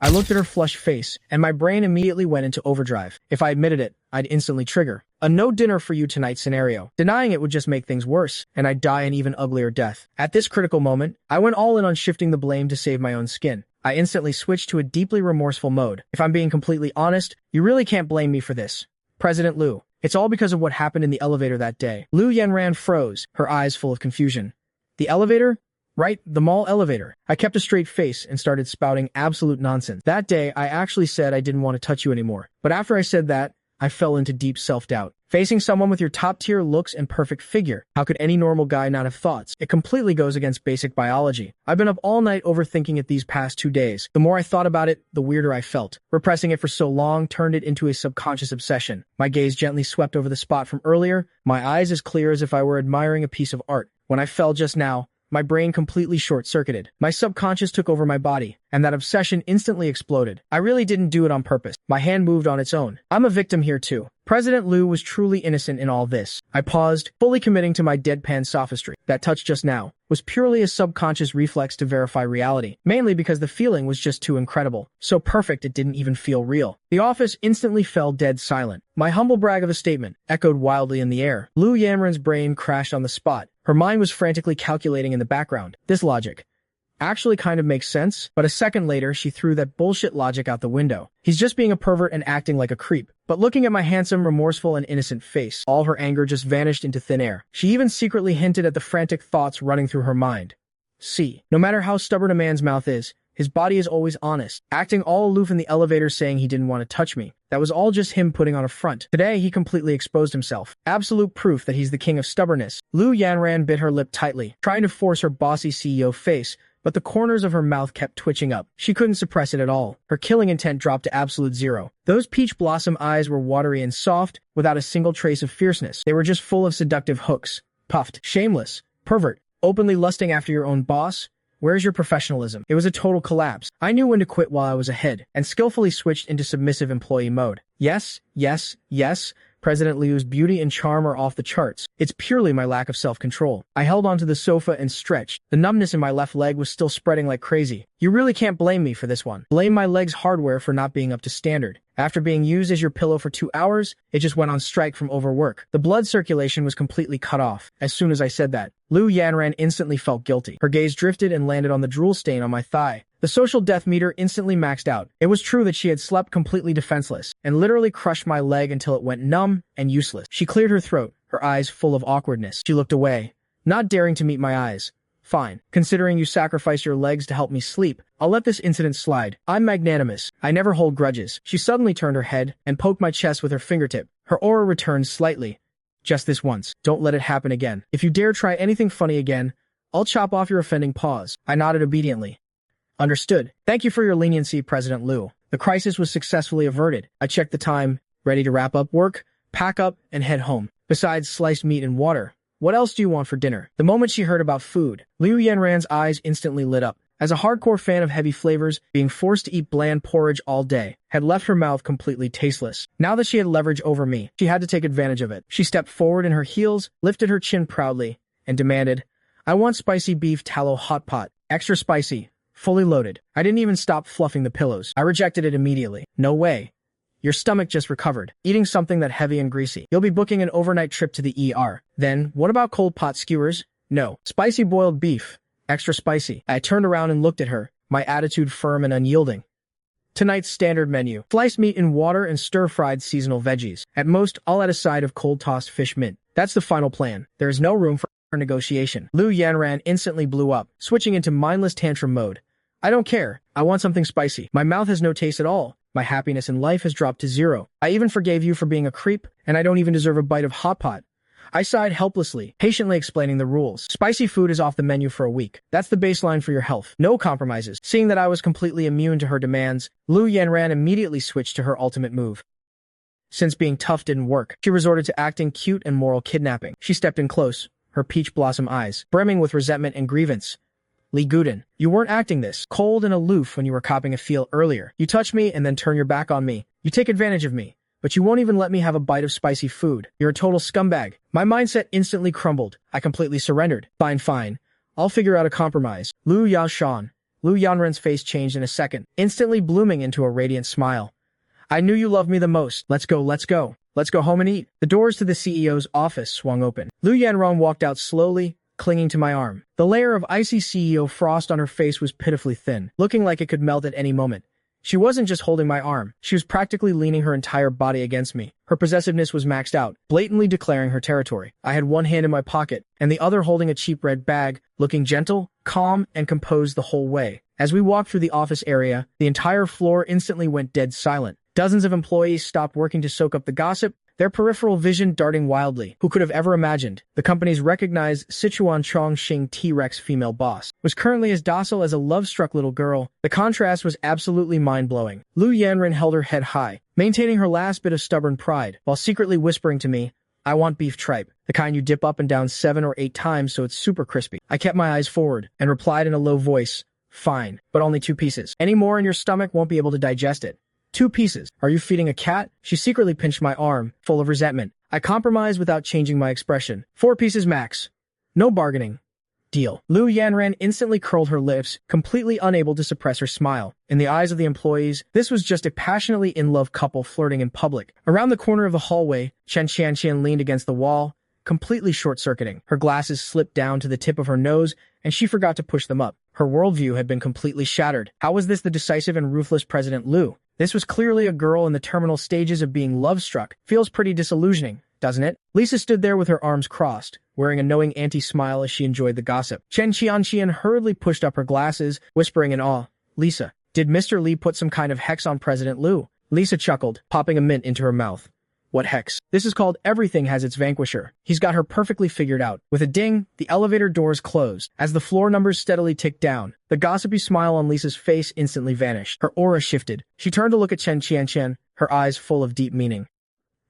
I looked at her flushed face, and my brain immediately went into overdrive. If I admitted it, I'd instantly trigger a no dinner for you tonight scenario. Denying it would just make things worse, and I'd die an even uglier death. At this critical moment, I went all in on shifting the blame to save my own skin. I instantly switched to a deeply remorseful mode. If I'm being completely honest, you really can't blame me for this. President Liu. It's all because of what happened in the elevator that day. Liu Yanran froze, her eyes full of confusion. The elevator? Right, the mall elevator. I kept a straight face and started spouting absolute nonsense. That day, I actually said I didn't want to touch you anymore. But after I said that, I fell into deep self-doubt. Facing someone with your top-tier looks and perfect figure, how could any normal guy not have thoughts? It completely goes against basic biology. I've been up all night overthinking it these past 2 days. The more I thought about it, the weirder I felt. Repressing it for so long turned it into a subconscious obsession. My gaze gently swept over the spot from earlier, my eyes as clear as if I were admiring a piece of art. When I fell just now, my brain completely short-circuited. My subconscious took over my body, and that obsession instantly exploded. I really didn't do it on purpose. My hand moved on its own. I'm a victim here too. President Liu was truly innocent in all this. I paused, fully committing to my deadpan sophistry. That touch just now was purely a subconscious reflex to verify reality, mainly because the feeling was just too incredible. So perfect it didn't even feel real. The office instantly fell dead silent. My humble brag of a statement echoed wildly in the air. Liu Yanran's brain crashed on the spot. Her mind was frantically calculating in the background. This logic actually kind of makes sense, but a second later, she threw that bullshit logic out the window. He's just being a pervert and acting like a creep. But looking at my handsome, remorseful, and innocent face, all her anger just vanished into thin air. She even secretly hinted at the frantic thoughts running through her mind. See, no matter how stubborn a man's mouth is, his body is always honest. Acting all aloof in the elevator saying he didn't want to touch me. That was all just him putting on a front. Today, he completely exposed himself. Absolute proof that he's the king of stubbornness. Liu Yanran bit her lip tightly, trying to force her bossy CEO face, but the corners of her mouth kept twitching up. She couldn't suppress it at all. Her killing intent dropped to absolute zero. Those peach blossom eyes were watery and soft, without a single trace of fierceness. They were just full of seductive hooks. Puffed, shameless, pervert, openly lusting after your own boss. Where's your professionalism? It was a total collapse. I knew when to quit while I was ahead, and skillfully switched into submissive employee mode. Yes, yes, yes. President Liu's beauty and charm are off the charts. It's purely my lack of self-control. I held onto the sofa and stretched. The numbness in my left leg was still spreading like crazy. You really can't blame me for this one. Blame my leg's hardware for not being up to standard. After being used as your pillow for 2 hours, it just went on strike from overwork. The blood circulation was completely cut off. As soon as I said that, Liu Yanran instantly felt guilty. Her gaze drifted and landed on the drool stain on my thigh. The social death meter instantly maxed out. It was true that she had slept completely defenseless, and literally crushed my leg until it went numb and useless. She cleared her throat, her eyes full of awkwardness. She looked away, not daring to meet my eyes. Fine. Considering you sacrificed your legs to help me sleep, I'll let this incident slide. I'm magnanimous. I never hold grudges. She suddenly turned her head and poked my chest with her fingertip. Her aura returned slightly. Just this once. Don't let it happen again. If you dare try anything funny again, I'll chop off your offending paws. I nodded obediently. Understood. Thank you for your leniency, President Liu. The crisis was successfully averted. I checked the time, ready to wrap up work, pack up, and head home. Besides sliced meat and water, what else do you want for dinner? The moment she heard about food, Liu Yanran's eyes instantly lit up. As a hardcore fan of heavy flavors, being forced to eat bland porridge all day had left her mouth completely tasteless. Now that she had leverage over me, she had to take advantage of it. She stepped forward in her heels, lifted her chin proudly, and demanded, I want spicy beef tallow hot pot. Extra spicy. Fully loaded. I didn't even stop fluffing the pillows. I rejected it immediately. No way. Your stomach just recovered. Eating something that heavy and greasy. You'll be booking an overnight trip to the ER. Then, what about cold pot skewers? No. Spicy boiled beef. Extra spicy. I turned around and looked at her, my attitude firm and unyielding. Tonight's standard menu. Sliced meat in water and stir-fried seasonal veggies. At most, I'll add a side of cold-tossed fish mint. That's the final plan. There is no room for negotiation. Liu Yanran instantly blew up, switching into mindless tantrum mode. I don't care. I want something spicy. My mouth has no taste at all. My happiness in life has dropped to zero. I even forgave you for being a creep, and I don't even deserve a bite of hot pot. I sighed helplessly, patiently explaining the rules. Spicy food is off the menu for a week. That's the baseline for your health. No compromises. Seeing that I was completely immune to her demands, Liu Yanran immediately switched to her ultimate move. Since being tough didn't work, she resorted to acting cute and moral kidnapping. She stepped in close, her peach blossom eyes brimming with resentment and grievance. Li Guden, you weren't acting this cold and aloof when you were copping a feel earlier. You touch me and then turn your back on me. You take advantage of me, but you won't even let me have a bite of spicy food. You're a total scumbag. My mindset instantly crumbled. I completely surrendered. Fine. I'll figure out a compromise. Liu Yaoshan, Lu Yanren's face changed in a second, instantly blooming into a radiant smile. I knew you loved me the most. Let's go, let's go. Let's go home and eat. The doors to the CEO's office swung open. Lu Yanren walked out slowly, clinging to my arm. The layer of icy CEO frost on her face was pitifully thin, looking like it could melt at any moment. She wasn't just holding my arm. She was practically leaning her entire body against me. Her possessiveness was maxed out, blatantly declaring her territory. I had one hand in my pocket, and the other holding a cheap red bag, looking gentle, calm, and composed the whole way. As we walked through the office area, the entire floor instantly went dead silent. Dozens of employees stopped working to soak up the gossip, their peripheral vision darting wildly. Who could have ever imagined? The company's recognized Sichuan Chongqing T-Rex female boss was currently as docile as a love-struck little girl. The contrast was absolutely mind-blowing. Lu Yanren held her head high, maintaining her last bit of stubborn pride, while secretly whispering to me, I want beef tripe, the kind you dip up and down 7 or 8 times so it's super crispy. I kept my eyes forward and replied in a low voice, fine, but only 2 pieces. Any more in your stomach won't be able to digest it. 2 pieces. Are you feeding a cat? She secretly pinched my arm, full of resentment. I compromised without changing my expression. 4 pieces max. No bargaining. Deal. Lu Yanren instantly curled her lips, completely unable to suppress her smile. In the eyes of the employees, this was just a passionately in-love couple flirting in public. Around the corner of the hallway, Chen Qianqian leaned against the wall, completely short-circuiting. Her glasses slipped down to the tip of her nose, and she forgot to push them up. Her worldview had been completely shattered. How was this the decisive and ruthless President Lu? This was clearly a girl in the terminal stages of being love-struck. Feels pretty disillusioning, doesn't it? Lisa stood there with her arms crossed, wearing a knowing anti-smile as she enjoyed the gossip. Chen Qianqian hurriedly pushed up her glasses, whispering in awe, Lisa, did Mr. Li put some kind of hex on President Lu? Lisa chuckled, popping a mint into her mouth. What hex? This is called everything has its vanquisher. He's got her perfectly figured out. With a ding, the elevator doors closed. As the floor numbers steadily ticked down, the gossipy smile on Lisa's face instantly vanished. Her aura shifted. She turned to look at Chen Qianqian, her eyes full of deep meaning.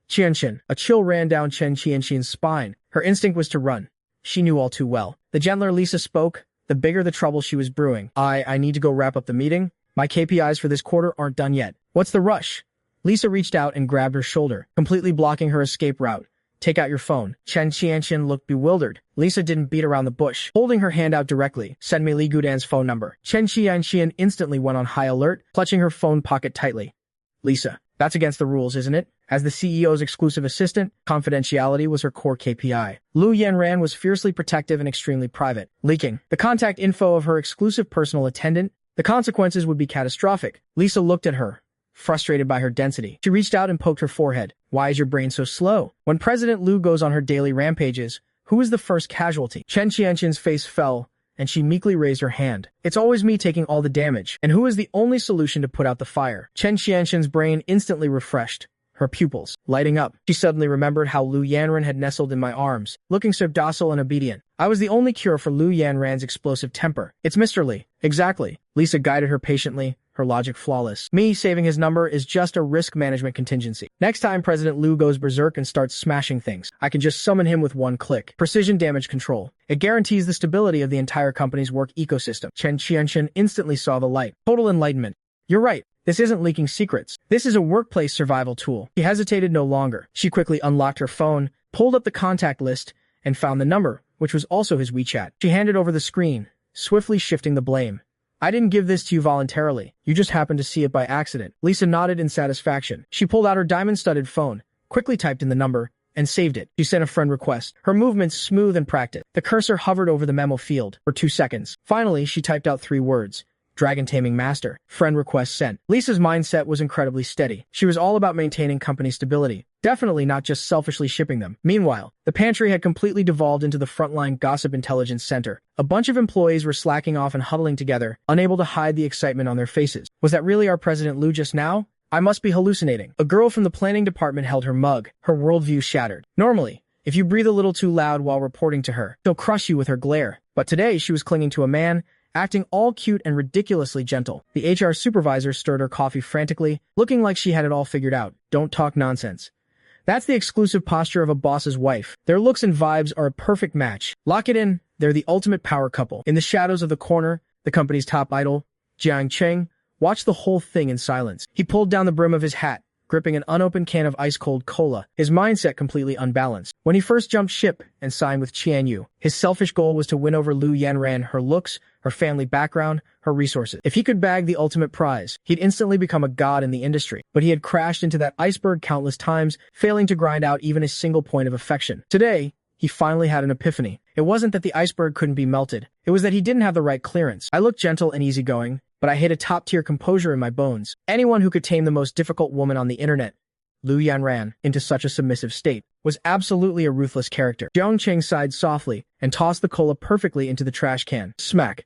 Qianqian. A chill ran down Chen Qianqian's spine. Her instinct was to run. She knew all too well. The gentler Lisa spoke, the bigger the trouble she was brewing. I need to go wrap up the meeting. My KPIs for this quarter aren't done yet. What's the rush? Lisa reached out and grabbed her shoulder, completely blocking her escape route. Take out your phone. Chen Qianqian looked bewildered. Lisa didn't beat around the bush, holding her hand out directly. Send me Li Gudan's phone number. Chen Qianqian instantly went on high alert, clutching her phone pocket tightly. Lisa, that's against the rules, isn't it? As the CEO's exclusive assistant, confidentiality was her core KPI. Lu Yanren was fiercely protective and extremely private, leaking the contact info of her exclusive personal attendant. The consequences would be catastrophic. Lisa looked at her, frustrated by her density. She reached out and poked her forehead. Why is your brain so slow? When President Lu goes on her daily rampages, who is the first casualty? Chen Qianqian's face fell, and she meekly raised her hand. It's always me taking all the damage. And who is the only solution to put out the fire? Chen Qianqian's brain instantly refreshed, her pupils lighting up. She suddenly remembered how Lu Yanren had nestled in my arms, looking so docile and obedient. I was the only cure for Lu Yanren's explosive temper. It's Mr. Li. Exactly. Lisa guided her patiently, her logic flawless. Me saving his number is just a risk management contingency. Next time President Lu goes berserk and starts smashing things, I can just summon him with one click. Precision damage control. It guarantees the stability of the entire company's work ecosystem. Chen Qianqian instantly saw the light. Total enlightenment. You're right. This isn't leaking secrets. This is a workplace survival tool. She hesitated no longer. She quickly unlocked her phone, pulled up the contact list, and found the number, which was also his WeChat. She handed over the screen, swiftly shifting the blame. I didn't give this to you voluntarily. You just happened to see it by accident. Lisa nodded in satisfaction. She pulled out her diamond-studded phone, quickly typed in the number, and saved it. She sent a friend request, her movements smooth and practiced. The cursor hovered over the memo field for 2 seconds. Finally, she typed out 3 words. Dragon Taming Master. Friend request sent. Lisa's mindset was incredibly steady. She was all about maintaining company stability. Definitely not just selfishly shipping them. Meanwhile, the pantry had completely devolved into the frontline gossip intelligence center. A bunch of employees were slacking off and huddling together, unable to hide the excitement on their faces. Was that really our President Lu just now? I must be hallucinating. A girl from the planning department held her mug, her worldview shattered. Normally, if you breathe a little too loud while reporting to her, she'll crush you with her glare. But today she was clinging to a man, acting all cute and ridiculously gentle. The HR supervisor stirred her coffee frantically, looking like she had it all figured out. Don't talk nonsense. That's the exclusive posture of a boss's wife. Their looks and vibes are a perfect match. Lock it in. They're the ultimate power couple. In the shadows of the corner, the company's top idol, Jiang Cheng, watched the whole thing in silence. He pulled down the brim of his hat, gripping an unopened can of ice-cold cola, his mindset completely unbalanced. When he first jumped ship and signed with Qian Yu, his selfish goal was to win over Lu Yanran, her looks, her family background, her resources. If he could bag the ultimate prize, he'd instantly become a god in the industry. But he had crashed into that iceberg countless times, failing to grind out even a single point of affection. Today, he finally had an epiphany. It wasn't that the iceberg couldn't be melted. It was that he didn't have the right clearance. I looked gentle and easygoing, but I hid a top-tier composure in my bones. Anyone who could tame the most difficult woman on the internet, Lu Yanran, into such a submissive state, was absolutely a ruthless character. Jiang Cheng sighed softly and tossed the cola perfectly into the trash can. Smack.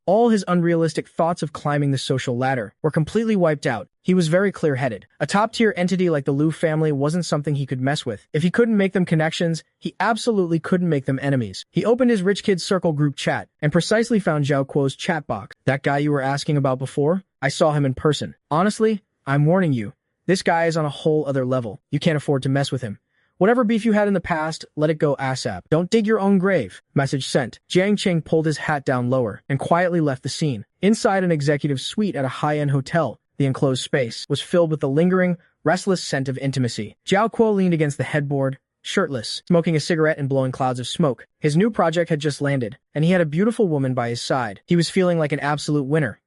All his unrealistic thoughts of climbing the social ladder were completely wiped out. He was very clear-headed. A top-tier entity like the Lu family wasn't something he could mess with. If he couldn't make them connections, he absolutely couldn't make them enemies. He opened his Rich Kids Circle group chat and precisely found Zhao Kuo's chat box. That guy you were asking about before? I saw him in person. Honestly, I'm warning you. This guy is on a whole other level. You can't afford to mess with him. Whatever beef you had in the past, let it go ASAP. Don't dig your own grave. Message sent. Jiang Cheng pulled his hat down lower and quietly left the scene. Inside an executive suite at a high-end hotel, the enclosed space was filled with the lingering, restless scent of intimacy. Zhao Kuo leaned against the headboard, shirtless, smoking a cigarette and blowing clouds of smoke. His new project had just landed, and he had a beautiful woman by his side. He was feeling like an absolute winner.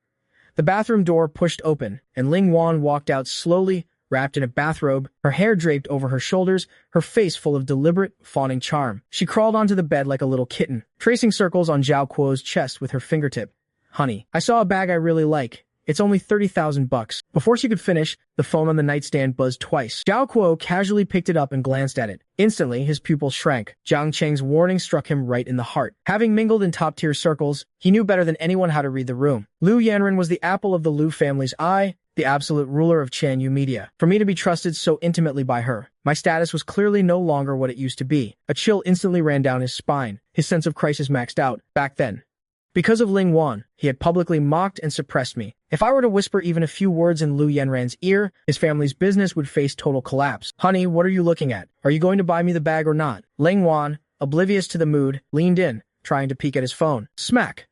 The bathroom door pushed open, and Ling Wan walked out slowly, wrapped in a bathrobe, her hair draped over her shoulders, her face full of deliberate, fawning charm. She crawled onto the bed like a little kitten, tracing circles on Zhao Kuo's chest with her fingertip. Honey, I saw a bag I really like. It's only 30,000 bucks. Before she could finish, the phone on the nightstand buzzed twice. Zhao Kuo casually picked it up and glanced at it. Instantly, his pupils shrank. Jiang Cheng's warning struck him right in the heart. Having mingled in top-tier circles, he knew better than anyone how to read the room. Lu Yanran was the apple of the Lu family's eye, the absolute ruler of Qian Yu Media. For me to be trusted so intimately by her, my status was clearly no longer what it used to be. A chill instantly ran down his spine. His sense of crisis maxed out. Back then, because of Ling Wan, he had publicly mocked and suppressed me. If I were to whisper even a few words in Lu Yanran's ear, his family's business would face total collapse. Honey, what are you looking at? Are you going to buy me the bag or not? Ling Wan, oblivious to the mood, leaned in, trying to peek at his phone. Smack!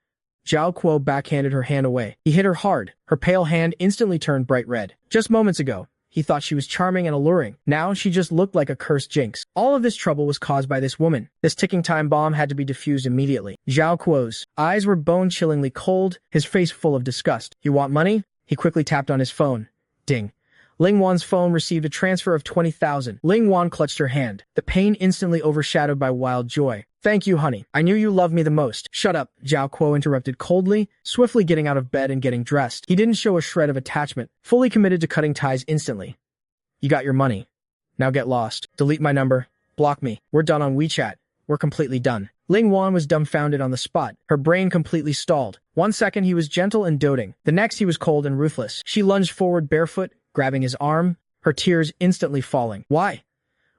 Zhao Kuo backhanded her hand away. He hit her hard. Her pale hand instantly turned bright red. Just moments ago, he thought she was charming and alluring. Now she just looked like a cursed jinx. All of this trouble was caused by this woman. This ticking time bomb had to be defused immediately. Zhao Kuo's eyes were bone-chillingly cold, his face full of disgust. You want money? He quickly tapped on his phone. Ding. Ling Wan's phone received a transfer of 20,000. Ling Wan clutched her hand, the pain instantly overshadowed by wild joy. Thank you, honey. I knew you loved me the most. Shut up, Zhao Kuo interrupted coldly, swiftly getting out of bed and getting dressed. He didn't show a shred of attachment, fully committed to cutting ties instantly. You got your money. Now get lost. Delete my number. Block me. We're done on WeChat. We're completely done. Ling Wan was dumbfounded on the spot, her brain completely stalled. 1 second he was gentle and doting. The next he was cold and ruthless. She lunged forward barefoot, grabbing his arm, her tears instantly falling. Why?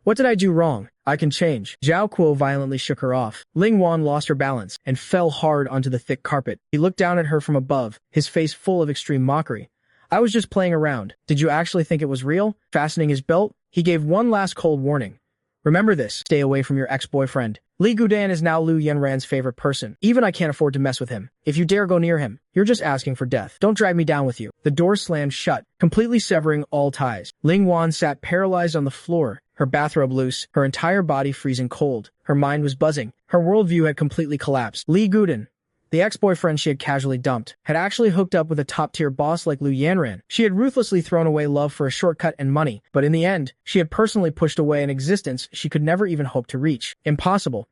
What did I do wrong? I can change. Zhao Kuo violently shook her off. Ling Wan lost her balance and fell hard onto the thick carpet. He looked down at her from above, his face full of extreme mockery. I was just playing around. Did you actually think it was real? Fastening his belt, he gave one last cold warning. Remember this. Stay away from your ex-boyfriend. Li Gudan is now Lu Yanran's favorite person. Even I can't afford to mess with him. If you dare go near him, you're just asking for death. Don't drag me down with you. The door slammed shut, completely severing all ties. Ling Wan sat paralyzed on the floor, her bathrobe loose, her entire body freezing cold. Her mind was buzzing. Her worldview had completely collapsed. Li Gudan, the ex-boyfriend she had casually dumped, had actually hooked up with a top-tier boss like Lu Yanran. She had ruthlessly thrown away love for a shortcut and money, but in the end, she had personally pushed away an existence she could never even hope to reach. Impossible.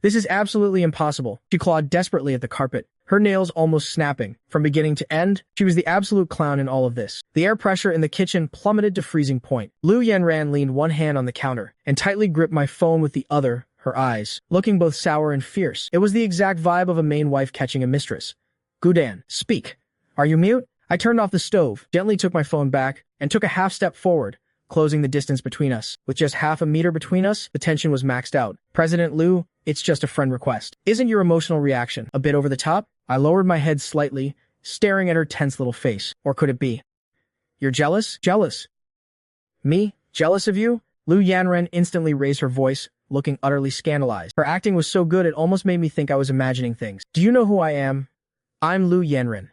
This is absolutely impossible. She clawed desperately at the carpet, her nails almost snapping. From beginning to end, she was the absolute clown in all of this. The air pressure in the kitchen plummeted to freezing point. Lu Yanran leaned one hand on the counter and tightly gripped my phone with the other, her eyes looking both sour and fierce. It was the exact vibe of a main wife catching a mistress. Gudan, speak. Are you mute? I turned off the stove, gently took my phone back, and took a half step forward, closing the distance between us. With just half a meter between us, the tension was maxed out. President Lu, it's just a friend request. Isn't your emotional reaction a bit over the top? I lowered my head slightly, staring at her tense little face. Or could it be? You're jealous? Jealous? Me? Jealous of you? Lu Yanran instantly raised her voice, looking utterly scandalized. Her acting was so good it almost made me think I was imagining things. Do you know who I am? I'm Lu Yanran,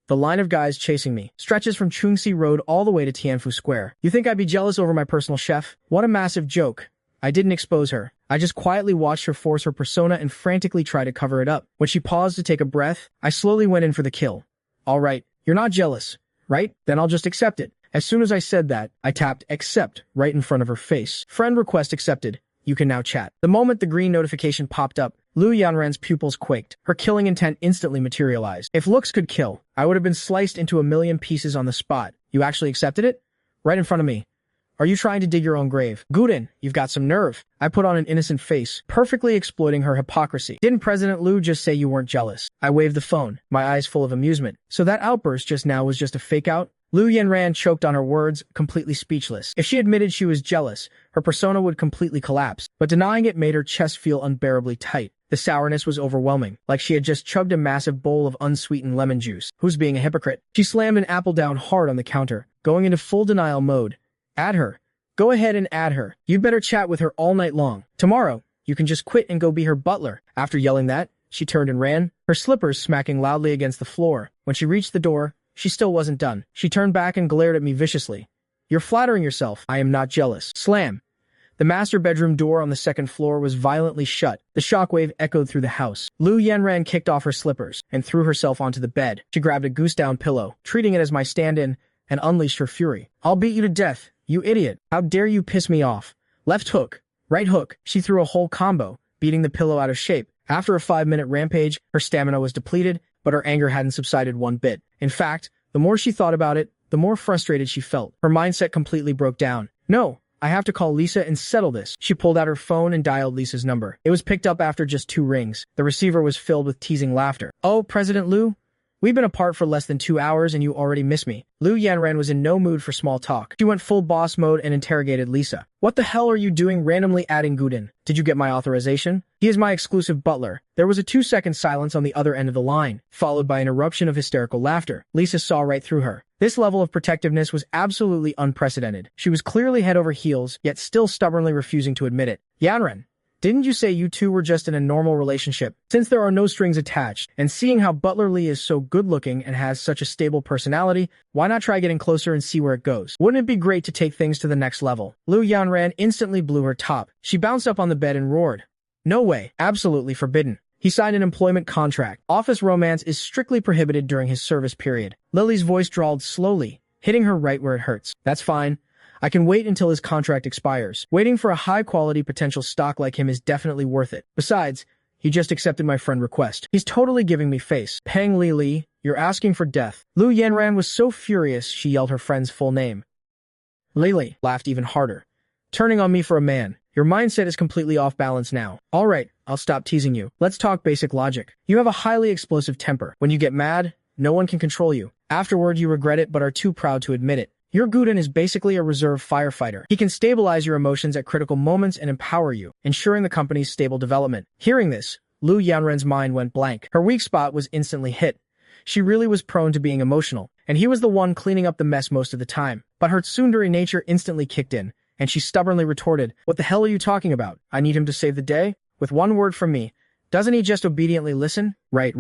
The line of guys chasing me stretches from Chungsi Road all the way to Tianfu Square. You think I'd be jealous over my personal chef? What a massive joke. I didn't expose her. I just quietly watched her force her persona and frantically try to cover it up. When she paused to take a breath, I slowly went in for the kill. All right, you're not jealous, right? Then I'll just accept it. As soon as I said that, I tapped accept right in front of her face. Friend request accepted. You can now chat. The moment the green notification popped up, Lu Yanran's pupils quaked. Her killing intent instantly materialized. If looks could kill, I would have been sliced into a million pieces on the spot. You actually accepted it? Right in front of me. Are you trying to dig your own grave? Guden, you've got some nerve. I put on an innocent face, perfectly exploiting her hypocrisy. Didn't President Liu just say you weren't jealous? I waved the phone, my eyes full of amusement. So that outburst just now was just a fake out? Lu Yanran choked on her words, completely speechless. If she admitted she was jealous, her persona would completely collapse. But denying it made her chest feel unbearably tight. The sourness was overwhelming, like she had just chugged a massive bowl of unsweetened lemon juice. Who's being a hypocrite? She slammed an apple down hard on the counter, going into full denial mode. Add her. Go ahead and add her. You'd better chat with her all night long. Tomorrow, you can just quit and go be her butler. After yelling that, she turned and ran, her slippers smacking loudly against the floor. When she reached the door, she still wasn't done. She turned back and glared at me viciously. You're flattering yourself. I am not jealous. Slam. The master bedroom door on the second floor was violently shut. The shockwave echoed through the house. Lu Yanran kicked off her slippers and threw herself onto the bed. She grabbed a goose-down pillow, treating it as my stand-in, and unleashed her fury. I'll beat you to death. You idiot. How dare you piss me off? Left hook. Right hook. She threw a whole combo, beating the pillow out of shape. After a 5-minute rampage, her stamina was depleted, but her anger hadn't subsided one bit. In fact, the more she thought about it, the more frustrated she felt. Her mindset completely broke down. No, I have to call Lisa and settle this. She pulled out her phone and dialed Lisa's number. It was picked up after just 2 rings. The receiver was filled with teasing laughter. Oh, President Liu? We've been apart for less than 2 hours and you already miss me. Lu Yanran was in no mood for small talk. She went full boss mode and interrogated Lisa. What the hell are you doing randomly adding Guden? Did you get my authorization? He is my exclusive butler. There was a 2-second silence on the other end of the line, followed by an eruption of hysterical laughter. Lisa saw right through her. This level of protectiveness was absolutely unprecedented. She was clearly head over heels, yet still stubbornly refusing to admit it. Yanran, didn't you say you two were just in a normal relationship? Since there are no strings attached, and seeing how Butler Lee is so good-looking and has such a stable personality, why not try getting closer and see where it goes? Wouldn't it be great to take things to the next level? Lu Yanran instantly blew her top. She bounced up on the bed and roared. No way. Absolutely forbidden. He signed an employment contract. Office romance is strictly prohibited during his service period. Lily's voice drawled slowly, hitting her right where it hurts. That's fine. I can wait until his contract expires. Waiting for a high-quality potential stock like him is definitely worth it. Besides, he just accepted my friend request. He's totally giving me face. Peng Li, you're asking for death. Lu Yanran was so furious she yelled her friend's full name. Lily laughed even harder. Turning on me for a man. Your mindset is completely off balance now. All right, I'll stop teasing you. Let's talk basic logic. You have a highly explosive temper. When you get mad, no one can control you. Afterward, you regret it but are too proud to admit it. Your Guden is basically a reserve firefighter. He can stabilize your emotions at critical moments and empower you, ensuring the company's stable development. Hearing this, Lu Yanran's mind went blank. Her weak spot was instantly hit. She really was prone to being emotional, and he was the one cleaning up the mess most of the time. But her tsundere nature instantly kicked in, and she stubbornly retorted, "What the hell are you talking about? I need him to save the day? With one word from me. Doesn't he just obediently listen? Right.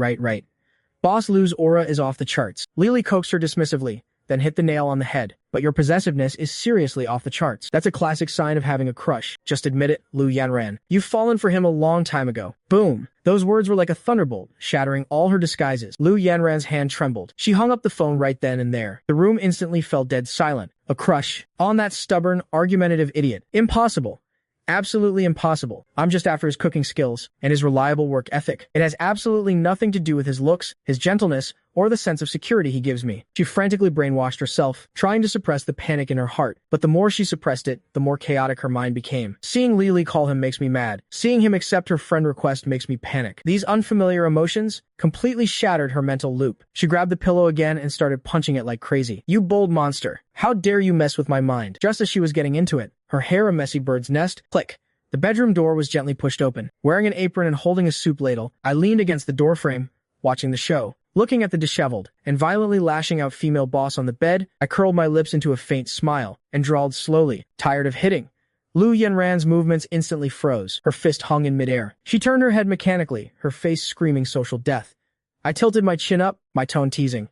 Boss Lu's aura is off the charts." Lily coaxed her dismissively, then hit the nail on the head. But your possessiveness is seriously off the charts. That's a classic sign of having a crush. Just admit it, Lu Yanran. You've fallen for him a long time ago. Boom. Those words were like a thunderbolt, shattering all her disguises. Lu Yanran's hand trembled. She hung up the phone right then and there. The room instantly fell dead silent. A crush on that stubborn, argumentative idiot. Impossible. Absolutely impossible. I'm just after his cooking skills and his reliable work ethic. It has absolutely nothing to do with his looks, his gentleness, or the sense of security he gives me. She frantically brainwashed herself, trying to suppress the panic in her heart. But the more she suppressed it, the more chaotic her mind became. Seeing Lily call him makes me mad. Seeing him accept her friend request makes me panic. These unfamiliar emotions completely shattered her mental loop. She grabbed the pillow again and started punching it like crazy. You bold monster. How dare you mess with my mind? Just as she was getting into it, her hair a messy bird's nest, click. The bedroom door was gently pushed open. Wearing an apron and holding a soup ladle, I leaned against the doorframe, watching the show. Looking at the disheveled and violently lashing out female boss on the bed, I curled my lips into a faint smile and drawled slowly, tired of hitting. Lu Yanran's movements instantly froze. Her fist hung in midair. She turned her head mechanically, her face screaming social death. I tilted my chin up, my tone teasing.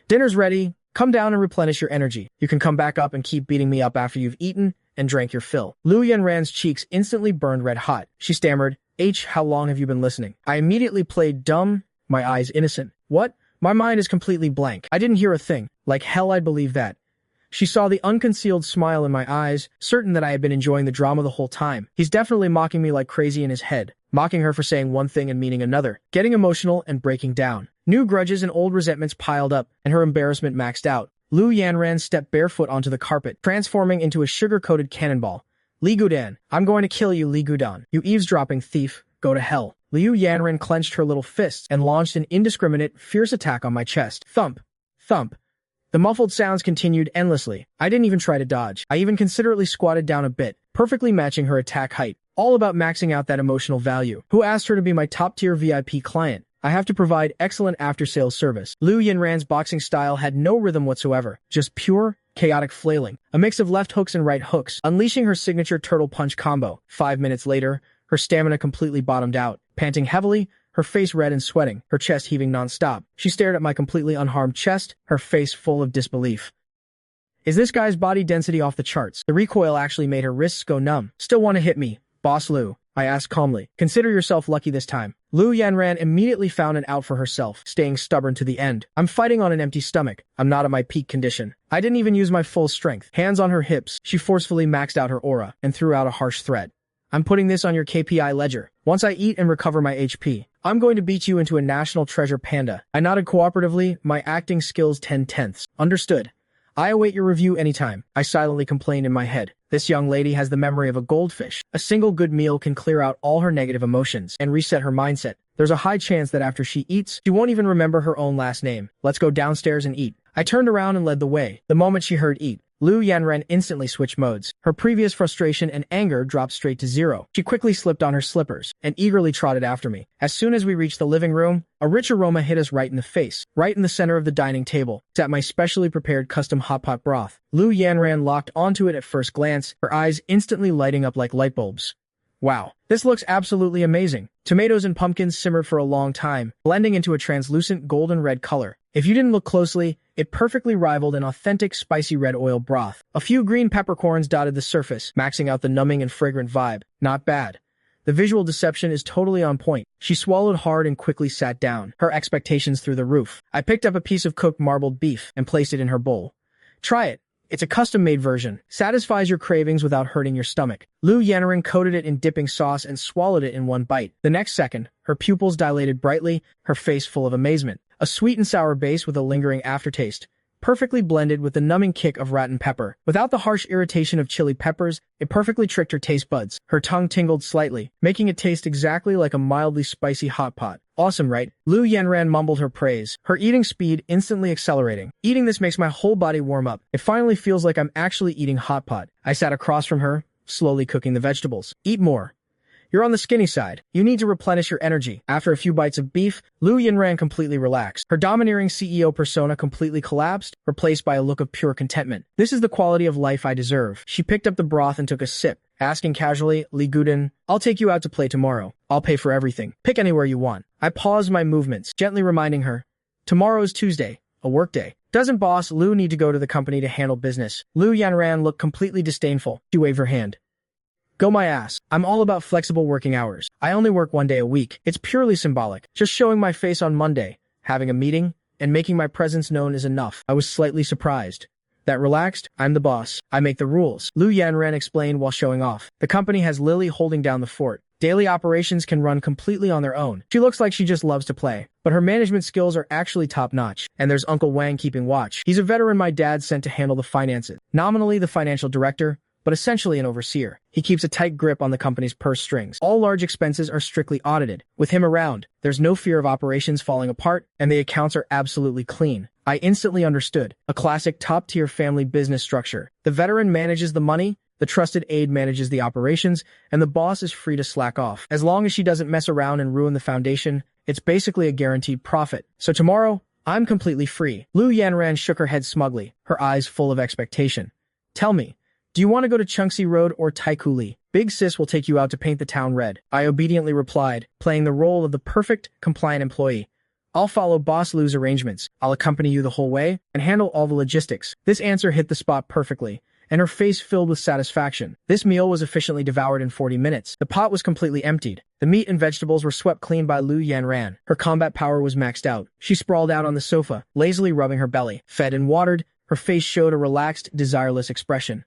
Dinner's ready. Come down and replenish your energy. You can come back up and keep beating me up after you've eaten and drank your fill. Lu Yanran's cheeks instantly burned red hot. She stammered, how long have you been listening? I immediately played dumb, my eyes innocent. What? My mind is completely blank. I didn't hear a thing. Like hell I'd believe that. She saw the unconcealed smile in my eyes, certain that I had been enjoying the drama the whole time. He's definitely mocking me like crazy in his head, mocking her for saying one thing and meaning another, getting emotional and breaking down. New grudges and old resentments piled up, and her embarrassment maxed out. Lu Yanran stepped barefoot onto the carpet, transforming into a sugar-coated cannonball. Li Gudan, I'm going to kill you, Li Gudan. You eavesdropping thief, go to hell. Liu Yanran clenched her little fists and launched an indiscriminate, fierce attack on my chest. Thump. Thump. The muffled sounds continued endlessly. I didn't even try to dodge. I even considerately squatted down a bit, perfectly matching her attack height. All about maxing out that emotional value. Who asked her to be my top-tier VIP client? I have to provide excellent after-sales service. Liu Yanran's boxing style had no rhythm whatsoever, just pure, chaotic flailing. A mix of left hooks and right hooks, unleashing her signature turtle punch combo. 5 minutes later, her stamina completely bottomed out. Panting heavily, her face red and sweating, her chest heaving non-stop. She stared at my completely unharmed chest, her face full of disbelief. Is this guy's body density off the charts? The recoil actually made her wrists go numb. Still want to hit me, Boss Liu? I asked calmly. Consider yourself lucky this time. Lu Yanran immediately found an out for herself, staying stubborn to the end. I'm fighting on an empty stomach. I'm not at my peak condition. I didn't even use my full strength. Hands on her hips, she forcefully maxed out her aura and threw out a harsh threat. I'm putting this on your KPI ledger. Once I eat and recover my HP, I'm going to beat you into a national treasure panda. I nodded cooperatively, my acting skills 10/10. Understood. I await your review anytime. I silently complained in my head. This young lady has the memory of a goldfish. A single good meal can clear out all her negative emotions and reset her mindset. There's a high chance that after she eats, she won't even remember her own last name. Let's go downstairs and eat. I turned around and led the way. The moment she heard eat, Lu Yanran instantly switched modes. Her previous frustration and anger dropped straight to zero. She quickly slipped on her slippers and eagerly trotted after me. As soon as we reached the living room, a rich aroma hit us right in the face. Right in the center of the dining table sat my specially prepared custom hot pot broth. Lu Yanran locked onto it at first glance, her eyes instantly lighting up like light bulbs. Wow, this looks absolutely amazing. Tomatoes and pumpkins simmered for a long time, blending into a translucent golden red color. If you didn't look closely, it perfectly rivaled an authentic spicy red oil broth. A few green peppercorns dotted the surface, maxing out the numbing and fragrant vibe. Not bad. The visual deception is totally on point. She swallowed hard and quickly sat down, her expectations through the roof. I picked up a piece of cooked marbled beef and placed it in her bowl. Try it. It's a custom-made version. Satisfies your cravings without hurting your stomach. Lu Yanran coated it in dipping sauce and swallowed it in one bite. The next second, her pupils dilated brightly, her face full of amazement. A sweet and sour base with a lingering aftertaste, perfectly blended with the numbing kick of rat and pepper. Without the harsh irritation of chili peppers, it perfectly tricked her taste buds. Her tongue tingled slightly, making it taste exactly like a mildly spicy hot pot. Awesome, right? Lu Yanran mumbled her praise, her eating speed instantly accelerating. Eating this makes my whole body warm up. It finally feels like I'm actually eating hot pot. I sat across from her, slowly cooking the vegetables. Eat more. You're on the skinny side. You need to replenish your energy. After a few bites of beef, Lu Yanran completely relaxed. Her domineering CEO persona completely collapsed, replaced by a look of pure contentment. This is the quality of life I deserve. She picked up the broth and took a sip, asking casually, Li Gudin, I'll take you out to play tomorrow. I'll pay for everything. Pick anywhere you want. I paused my movements, gently reminding her, tomorrow is Tuesday, a work day. Doesn't boss Lu need to go to the company to handle business? Lu Yanran looked completely disdainful. She waved her hand. Go my ass. I'm all about flexible working hours. I only work 1 day a week. It's purely symbolic. Just showing my face on Monday, having a meeting, and making my presence known is enough. I was slightly surprised. That relaxed, I'm the boss. I make the rules. Lu Yanran explained while showing off. The company has Lily holding down the fort. Daily operations can run completely on their own. She looks like she just loves to play, but her management skills are actually top-notch. And there's Uncle Wang keeping watch. He's a veteran my dad sent to handle the finances. Nominally the financial director, but essentially an overseer. He keeps a tight grip on the company's purse strings. All large expenses are strictly audited. With him around, there's no fear of operations falling apart, and the accounts are absolutely clean. I instantly understood. A classic top-tier family business structure. The veteran manages the money, the trusted aide manages the operations, and the boss is free to slack off. As long as she doesn't mess around and ruin the foundation, it's basically a guaranteed profit. So tomorrow, I'm completely free. Lu Yanran shook her head smugly, her eyes full of expectation. Tell me, do you want to go to Chungsi Road or Taikuli? Big sis will take you out to paint the town red. I obediently replied, playing the role of the perfect, compliant employee. I'll follow Boss Lou's arrangements. I'll accompany you the whole way and handle all the logistics. This answer hit the spot perfectly, and her face filled with satisfaction. This meal was efficiently devoured in 40 minutes. The pot was completely emptied. The meat and vegetables were swept clean by Lu Yanran. Her combat power was maxed out. She sprawled out on the sofa, lazily rubbing her belly. Fed and watered, her face showed a relaxed, desireless expression.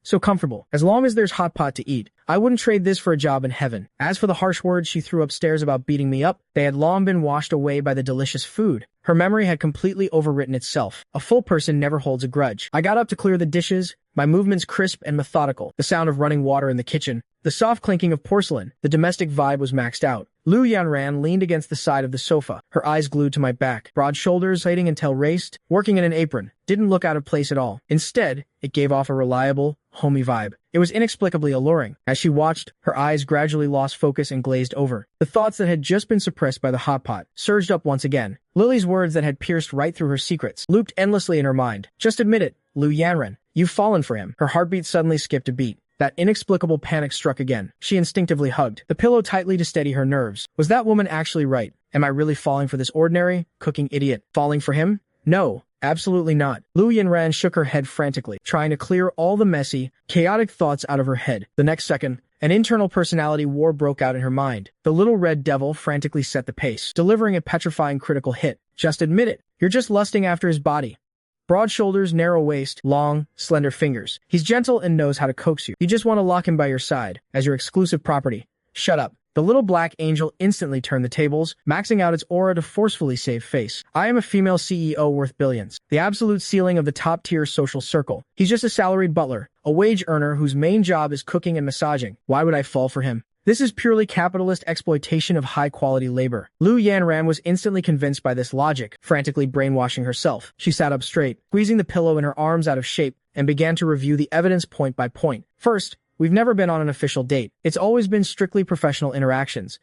So comfortable. As long as there's hot pot to eat, I wouldn't trade this for a job in heaven. As for the harsh words she threw upstairs about beating me up, they had long been washed away by the delicious food. Her memory had completely overwritten itself. A full person never holds a grudge. I got up to clear the dishes, my movements crisp and methodical. The sound of running water in the kitchen, the soft clinking of porcelain, the domestic vibe was maxed out. Lu Yanran leaned against the side of the sofa, her eyes glued to my back. Broad shoulders, hiding until waist, working in an apron, didn't look out of place at all. Instead, it gave off a reliable, homey vibe. It was inexplicably alluring. As she watched, her eyes gradually lost focus and glazed over. The thoughts that had just been suppressed by the hot pot surged up once again. Lily's words that had pierced right through her secrets looped endlessly in her mind. Just admit it, Lu Yanran. You've fallen for him. Her heartbeat suddenly skipped a beat. That inexplicable panic struck again. She instinctively hugged the pillow tightly to steady her nerves. Was that woman actually right? Am I really falling for this ordinary, cooking idiot? Falling for him? No, absolutely not. Lu Yanran shook her head frantically, trying to clear all the messy, chaotic thoughts out of her head. The next second, an internal personality war broke out in her mind. The little red devil frantically set the pace, delivering a petrifying critical hit. Just admit it. You're just lusting after his body. Broad shoulders, narrow waist, long, slender fingers. He's gentle and knows how to coax you. You just want to lock him by your side, as your exclusive property. Shut up. The little black angel instantly turned the tables, maxing out its aura to forcefully save face. I am a female CEO worth billions. The absolute ceiling of the top-tier social circle. He's just a salaried butler, a wage earner whose main job is cooking and massaging. Why would I fall for him? This is purely capitalist exploitation of high-quality labor. Lu Yanran was instantly convinced by this logic, frantically brainwashing herself. She sat up straight, squeezing the pillow in her arms out of shape, and began to review the evidence point by point. First, we've never been on an official date. It's always been strictly professional interactions.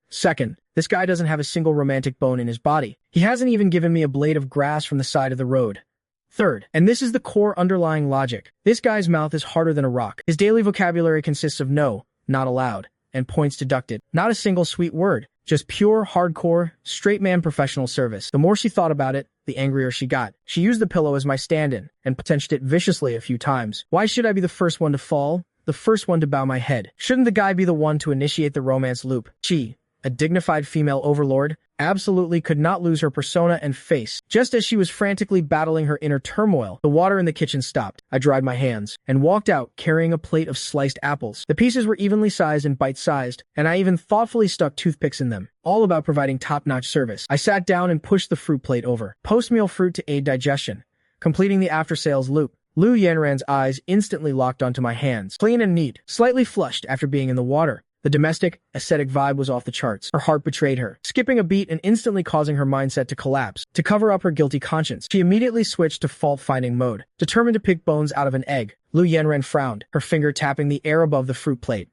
Second, this guy doesn't have a single romantic bone in his body. He hasn't even given me a blade of grass from the side of the road. Third, and this is the core underlying logic, this guy's mouth is harder than a rock. His daily vocabulary consists of no, not allowed, and points deducted. Not a single sweet word, just pure, hardcore, straight man professional service. The more she thought about it, the angrier she got. She used the pillow as my stand-in, and potentied it viciously a few times. Why should I be the first one to fall? The first one to bow my head? Shouldn't the guy be the one to initiate the romance loop? She, a dignified female overlord, absolutely could not lose her persona and face. Just as she was frantically battling her inner turmoil, the water in the kitchen stopped. I dried my hands and walked out carrying a plate of sliced apples. The pieces were evenly sized and bite-sized, and I even thoughtfully stuck toothpicks in them. All about providing top-notch service. I sat down and pushed the fruit plate over. Post-meal fruit to aid digestion, completing the after-sales loop. Lu Yanran's eyes instantly locked onto my hands. Clean and neat, slightly flushed after being in the water. The domestic, ascetic vibe was off the charts. Her heart betrayed her, skipping a beat and instantly causing her mindset to collapse. To cover up her guilty conscience, she immediately switched to fault-finding mode, determined to pick bones out of an egg. Lu Yanran frowned, her finger tapping the air above the fruit plate.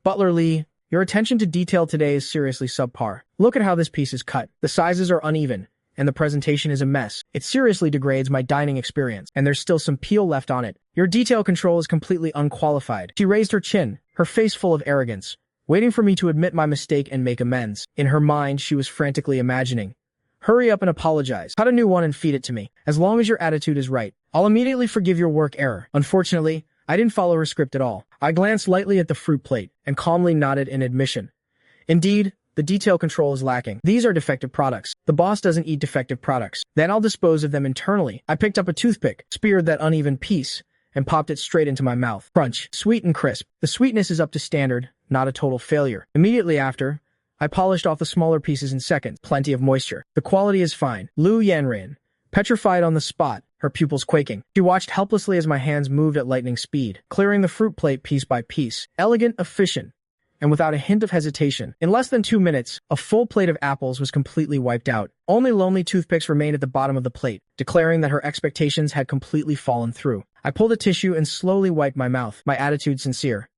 Butler Lee, your attention to detail today is seriously subpar. Look at how this piece is cut. The sizes are uneven, and the presentation is a mess. It seriously degrades my dining experience, and there's still some peel left on it. Your detail control is completely unqualified. She raised her chin, her face full of arrogance, waiting for me to admit my mistake and make amends. In her mind, she was frantically imagining. Hurry up and apologize. Cut a new one and feed it to me. As long as your attitude is right, I'll immediately forgive your work error. Unfortunately, I didn't follow her script at all. I glanced lightly at the fruit plate and calmly nodded in admission. Indeed, the detail control is lacking. These are defective products. The boss doesn't eat defective products. Then I'll dispose of them internally. I picked up a toothpick, speared that uneven piece, and popped it straight into my mouth. Crunch, sweet and crisp. The sweetness is up to standard, not a total failure. Immediately after, I polished off the smaller pieces in seconds. Plenty of moisture. The quality is fine. Lu Yanran, petrified on the spot, her pupils quaking. She watched helplessly as my hands moved at lightning speed, clearing the fruit plate piece by piece. Elegant, efficient, and without a hint of hesitation. In less than 2 minutes, a full plate of apples was completely wiped out. Only lonely toothpicks remained at the bottom of the plate, declaring that her expectations had completely fallen through. I pulled a tissue and slowly wiped my mouth, my attitude sincere.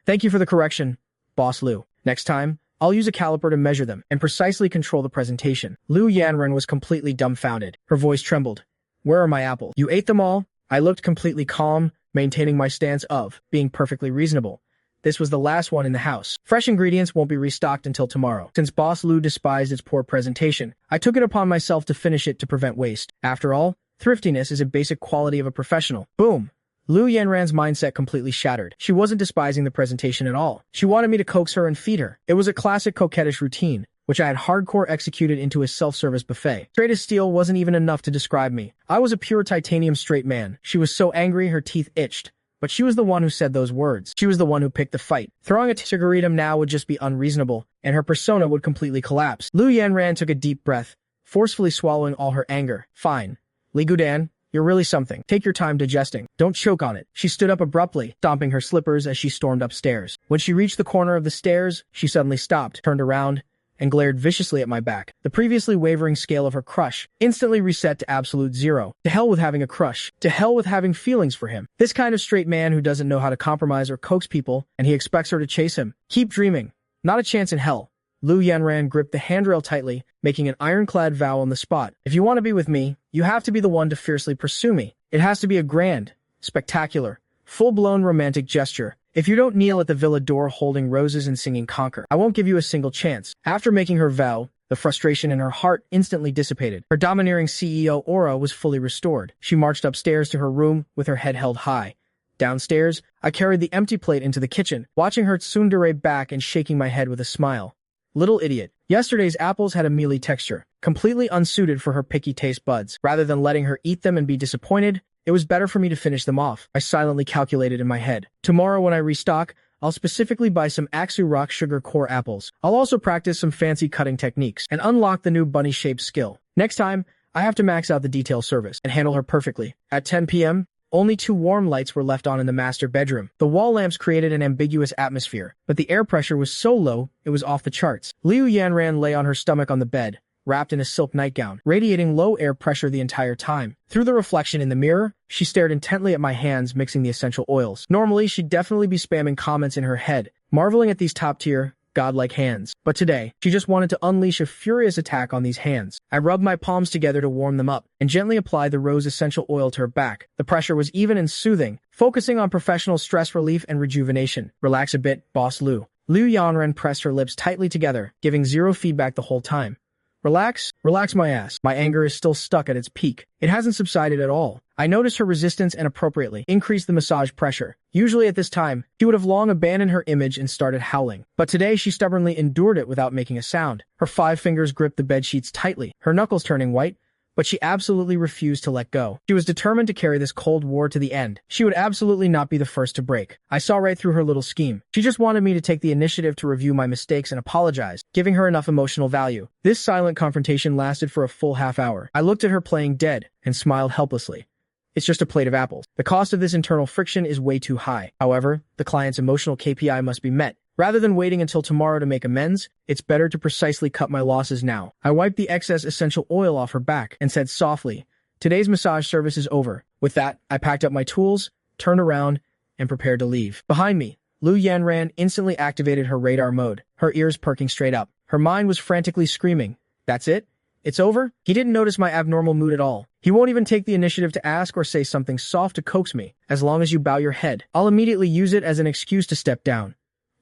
Thank you for the correction, Boss Lu. Next time, I'll use a caliper to measure them and precisely control the presentation. Lu Yanran was completely dumbfounded. Her voice trembled. Where are my apples? You ate them all? I looked completely calm, maintaining my stance of being perfectly reasonable. This was the last one in the house. Fresh ingredients won't be restocked until tomorrow. Since Boss Lu despised its poor presentation, I took it upon myself to finish it to prevent waste. After all, thriftiness is a basic quality of a professional. Boom! Lu Yanran's mindset completely shattered. She wasn't despising the presentation at all. She wanted me to coax her and feed her. It was a classic coquettish routine, which I had hardcore executed into a self-service buffet. Straight as steel wasn't even enough to describe me. I was a pure titanium straight man. She was so angry her teeth itched. But she was the one who said those words. She was the one who picked the fight. Throwing a cigarettum now would just be unreasonable, and her persona would completely collapse. Lu Yanran took a deep breath, forcefully swallowing all her anger. Fine. Li Gudan, you're really something. Take your time digesting. Don't choke on it. She stood up abruptly, stomping her slippers as she stormed upstairs. When she reached the corner of the stairs, she suddenly stopped, turned around, and glared viciously at my back. The previously wavering scale of her crush instantly reset to absolute zero. To hell with having a crush. To hell with having feelings for him. This kind of straight man who doesn't know how to compromise or coax people, and he expects her to chase him. Keep dreaming. Not a chance in hell. Lu Yanran gripped the handrail tightly, making an ironclad vow on the spot. If you want to be with me, you have to be the one to fiercely pursue me. It has to be a grand, spectacular, full-blown romantic gesture. If you don't kneel at the villa door holding roses and singing Conquer, I won't give you a single chance. After making her vow, the frustration in her heart instantly dissipated. Her domineering CEO aura was fully restored. She marched upstairs to her room with her head held high. Downstairs, I carried the empty plate into the kitchen, watching her tsundere back and shaking my head with a smile. Little idiot. Yesterday's apples had a mealy texture, completely unsuited for her picky taste buds. Rather than letting her eat them and be disappointed, it was better for me to finish them off. I silently calculated in my head. Tomorrow when I restock, I'll specifically buy some Aksu Rock Sugar Core apples. I'll also practice some fancy cutting techniques and unlock the new bunny-shaped skill. Next time, I have to max out the detail service and handle her perfectly. At 10 p.m., only 2 warm lights were left on in the master bedroom. The wall lamps created an ambiguous atmosphere, but the air pressure was so low, it was off the charts. Liu Yanran lay on her stomach on the bed, wrapped in a silk nightgown, radiating low air pressure the entire time. Through the reflection in the mirror, she stared intently at my hands mixing the essential oils. Normally, she'd definitely be spamming comments in her head, marveling at these top-tier, godlike hands. But today, she just wanted to unleash a furious attack on these hands. I rubbed my palms together to warm them up, and gently applied the rose essential oil to her back. The pressure was even and soothing, focusing on professional stress relief and rejuvenation. Relax a bit, Boss Lu. Liu Yanran pressed her lips tightly together, giving zero feedback the whole time. Relax my ass. My anger is still stuck at its peak. It hasn't subsided at all. I noticed her resistance and appropriately increased the massage pressure. Usually at this time, she would have long abandoned her image and started howling. But today she stubbornly endured it without making a sound. Her 5 fingers gripped the bedsheets tightly, her knuckles turning white, but she absolutely refused to let go. She was determined to carry this cold war to the end. She would absolutely not be the first to break. I saw right through her little scheme. She just wanted me to take the initiative to review my mistakes and apologize, giving her enough emotional value. This silent confrontation lasted for a full half hour. I looked at her playing dead and smiled helplessly. It's just a plate of apples. The cost of this internal friction is way too high. However, the client's emotional KPI must be met. Rather than waiting until tomorrow to make amends, it's better to precisely cut my losses now. I wiped the excess essential oil off her back and said softly, "Today's massage service is over." With that, I packed up my tools, turned around, and prepared to leave. Behind me, Lu Yanran instantly activated her radar mode, her ears perking straight up. Her mind was frantically screaming, "That's it? It's over?" He didn't notice my abnormal mood at all. He won't even take the initiative to ask or say something soft to coax me. As long as you bow your head, I'll immediately use it as an excuse to step down.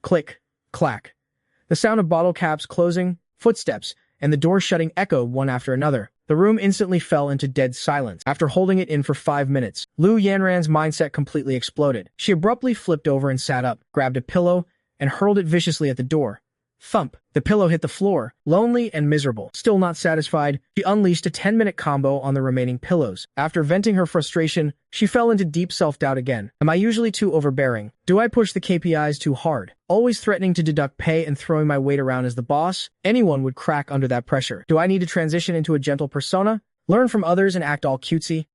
Click, clack. The sound of bottle caps closing, footsteps, and the door shutting echoed one after another. The room instantly fell into dead silence. After holding it in for 5 minutes, Lu Yanran's mindset completely exploded. She abruptly flipped over and sat up, grabbed a pillow, and hurled it viciously at the door. Thump. The pillow hit the floor, lonely and miserable. Still not satisfied, she unleashed a 10-minute combo on the remaining pillows. After venting her frustration, she fell into deep self-doubt again. Am I usually too overbearing? Do I push the KPIs too hard? Always threatening to deduct pay and throwing my weight around as the boss? Anyone would crack under that pressure. Do I need to transition into a gentle persona? Learn from others and act all cutesy?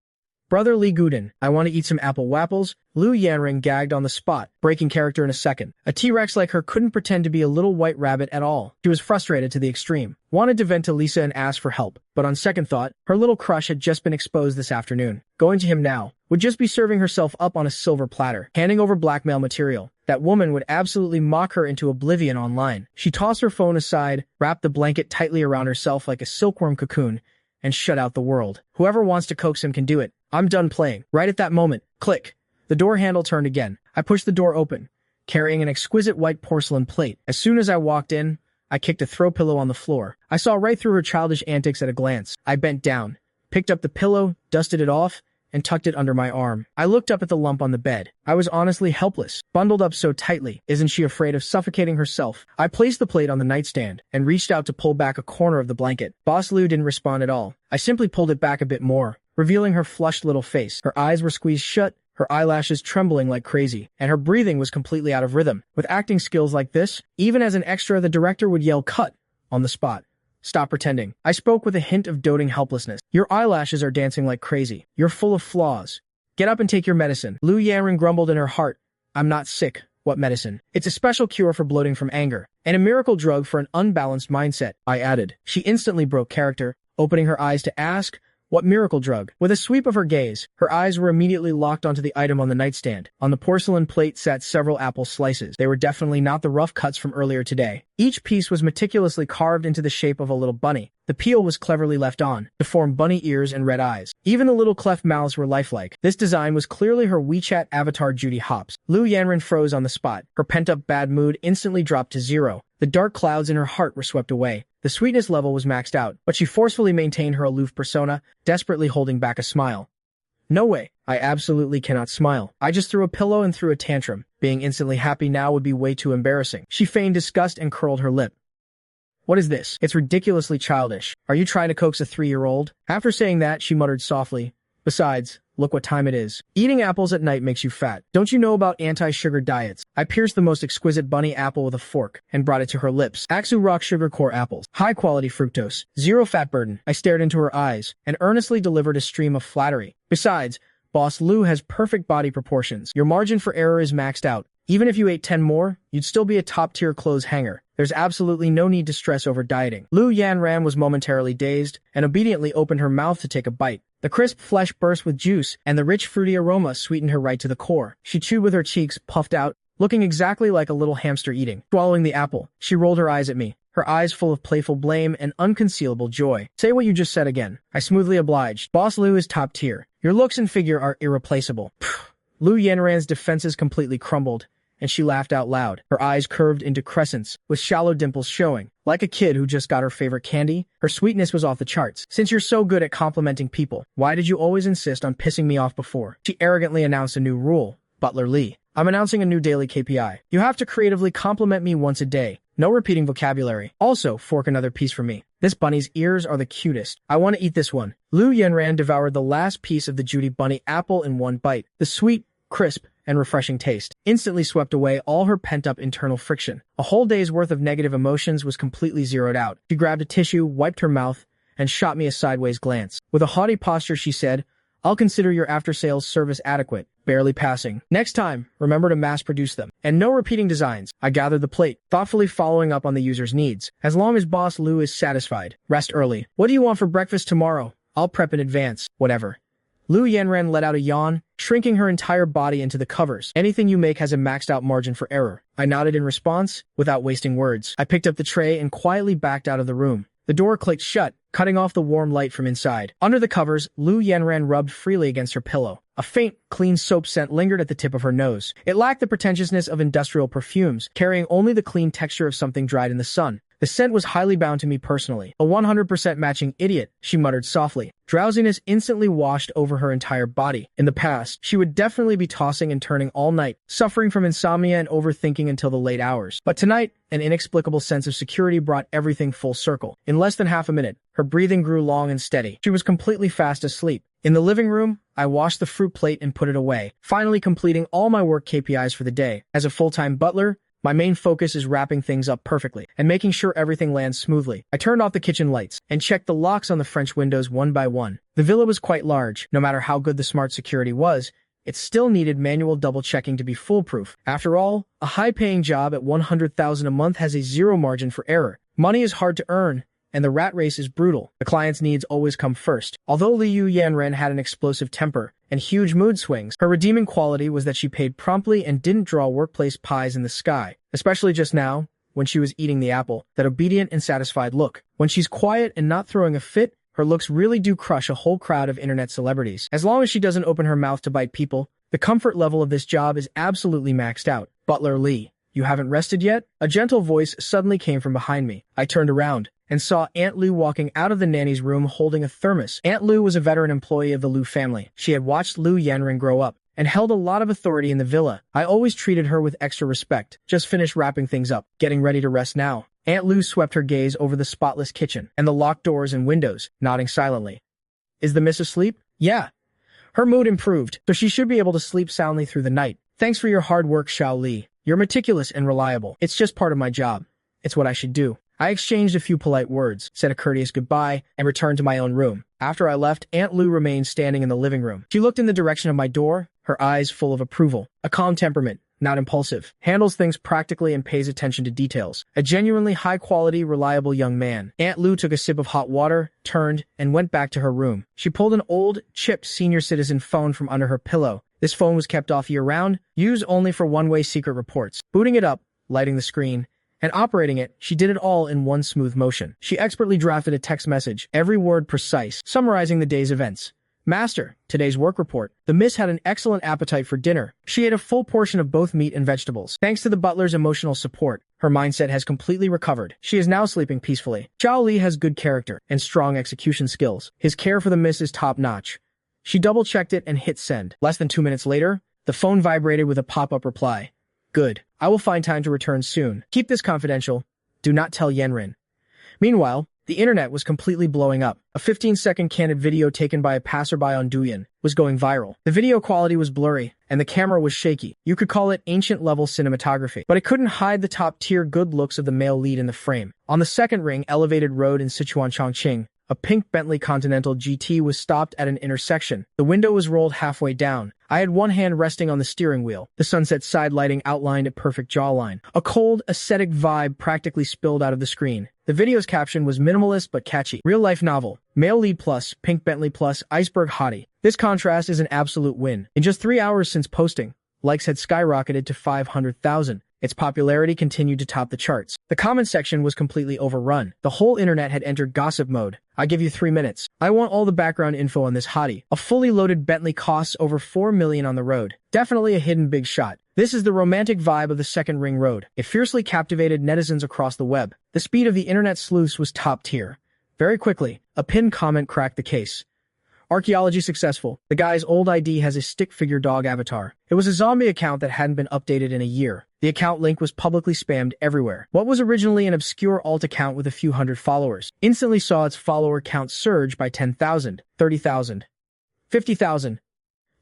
Brother Li Guden, I want to eat some apple wapples. Lu Yanran gagged on the spot, breaking character in a second. A T-Rex like her couldn't pretend to be a little white rabbit at all. She was frustrated to the extreme, wanted to vent to Lisa and ask for help, but on second thought, her little crush had just been exposed this afternoon. Going to him now would just be serving herself up on a silver platter, handing over blackmail material. That woman would absolutely mock her into oblivion online. She tossed her phone aside, wrapped the blanket tightly around herself like a silkworm cocoon, and shut out the world. Whoever wants to coax him can do it. I'm done playing. Right at that moment, click. The door handle turned again. I pushed the door open, carrying an exquisite white porcelain plate. As soon as I walked in, I kicked a throw pillow on the floor. I saw right through her childish antics at a glance. I bent down, picked up the pillow, dusted it off, and tucked it under my arm. I looked up at the lump on the bed. I was honestly helpless, bundled up so tightly. Isn't she afraid of suffocating herself? I placed the plate on the nightstand and reached out to pull back a corner of the blanket. Boss Lu didn't respond at all. I simply pulled it back a bit more, revealing her flushed little face. Her eyes were squeezed shut, her eyelashes trembling like crazy, and her breathing was completely out of rhythm. With acting skills like this, even as an extra, the director would yell "cut" on the spot. Stop pretending. I spoke with a hint of doting helplessness. Your eyelashes are dancing like crazy. You're full of flaws. Get up and take your medicine. Lu Yanren grumbled in her heart. I'm not sick. What medicine? It's a special cure for bloating from anger, and a miracle drug for an unbalanced mindset, I added. She instantly broke character, opening her eyes to ask, what miracle drug? With a sweep of her gaze, her eyes were immediately locked onto the item on the nightstand. On the porcelain plate sat several apple slices. They were definitely not the rough cuts from earlier today. Each piece was meticulously carved into the shape of a little bunny. The peel was cleverly left on, to form bunny ears and red eyes. Even the little cleft mouths were lifelike. This design was clearly her WeChat avatar Judy Hopps. Lu Yanren froze on the spot. Her pent-up bad mood instantly dropped to zero. The dark clouds in her heart were swept away. The sweetness level was maxed out, but she forcefully maintained her aloof persona, desperately holding back a smile. No way. I absolutely cannot smile. I just threw a pillow and threw a tantrum. Being instantly happy now would be way too embarrassing. She feigned disgust and curled her lip. What is this? It's ridiculously childish. Are you trying to coax a 3-year-old? After saying that, she muttered softly. Besides, look what time it is. Eating apples at night makes you fat. Don't you know about anti-sugar diets? I pierced the most exquisite bunny apple with a fork and brought it to her lips. Aksu Rock Sugar Core apples. High-quality fructose. Zero fat burden. I stared into her eyes and earnestly delivered a stream of flattery. Besides, Boss Lu has perfect body proportions. Your margin for error is maxed out. Even if you ate 10 more, you'd still be a top-tier clothes hanger. There's absolutely no need to stress over dieting. Lu Yanran was momentarily dazed and obediently opened her mouth to take a bite. The crisp flesh burst with juice, and the rich fruity aroma sweetened her right to the core. She chewed with her cheeks puffed out, looking exactly like a little hamster eating. Swallowing the apple, she rolled her eyes at me, her eyes full of playful blame and unconcealable joy. Say what you just said again. I smoothly obliged. Boss Lu is top tier. Your looks and figure are irreplaceable. Lu Yanran's defenses completely crumbled, and she laughed out loud. Her eyes curved into crescents, with shallow dimples showing. Like a kid who just got her favorite candy, her sweetness was off the charts. Since you're so good at complimenting people, why did you always insist on pissing me off before? She arrogantly announced a new rule. Butler Lee. I'm announcing a new daily KPI. You have to creatively compliment me once a day. No repeating vocabulary. Also, fork another piece for me. This bunny's ears are the cutest. I want to eat this one. Lu Yanran devoured the last piece of the Judy bunny apple in one bite. The sweet, crisp, and refreshing taste instantly swept away all her pent-up internal friction. A whole day's worth of negative emotions was completely zeroed out. She grabbed a tissue, wiped her mouth, and shot me a sideways glance. With a haughty posture, she said, I'll consider your after-sales service adequate, barely passing. Next time, remember to mass-produce them. And no repeating designs. I gathered the plate, thoughtfully following up on the user's needs. As long as Boss Lu is satisfied. Rest early. What do you want for breakfast tomorrow? I'll prep in advance. Whatever. Lu Yanran let out a yawn, shrinking her entire body into the covers. Anything you make has a maxed-out margin for error. I nodded in response, without wasting words. I picked up the tray and quietly backed out of the room. The door clicked shut, cutting off the warm light from inside. Under the covers, Lu Yanran rubbed freely against her pillow. A faint, clean soap scent lingered at the tip of her nose. It lacked the pretentiousness of industrial perfumes, carrying only the clean texture of something dried in the sun. The scent was highly bound to me personally. A 100% matching idiot, she muttered softly. Drowsiness instantly washed over her entire body. In the past, she would definitely be tossing and turning all night, suffering from insomnia and overthinking until the late hours. But tonight, an inexplicable sense of security brought everything full circle. In less than half a minute, her breathing grew long and steady. She was completely fast asleep. In the living room, I washed the fruit plate and put it away, finally completing all my work KPIs for the day. As a full-time butler, my main focus is wrapping things up perfectly and making sure everything lands smoothly. I turned off the kitchen lights and checked the locks on the French windows one by one. The villa was quite large. No matter how good the smart security was, it still needed manual double-checking to be foolproof. After all, a high-paying job at $100,000 a month has a zero margin for error. Money is hard to earn, and the rat race is brutal. The client's needs always come first. Although Liu Yanren had an explosive temper and huge mood swings, her redeeming quality was that she paid promptly and didn't draw workplace pies in the sky, especially just now, when she was eating the apple, that obedient and satisfied look. When she's quiet and not throwing a fit, her looks really do crush a whole crowd of internet celebrities. As long as she doesn't open her mouth to bite people, the comfort level of this job is absolutely maxed out. Butler Lee, you haven't rested yet? A gentle voice suddenly came from behind me. I turned around and saw Aunt Lu walking out of the nanny's room holding a thermos. Aunt Lu was a veteran employee of the Lu family. She had watched Lu Yanren grow up and held a lot of authority in the villa. I always treated her with extra respect. Just finished wrapping things up, getting ready to rest now. Aunt Lu swept her gaze over the spotless kitchen and the locked doors and windows, nodding silently. Is the miss asleep? Yeah. Her mood improved, so she should be able to sleep soundly through the night. Thanks for your hard work, Xiao Li. You're meticulous and reliable. It's just part of my job. It's what I should do. I exchanged a few polite words, said a courteous goodbye, and returned to my own room. After I left, Aunt Lu remained standing in the living room. She looked in the direction of my door, her eyes full of approval. A calm temperament, not impulsive. Handles things practically and pays attention to details. A genuinely high-quality, reliable young man. Aunt Lu took a sip of hot water, turned, and went back to her room. She pulled an old, chipped senior citizen phone from under her pillow. This phone was kept off year-round, used only for one-way secret reports. Booting it up, lighting the screen, and operating it, she did it all in one smooth motion. She expertly drafted a text message, every word precise, summarizing the day's events. Master, today's work report. The miss had an excellent appetite for dinner. She ate a full portion of both meat and vegetables. Thanks to the butler's emotional support, her mindset has completely recovered. She is now sleeping peacefully. Xiao Li has good character and strong execution skills. His care for the miss is top-notch. She double-checked it and hit send. Less than 2 minutes later, the phone vibrated with a pop-up reply. Good. I will find time to return soon. Keep this confidential. Do not tell Yanren. Meanwhile, the internet was completely blowing up. A 15-second candid video taken by a passerby on Douyin was going viral. The video quality was blurry, and the camera was shaky. You could call it ancient-level cinematography, but it couldn't hide the top-tier good looks of the male lead in the frame. On the second ring elevated road in Sichuan Chongqing, a pink Bentley Continental GT was stopped at an intersection. The window was rolled halfway down. I had one hand resting on the steering wheel. The sunset side lighting outlined a perfect jawline. A cold, ascetic vibe practically spilled out of the screen. The video's caption was minimalist but catchy. Real-life novel. Male lead plus, pink Bentley plus, iceberg hottie. This contrast is an absolute win. In just 3 hours since posting, likes had skyrocketed to 500,000. Its popularity continued to top the charts. The comment section was completely overrun. The whole internet had entered gossip mode. I give you 3 minutes. I want all the background info on this hottie. A fully loaded Bentley costs over $4 million on the road. Definitely a hidden big shot. This is the romantic vibe of the second ring road. It fiercely captivated netizens across the web. The speed of the internet sleuths was top tier. Very quickly, a pinned comment cracked the case. Archaeology successful. The guy's old ID has a stick figure dog avatar. It was a zombie account that hadn't been updated in a year. The account link was publicly spammed everywhere. What was originally an obscure alt account with a few hundred followers instantly saw its follower count surge by 10,000, 30,000, 50,000.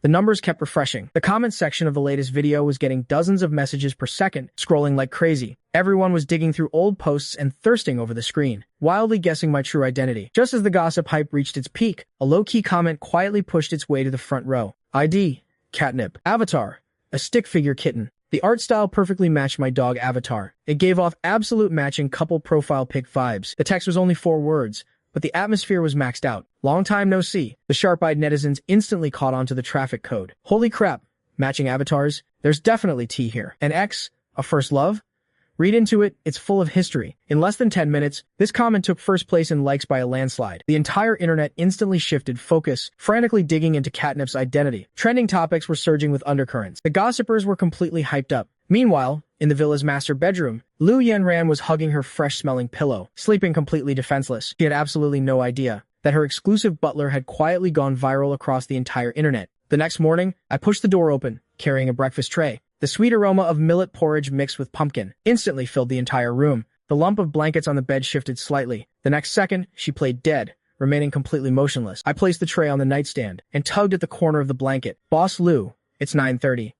The numbers kept refreshing. The comment section of the latest video was getting dozens of messages per second, scrolling like crazy. Everyone was digging through old posts and thirsting over the screen, wildly guessing my true identity. Just as the gossip hype reached its peak, a low-key comment quietly pushed its way to the front row. ID, catnip. Avatar, a stick figure kitten. The art style perfectly matched my dog avatar. It gave off absolute matching couple profile pic vibes. The text was only 4 words, but the atmosphere was maxed out. Long time no see. The sharp-eyed netizens instantly caught on to the traffic code. Holy crap, matching avatars? There's definitely tea here. An ex? A first love? Read into it, it's full of history. In less than 10 minutes, this comment took first place in likes by a landslide. The entire internet instantly shifted focus, frantically digging into Catnip's identity. Trending topics were surging with undercurrents. The gossipers were completely hyped up. Meanwhile, in the villa's master bedroom, Lu Yanran was hugging her fresh-smelling pillow, sleeping completely defenseless. She had absolutely no idea that her exclusive butler had quietly gone viral across the entire internet. The next morning, I pushed the door open, carrying a breakfast tray. The sweet aroma of millet porridge mixed with pumpkin instantly filled the entire room. The lump of blankets on the bed shifted slightly. The next second, she played dead, remaining completely motionless. I placed the tray on the nightstand and tugged at the corner of the blanket. Boss Lu, it's 9:30.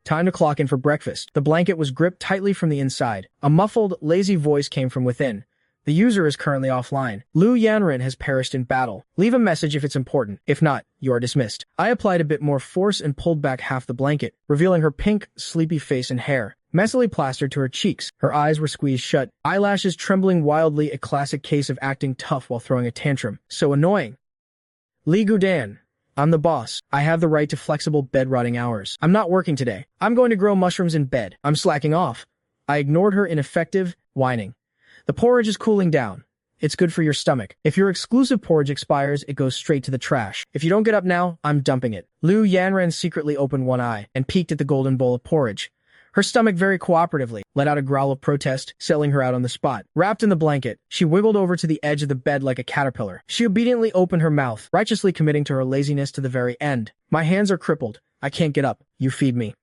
Time to clock in for breakfast. The blanket was gripped tightly from the inside. A muffled, lazy voice came from within. The user is currently offline. Lu Yanren has perished in battle. Leave a message if it's important. If not, you are dismissed. I applied a bit more force and pulled back half the blanket, revealing her pink, sleepy face and hair, messily plastered to her cheeks. Her eyes were squeezed shut, eyelashes trembling wildly, a classic case of acting tough while throwing a tantrum. So annoying. Li Gudan. I'm the boss. I have the right to flexible bed-rotting hours. I'm not working today. I'm going to grow mushrooms in bed. I'm slacking off. I ignored her ineffective, whining. The porridge is cooling down. It's good for your stomach. If your exclusive porridge expires, it goes straight to the trash. If you don't get up now, I'm dumping it. Lu Yanren secretly opened one eye and peeked at the golden bowl of porridge. Her stomach very cooperatively let out a growl of protest, settling her out on the spot. Wrapped in the blanket, she wiggled over to the edge of the bed like a caterpillar. She obediently opened her mouth, righteously committing to her laziness to the very end. My hands are crippled. I can't get up. You feed me.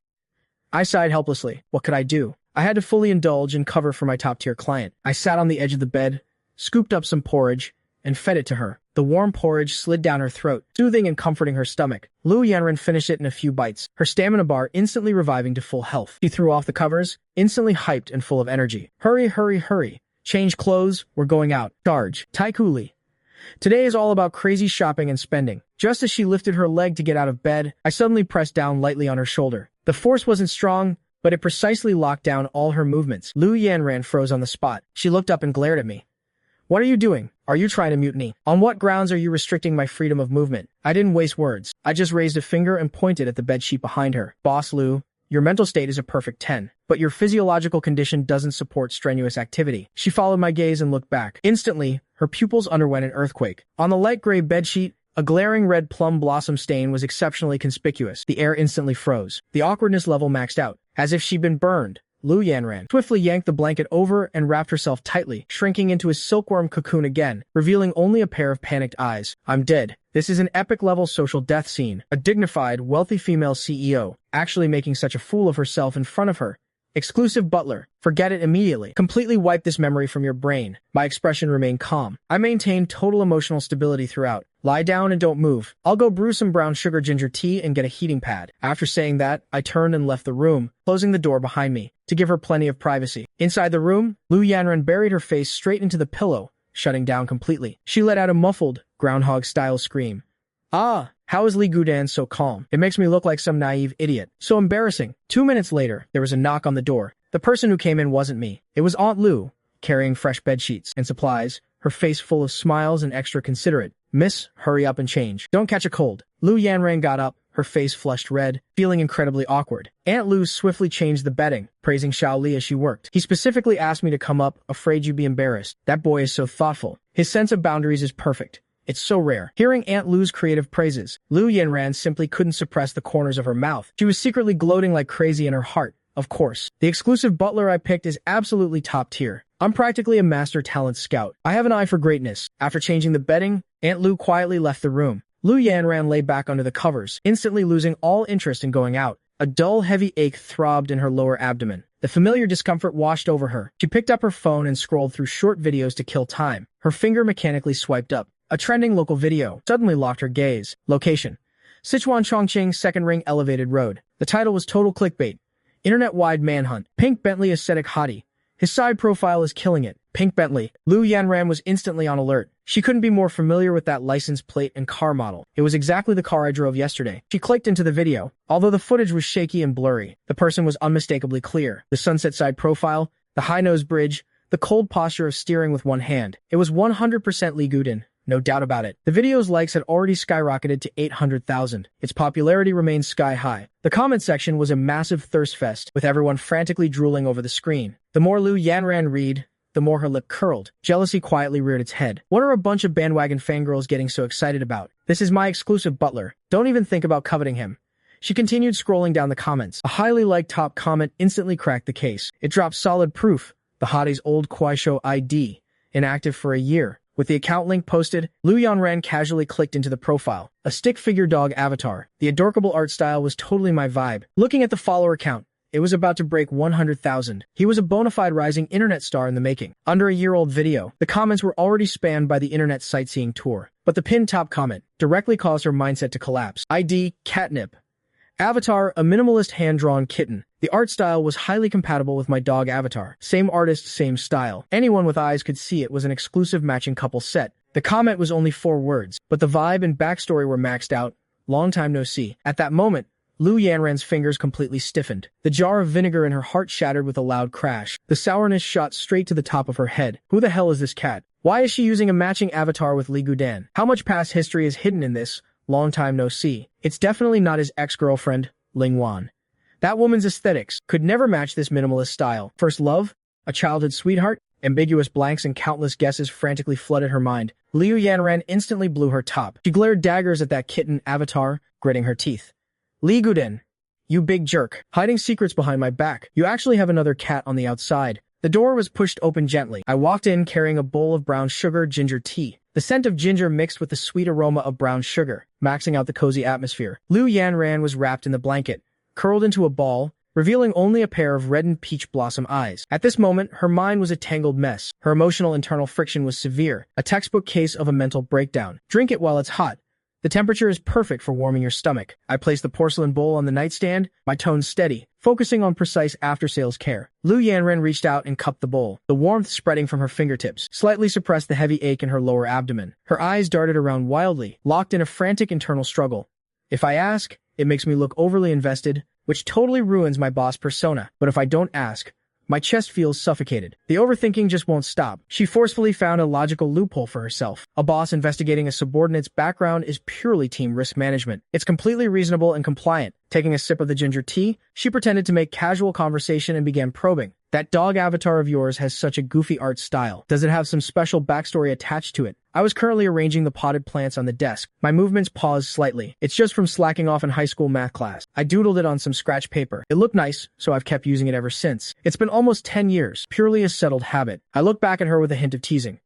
I sighed helplessly. What could I do? I had to fully indulge and cover for my top-tier client. I sat on the edge of the bed, scooped up some porridge, and fed it to her. The warm porridge slid down her throat, soothing and comforting her stomach. Lu Yanran finished it in a few bites, her stamina bar instantly reviving to full health. She threw off the covers, instantly hyped and full of energy. Hurry, hurry, hurry. Change clothes, we're going out. Charge. Taikuli. Today is all about crazy shopping and spending. Just as she lifted her leg to get out of bed, I suddenly pressed down lightly on her shoulder. The force wasn't strong, but it precisely locked down all her movements. Lu Yanran froze on the spot. She looked up and glared at me. What are you doing? Are you trying to mutiny? On what grounds are you restricting my freedom of movement? I didn't waste words. I just raised a finger and pointed at the bedsheet behind her. Boss Lu, your mental state is a perfect 10, but your physiological condition doesn't support strenuous activity. She followed my gaze and looked back. Instantly, her pupils underwent an earthquake. On the light gray bedsheet, a glaring red plum blossom stain was exceptionally conspicuous. The air instantly froze. The awkwardness level maxed out. As if she'd been burned, Lu Yanran swiftly yanked the blanket over and wrapped herself tightly, shrinking into a silkworm cocoon again, revealing only a pair of panicked eyes. I'm dead. This is an epic-level social death scene. A dignified, wealthy female CEO, actually making such a fool of herself in front of her. Exclusive butler. Forget it immediately. Completely wipe this memory from your brain. My expression remained calm. I maintained total emotional stability throughout. Lie down and don't move. I'll go brew some brown sugar ginger tea and get a heating pad. After saying that, I turned and left the room, closing the door behind me, to give her plenty of privacy. Inside the room, Lu Yanran buried her face straight into the pillow, shutting down completely. She let out a muffled, groundhog-style scream. Ah, how is Li Gudan so calm? It makes me look like some naive idiot. So embarrassing. 2 minutes later, there was a knock on the door. The person who came in wasn't me. It was Aunt Lu, carrying fresh bedsheets and supplies, her face full of smiles and extra considerate. Miss, hurry up and change. Don't catch a cold. Lu Yanran got up, her face flushed red, feeling incredibly awkward. Aunt Lu swiftly changed the bedding, praising Xiao Li as she worked. He specifically asked me to come up, afraid you'd be embarrassed. That boy is so thoughtful. His sense of boundaries is perfect. It's so rare. Hearing Aunt Lu's creative praises, Lu Yanran simply couldn't suppress the corners of her mouth. She was secretly gloating like crazy in her heart. Of course, the exclusive butler I picked is absolutely top tier. I'm practically a master talent scout. I have an eye for greatness. After changing the bedding, Aunt Lu quietly left the room. Lu Yanran lay back under the covers, instantly losing all interest in going out. A dull, heavy ache throbbed in her lower abdomen. The familiar discomfort washed over her. She picked up her phone and scrolled through short videos to kill time. Her finger mechanically swiped up. A trending local video suddenly locked her gaze. Location: Sichuan Chongqing Second Ring Elevated Road. The title was total clickbait. Internet-wide manhunt. Pink Bentley aesthetic hottie. His side profile is killing it. Pink Bentley. Lu Yanran was instantly on alert. She couldn't be more familiar with that license plate and car model. It was exactly the car I drove yesterday. She clicked into the video. Although the footage was shaky and blurry, the person was unmistakably clear. The sunset side profile, the high nose bridge, the cold posture of steering with one hand. It was 100% Li Gudin. No doubt about it. The video's likes had already skyrocketed to 800,000. Its popularity remained sky high. The comment section was a massive thirst fest, with everyone frantically drooling over the screen. The more Lu Yanran read, the more her lip curled. Jealousy quietly reared its head. What are a bunch of bandwagon fangirls getting so excited about? This is my exclusive butler. Don't even think about coveting him. She continued scrolling down the comments. A highly liked top comment instantly cracked the case. It dropped solid proof. The hottie's old Kuaishou ID, inactive for a year. With the account link posted, Lu Yanran casually clicked into the profile. A stick figure dog avatar. The adorable art style was totally my vibe. Looking at the follower count, it was about to break 100,000. He was a bona fide rising internet star in the making. Under a year-old video, the comments were already spammed by the internet sightseeing tour. But the pinned top comment directly caused her mindset to collapse. ID, catnip. Avatar, a minimalist hand-drawn kitten. The art style was highly compatible with my dog avatar. Same artist, same style. Anyone with eyes could see it was an exclusive matching couple set. The comment was only 4 words, but the vibe and backstory were maxed out. Long time no see. At that moment, Lu Yanran's fingers completely stiffened. The jar of vinegar in her heart shattered with a loud crash. The sourness shot straight to the top of her head. Who the hell is this cat? Why is she using a matching avatar with Li Gudan? How much past history is hidden in this? Long time no see. It's definitely not his ex-girlfriend, Ling Wan. That woman's aesthetics could never match this minimalist style. First love? A childhood sweetheart? Ambiguous blanks and countless guesses frantically flooded her mind. Liu Yanran instantly blew her top. She glared daggers at that kitten avatar, gritting her teeth. Li Guden. You big jerk. Hiding secrets behind my back. You actually have another cat on the outside. The door was pushed open gently. I walked in carrying a bowl of brown sugar ginger tea. The scent of ginger mixed with the sweet aroma of brown sugar, maxing out the cozy atmosphere. Liu Yanran was wrapped in the blanket, curled into a ball, revealing only a pair of reddened peach blossom eyes. At this moment, her mind was a tangled mess. Her emotional internal friction was severe, a textbook case of a mental breakdown. Drink it while it's hot. The temperature is perfect for warming your stomach. I placed the porcelain bowl on the nightstand, my tone steady, focusing on precise after-sales care. Liu Yanren reached out and cupped the bowl. The warmth spreading from her fingertips slightly suppressed the heavy ache in her lower abdomen. Her eyes darted around wildly, locked in a frantic internal struggle. If I ask, it makes me look overly invested, which totally ruins my boss persona. But if I don't ask, my chest feels suffocated. The overthinking just won't stop. She forcefully found a logical loophole for herself. A boss investigating a subordinate's background is purely team risk management. It's completely reasonable and compliant. Taking a sip of the ginger tea, she pretended to make casual conversation and began probing. That dog avatar of yours has such a goofy art style. Does it have some special backstory attached to it? I was currently arranging the potted plants on the desk. My movements paused slightly. It's just from slacking off in high school math class. I doodled it on some scratch paper. It looked nice, so I've kept using it ever since. It's been almost 10 years, purely a settled habit. I looked back at her with a hint of teasing.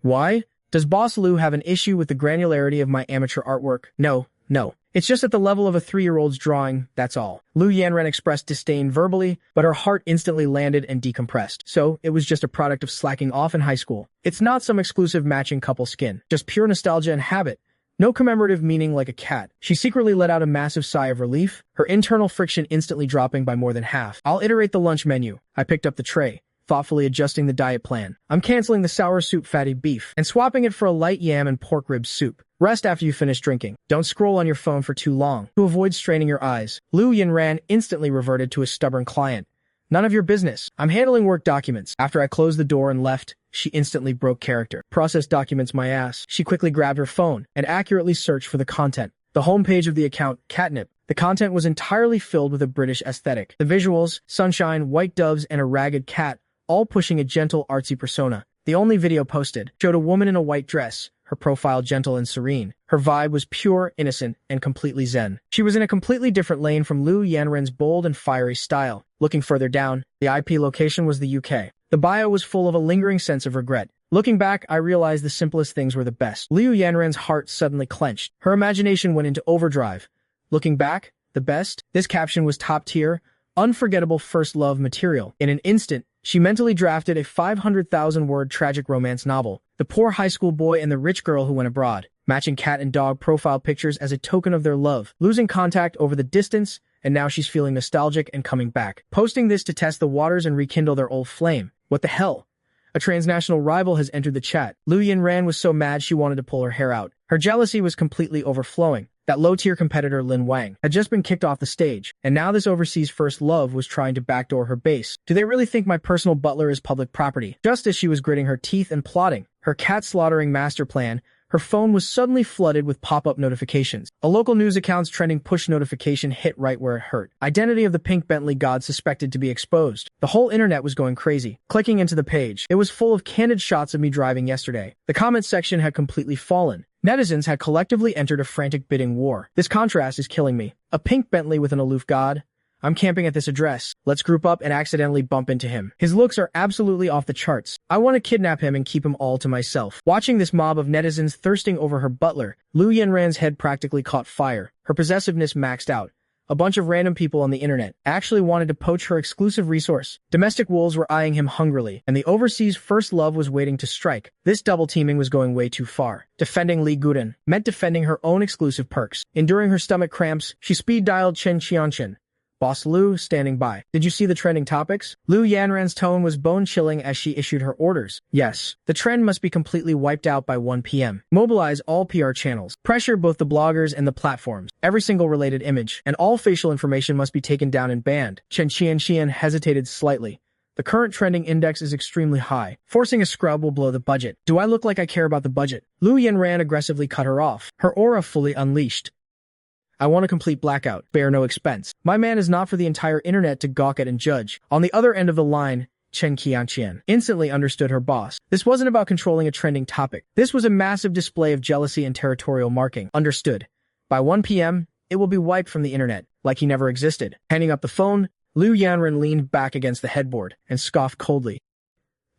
Why? Does Boss Lou have an issue with the granularity of my amateur artwork? No. It's just at the level of a 3-year-old's drawing, that's all. Liu Yanren expressed disdain verbally, but her heart instantly landed and decompressed. So, it was just a product of slacking off in high school. It's not some exclusive matching couple skin, just pure nostalgia and habit. No commemorative meaning like a cat. She secretly let out a massive sigh of relief, her internal friction instantly dropping by more than half. I'll iterate the lunch menu. I picked up the tray, thoughtfully adjusting the diet plan. I'm canceling the sour soup fatty beef and swapping it for a light yam and pork rib soup. Rest after you finish drinking. Don't scroll on your phone for too long to avoid straining your eyes. Liu Yanran instantly reverted to a stubborn client. None of your business. I'm handling work documents. After I closed the door and left, she instantly broke character. Process documents my ass. She quickly grabbed her phone and accurately searched for the content. The homepage of the account, Catnip. The content was entirely filled with a British aesthetic. The visuals, sunshine, white doves, and a ragged cat, all pushing a gentle, artsy persona. The only video posted showed a woman in a white dress, her profile gentle and serene. Her vibe was pure, innocent, and completely zen. She was in a completely different lane from Liu Yanren's bold and fiery style. Looking further down, the IP location was the UK. The bio was full of a lingering sense of regret. Looking back, I realized the simplest things were the best. Liu Yanren's heart suddenly clenched. Her imagination went into overdrive. Looking back, the best? This caption was top tier, unforgettable first love material. In an instant, she mentally drafted a 500,000-word tragic romance novel. The poor high school boy and the rich girl who went abroad, matching cat and dog profile pictures as a token of their love, losing contact over the distance, and now she's feeling nostalgic and coming back. Posting this to test the waters and rekindle their old flame. What the hell? A transnational rival has entered the chat. Liu Yanran was so mad she wanted to pull her hair out. Her jealousy was completely overflowing. That low-tier competitor Lin Wang had just been kicked off the stage, and now this overseas first love was trying to backdoor her base. Do they really think my personal butler is public property? Just as she was gritting her teeth and plotting her cat-slaughtering master plan, her phone was suddenly flooded with pop-up notifications. A local news account's trending push notification hit right where it hurt. Identity of the pink Bentley god suspected to be exposed. The whole internet was going crazy. Clicking into the page, it was full of candid shots of me driving yesterday. The comment section had completely fallen. Netizens had collectively entered a frantic bidding war. This contrast is killing me. A pink Bentley with an aloof god? I'm camping at this address. Let's group up and accidentally bump into him. His looks are absolutely off the charts. I want to kidnap him and keep him all to myself. Watching this mob of netizens thirsting over her butler, Liu Yanran's head practically caught fire. Her possessiveness maxed out. A bunch of random people on the internet actually wanted to poach her exclusive resource. Domestic wolves were eyeing him hungrily, and the overseas first love was waiting to strike. This double teaming was going way too far. Defending Li Guden meant defending her own exclusive perks. Enduring her stomach cramps, she speed-dialed Chen Qianchen. Boss Liu, standing by. Did you see the trending topics? Liu Yanran's tone was bone-chilling as she issued her orders. Yes, the trend must be completely wiped out by 1 p.m. Mobilize all PR channels. Pressure both the bloggers and the platforms. Every single related image and all facial information must be taken down and banned. Chen Qianxian hesitated slightly. The current trending index is extremely high. Forcing a scrub will blow the budget. Do I look like I care about the budget? Liu Yanran aggressively cut her off, her aura fully unleashed. I want a complete blackout, spare no expense. My man is not for the entire internet to gawk at and judge. On the other end of the line, Chen Qianqian instantly understood her boss. This wasn't about controlling a trending topic. This was a massive display of jealousy and territorial marking. Understood. By 1 p.m., it will be wiped from the internet, like he never existed. Hanging up the phone, Liu Yanran leaned back against the headboard and scoffed coldly.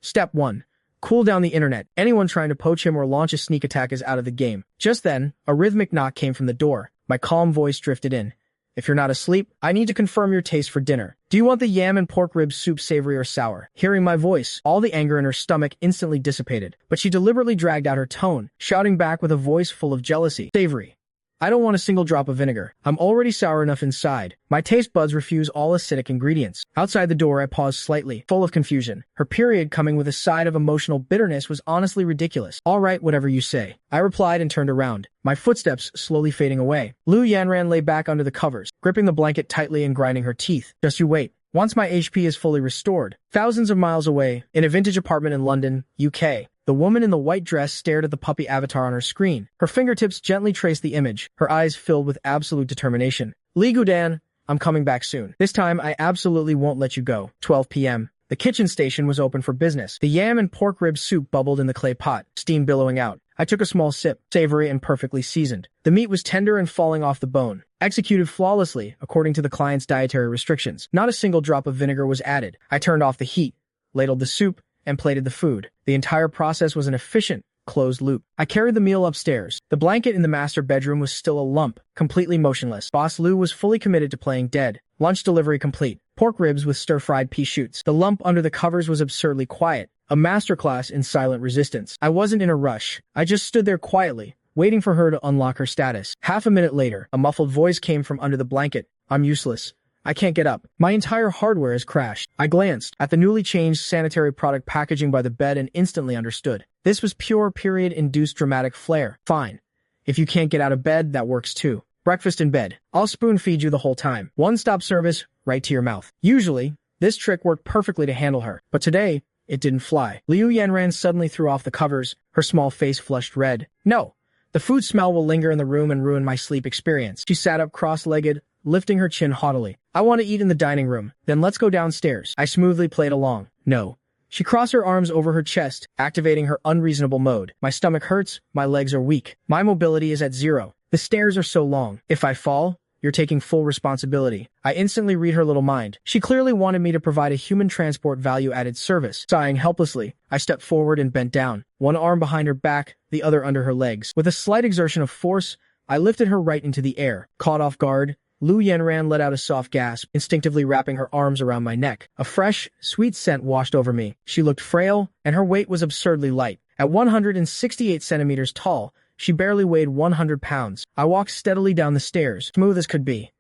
Step 1. Cool down the internet. Anyone trying to poach him or launch a sneak attack is out of the game. Just then, a rhythmic knock came from the door. My calm voice drifted in. If you're not asleep, I need to confirm your taste for dinner. Do you want the yam and pork rib soup savory or sour? Hearing my voice, all the anger in her stomach instantly dissipated, but she deliberately dragged out her tone, shouting back with a voice full of jealousy. Savory. I don't want a single drop of vinegar. I'm already sour enough inside. My taste buds refuse all acidic ingredients. Outside the door, I paused slightly, full of confusion. Her period coming with a side of emotional bitterness was honestly ridiculous. All right, whatever you say, I replied and turned around, my footsteps slowly fading away. Liu Yanran lay back under the covers, gripping the blanket tightly and grinding her teeth. Just you wait. Once my HP is fully restored, thousands of miles away, in a vintage apartment in London, UK, the woman in the white dress stared at the puppy avatar on her screen. Her fingertips gently traced the image, her eyes filled with absolute determination. Li Gudan, I'm coming back soon. This time, I absolutely won't let you go. 12 p.m. The kitchen station was open for business. The yam and pork rib soup bubbled in the clay pot, steam billowing out. I took a small sip, savory and perfectly seasoned. The meat was tender and falling off the bone, executed flawlessly according to the client's dietary restrictions. Not a single drop of vinegar was added. I turned off the heat, ladled the soup, and plated the food. The entire process was an efficient, closed loop. I carried the meal upstairs. The blanket in the master bedroom was still a lump, completely motionless. Boss Liu was fully committed to playing dead. Lunch delivery complete. Pork ribs with stir-fried pea shoots. The lump under the covers was absurdly quiet, a masterclass in silent resistance. I wasn't in a rush. I just stood there quietly, waiting for her to unlock her status. Half a minute later, a muffled voice came from under the blanket. I'm useless. I can't get up. My entire hardware has crashed. I glanced at the newly changed sanitary product packaging by the bed and instantly understood. This was pure period-induced dramatic flair. Fine. If you can't get out of bed, that works too. Breakfast in bed. I'll spoon feed you the whole time. One-stop service, right to your mouth. Usually, this trick worked perfectly to handle her, but today, it didn't fly. Liu Yanran suddenly threw off the covers, her small face flushed red. No. The food smell will linger in the room and ruin my sleep experience. She sat up cross-legged, lifting her chin haughtily. I want to eat in the dining room. Then let's go downstairs. I smoothly played along. No. She crossed her arms over her chest, activating her unreasonable mode. My stomach hurts. My legs are weak. My mobility is at 0. The stairs are so long. If I fall, you're taking full responsibility. I instantly read her little mind. She clearly wanted me to provide a human transport value-added service. Sighing helplessly, I stepped forward and bent down, one arm behind her back, the other under her legs. With a slight exertion of force, I lifted her right into the air. Caught off guard, Liu Yanran let out a soft gasp, instinctively wrapping her arms around my neck. A fresh, sweet scent washed over me. She looked frail, and her weight was absurdly light. At 168 centimeters tall, she barely weighed 100 pounds. I walked steadily down the stairs, smooth as could be.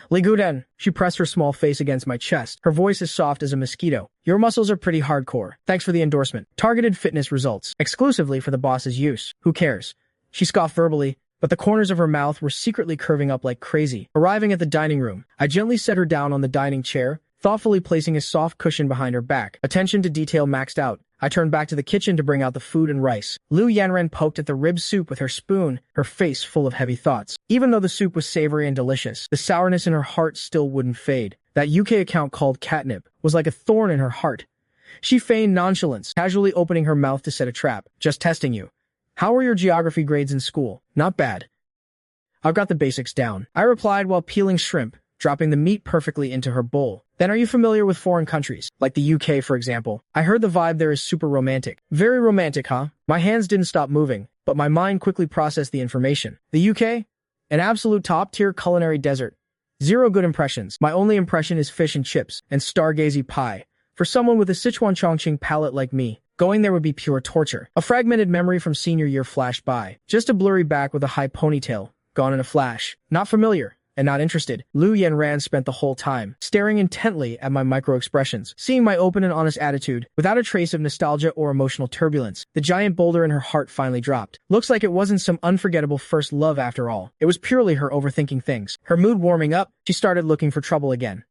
Li Guden, she pressed her small face against my chest, her voice as soft as a mosquito. Your muscles are pretty hardcore. Thanks for the endorsement. Targeted fitness results, exclusively for the boss's use. Who cares? She scoffed verbally, but the corners of her mouth were secretly curving up like crazy. Arriving at the dining room, I gently set her down on the dining chair, thoughtfully placing a soft cushion behind her back. Attention to detail maxed out. I turned back to the kitchen to bring out the food and rice. Liu Yanran poked at the rib soup with her spoon, her face full of heavy thoughts. Even though the soup was savory and delicious, the sourness in her heart still wouldn't fade. That UK account called catnip was like a thorn in her heart. She feigned nonchalance, casually opening her mouth to set a trap. Just testing you. How were your geography grades in school? Not bad. I've got the basics down, I replied while peeling shrimp, dropping the meat perfectly into her bowl. Then are you familiar with foreign countries, like the UK for example? I heard the vibe there is super romantic. Very romantic, huh? My hands didn't stop moving, but my mind quickly processed the information. The UK? An absolute top-tier culinary desert. Zero good impressions. My only impression is fish and chips, and stargazy pie. For someone with a Sichuan Chongqing palate like me, going there would be pure torture. A fragmented memory from senior year flashed by. Just a blurry back with a high ponytail. Gone in a flash. Not familiar. And not interested. Liu Yanran spent the whole time staring intently at my micro-expressions, seeing my open and honest attitude, without a trace of nostalgia or emotional turbulence. The giant boulder in her heart finally dropped. Looks like it wasn't some unforgettable first love after all. It was purely her overthinking things. Her mood warming up, she started looking for trouble again.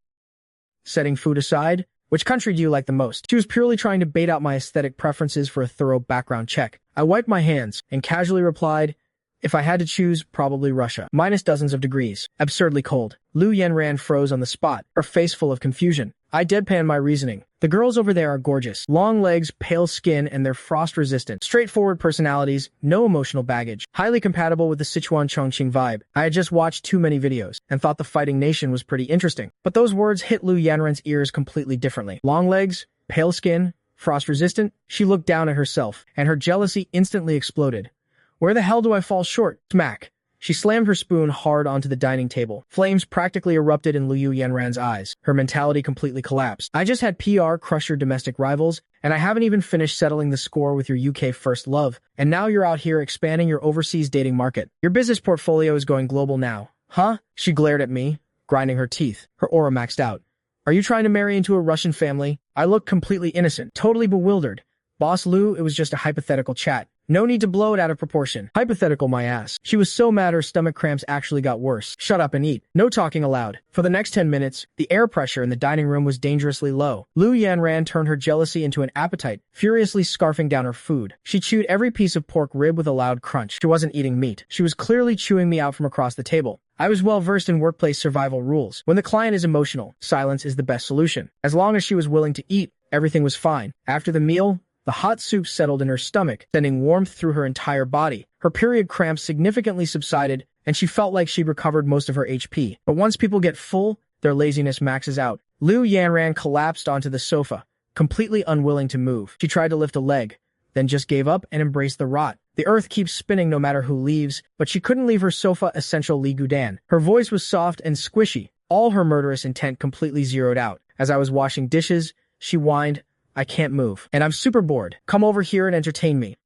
Setting food aside, which country do you like the most? She was purely trying to bait out my aesthetic preferences for a thorough background check. I wiped my hands and casually replied, if I had to choose, probably Russia. Minus dozens of degrees. Absurdly cold. Liu Yanran froze on the spot, her face full of confusion. I deadpan my reasoning. The girls over there are gorgeous. Long legs, pale skin, and they're frost-resistant. Straightforward personalities, no emotional baggage. Highly compatible with the Sichuan Chongqing vibe. I had just watched too many videos and thought the Fighting Nation was pretty interesting. But those words hit Lu Yanran's ears completely differently. Long legs, pale skin, frost-resistant? She looked down at herself, and her jealousy instantly exploded. Where the hell do I fall short? Smack. She slammed her spoon hard onto the dining table. Flames practically erupted in Liu Yanran's eyes. Her mentality completely collapsed. I just had PR crush your domestic rivals, and I haven't even finished settling the score with your UK first love, and now you're out here expanding your overseas dating market. Your business portfolio is going global now. Huh? She glared at me, grinding her teeth. Her aura maxed out. Are you trying to marry into a Russian family? I looked completely innocent, totally bewildered. Boss Lou, it was just a hypothetical chat. No need to blow it out of proportion. Hypothetical my ass. She was so mad her stomach cramps actually got worse. Shut up and eat. No talking aloud. For the next 10 minutes, the air pressure in the dining room was dangerously low. Lu Yanran turned her jealousy into an appetite, furiously scarfing down her food. She chewed every piece of pork rib with a loud crunch. She wasn't eating meat. She was clearly chewing me out from across the table. I was well versed in workplace survival rules. When the client is emotional, silence is the best solution. As long as she was willing to eat, everything was fine. After the meal, the hot soup settled in her stomach, sending warmth through her entire body. Her period cramps significantly subsided, and she felt like she'd recovered most of her HP. But once people get full, their laziness maxes out. Lu Yanran collapsed onto the sofa, completely unwilling to move. She tried to lift a leg, then just gave up and embraced the rot. The earth keeps spinning no matter who leaves, but she couldn't leave her sofa essential Li Gudan. Her voice was soft and squishy, all her murderous intent completely zeroed out. As I was washing dishes, she whined, I can't move, and I'm super bored. Come over here and entertain me.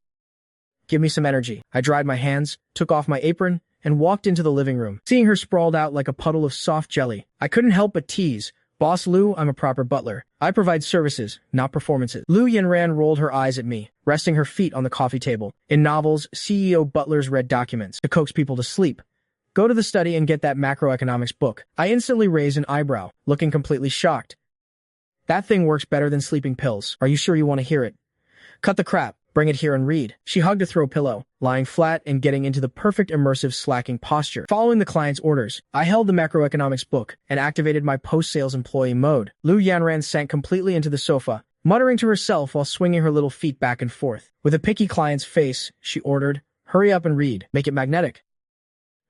Give me some energy. I dried my hands, took off my apron, and walked into the living room, seeing her sprawled out like a puddle of soft jelly. I couldn't help but tease. Boss Lou, I'm a proper butler. I provide services, not performances. Lu Yanran rolled her eyes at me, resting her feet on the coffee table. In novels, CEO butlers read documents to coax people to sleep. Go to the study and get that macroeconomics book. I instantly raised an eyebrow, looking completely shocked. That thing works better than sleeping pills. Are you sure you want to hear it? Cut the crap. Bring it here and read. She hugged a throw pillow, lying flat and getting into the perfect immersive slacking posture. Following the client's orders, I held the macroeconomics book and activated my post-sales employee mode. Lu Yanran sank completely into the sofa, muttering to herself while swinging her little feet back and forth. With a picky client's face, she ordered, hurry up and read. Make it magnetic.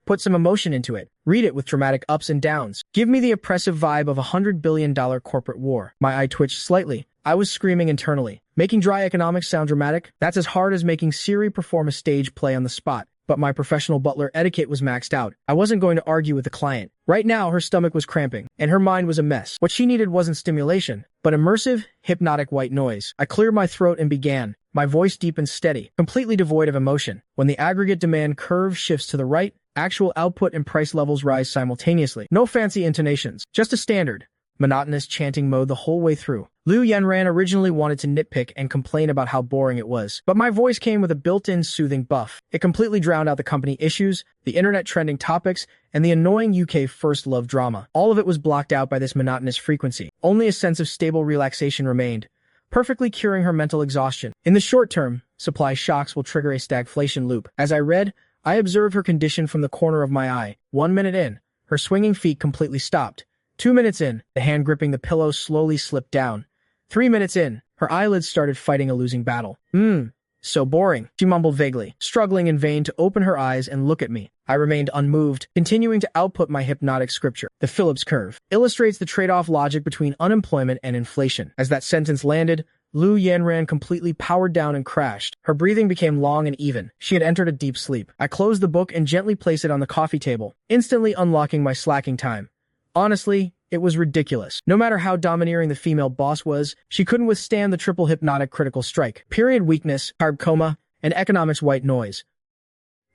Put some emotion into it. Read it with dramatic ups and downs. Give me the oppressive vibe of $100 billion corporate war. My eye twitched slightly. I was screaming internally. Making dry economics sound dramatic? That's as hard as making Siri perform a stage play on the spot. But my professional butler etiquette was maxed out. I wasn't going to argue with the client. Right now, her stomach was cramping, and her mind was a mess. What she needed wasn't stimulation, but immersive, hypnotic white noise. I cleared my throat and began, my voice deep and steady, completely devoid of emotion. When the aggregate demand curve shifts to the right, actual output and price levels rise simultaneously. No fancy intonations, just a standard, monotonous chanting mode the whole way through. Lu Yanran originally wanted to nitpick and complain about how boring it was, but my voice came with a built-in soothing buff. It completely drowned out the company issues, the internet trending topics, and the annoying UK first love drama. All of it was blocked out by this monotonous frequency. Only a sense of stable relaxation remained, perfectly curing her mental exhaustion. In the short term, supply shocks will trigger a stagflation loop. As I read, I observed her condition from the corner of my eye. 1 minute in, her swinging feet completely stopped. 2 minutes in, the hand gripping the pillow slowly slipped down. 3 minutes in, her eyelids started fighting a losing battle. So boring, she mumbled vaguely, struggling in vain to open her eyes and look at me. I remained unmoved, continuing to output my hypnotic scripture. The Phillips curve illustrates the trade-off logic between unemployment and inflation. As that sentence landed, Lu Yanran completely powered down and crashed. Her breathing became long and even. She had entered a deep sleep. I closed the book and gently placed it on the coffee table, instantly unlocking my slacking time. Honestly, it was ridiculous. No matter how domineering the female boss was, she couldn't withstand the triple hypnotic critical strike. Period weakness, carb coma, and economics white noise.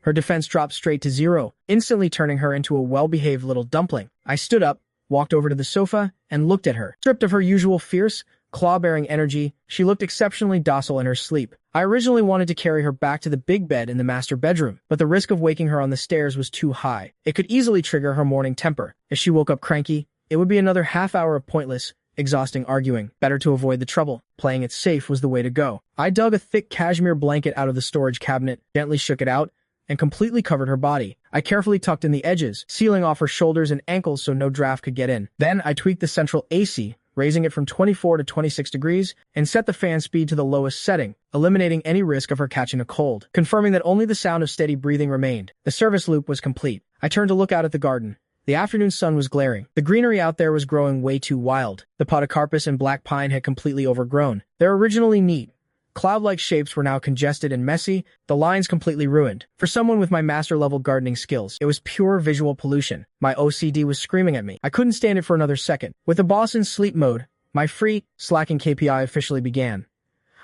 Her defense dropped straight to zero, instantly turning her into a well-behaved little dumpling. I stood up, walked over to the sofa, and looked at her. Stripped of her usual fierce, claw-bearing energy, she looked exceptionally docile in her sleep. I originally wanted to carry her back to the big bed in the master bedroom, but the risk of waking her on the stairs was too high. It could easily trigger her morning temper. If she woke up cranky, it would be another half hour of pointless, exhausting arguing. Better to avoid the trouble. Playing it safe was the way to go. I dug a thick cashmere blanket out of the storage cabinet, gently shook it out, and completely covered her body. I carefully tucked in the edges, sealing off her shoulders and ankles so no draft could get in. Then I tweaked the central AC, raising it from 24 to 26 degrees, and set the fan speed to the lowest setting, eliminating any risk of her catching a cold. Confirming that only the sound of steady breathing remained, the service loop was complete. I turned to look out at the garden. The afternoon sun was glaring. The greenery out there was growing way too wild. The podocarpus and black pine had completely overgrown. Their originally neat, cloud-like shapes were now congested and messy, the lines completely ruined. For someone with my master-level gardening skills, it was pure visual pollution. My OCD was screaming at me. I couldn't stand it for another second. With the boss in sleep mode, my free, slacking KPI officially began.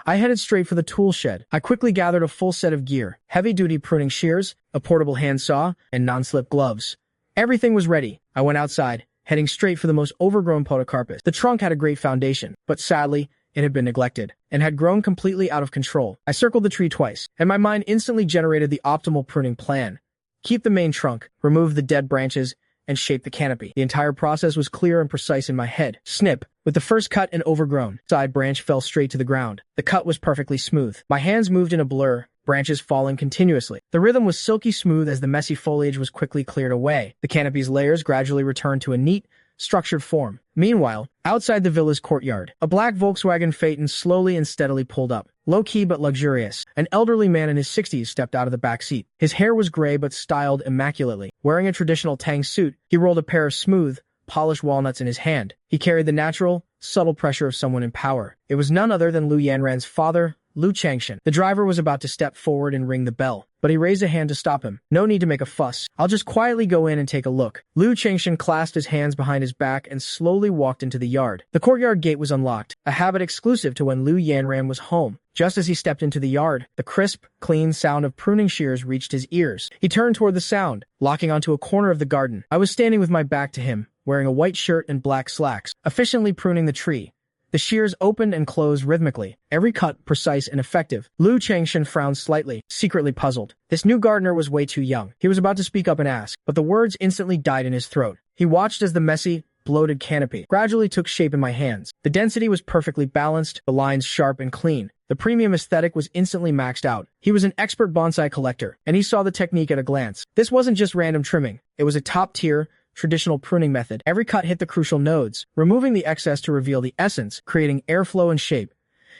I headed straight for the tool shed. I quickly gathered a full set of gear, heavy-duty pruning shears, a portable handsaw, and non-slip gloves. Everything was ready. I went outside, heading straight for the most overgrown podocarpus. The trunk had a great foundation, but sadly, it had been neglected and had grown completely out of control. I circled the tree twice, and my mind instantly generated the optimal pruning plan. Keep the main trunk, remove the dead branches, and shape the canopy. The entire process was clear and precise in my head. Snip! With the first cut, an overgrown side branch fell straight to the ground. The cut was perfectly smooth. My hands moved in a blur, branches falling continuously. The rhythm was silky smooth as the messy foliage was quickly cleared away. The canopy's layers gradually returned to a neat, structured form. Meanwhile, outside the villa's courtyard, a black Volkswagen Phaeton slowly and steadily pulled up. Low-key but luxurious, an elderly man in his 60s stepped out of the back seat. His hair was gray but styled immaculately. Wearing a traditional Tang suit, he rolled a pair of smooth, polished walnuts in his hand. He carried the natural, subtle pressure of someone in power. It was none other than Liu Yanran's father, Liu Changshan. The driver was about to step forward and ring the bell, but he raised a hand to stop him. No need to make a fuss. I'll just quietly go in and take a look. Liu Changshan clasped his hands behind his back and slowly walked into the yard. The courtyard gate was unlocked, a habit exclusive to when Liu Yanran was home. Just as he stepped into the yard, the crisp, clean sound of pruning shears reached his ears. He turned toward the sound, locking onto a corner of the garden. I was standing with my back to him, wearing a white shirt and black slacks, efficiently pruning the tree. The shears opened and closed rhythmically, every cut precise and effective. Liu Changshan frowned slightly, secretly puzzled. This new gardener was way too young. He was about to speak up and ask, but the words instantly died in his throat. He watched as the messy, bloated canopy gradually took shape in my hands. The density was perfectly balanced, the lines sharp and clean. The premium aesthetic was instantly maxed out. He was an expert bonsai collector, and he saw the technique at a glance. This wasn't just random trimming. It was a top-tier, traditional pruning method. Every cut hit the crucial nodes, removing the excess to reveal the essence, creating airflow and shape.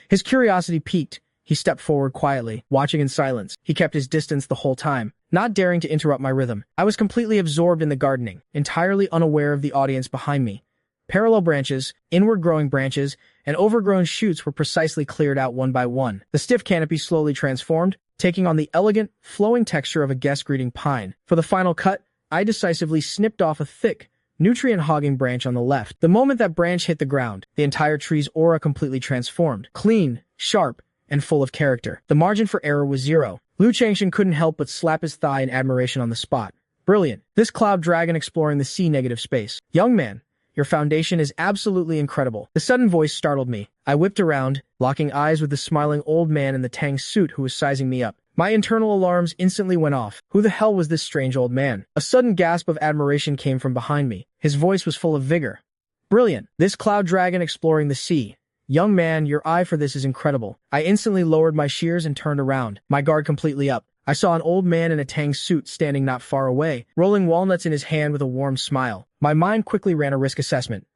His curiosity piqued. He stepped forward quietly, watching in silence. He kept his distance the whole time, not daring to interrupt my rhythm. I was completely absorbed in the gardening, entirely unaware of the audience behind me. Parallel branches, inward-growing branches, and overgrown shoots were precisely cleared out one by one. The stiff canopy slowly transformed, taking on the elegant, flowing texture of a guest-greeting pine. For the final cut, I decisively snipped off a thick, nutrient-hogging branch on the left. The moment that branch hit the ground, the entire tree's aura completely transformed. Clean, sharp, and full of character. The margin for error was zero. Liu Changshan couldn't help but slap his thigh in admiration on the spot. Brilliant. This cloud dragon exploring the C-negative space. Young man, your foundation is absolutely incredible. The sudden voice startled me. I whipped around, locking eyes with the smiling old man in the Tang suit who was sizing me up. My internal alarms instantly went off. Who the hell was this strange old man? A sudden gasp of admiration came from behind me. His voice was full of vigor. Brilliant. This cloud dragon exploring the sea. Young man, your eye for this is incredible. I instantly lowered my shears and turned around, my guard completely up. I saw an old man in a Tang suit standing not far away, rolling walnuts in his hand with a warm smile. My mind quickly ran a risk assessment.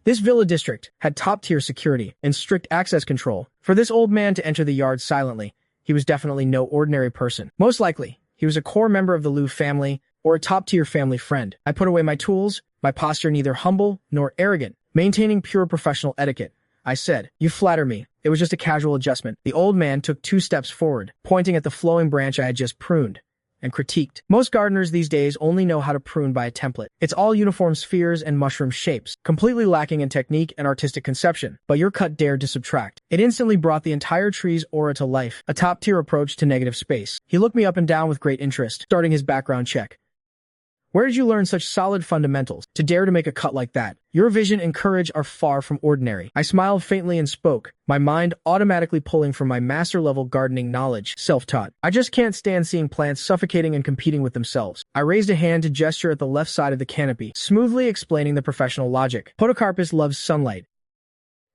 This villa district had top-tier security and strict access control. For this old man to enter the yard silently, he was definitely no ordinary person. Most likely, he was a core member of the Liu family or a top-tier family friend. I put away my tools, my posture neither humble nor arrogant, maintaining pure professional etiquette. I said, "You flatter me. It was just a casual adjustment." The old man took 2 steps forward, pointing at the flowing branch I had just pruned, and critiqued. Most gardeners these days only know how to prune by a template. It's all uniform spheres and mushroom shapes, completely lacking in technique and artistic conception. But your cut dared to subtract. It instantly brought the entire tree's aura to life, a top-tier approach to negative space. He looked me up and down with great interest, starting his background check. Where did you learn such solid fundamentals to dare to make a cut like that? Your vision and courage are far from ordinary. I smiled faintly and spoke, my mind automatically pulling from my master-level gardening knowledge, self-taught. I just can't stand seeing plants suffocating and competing with themselves. I raised a hand to gesture at the left side of the canopy, smoothly explaining the professional logic. Podocarpus loves sunlight.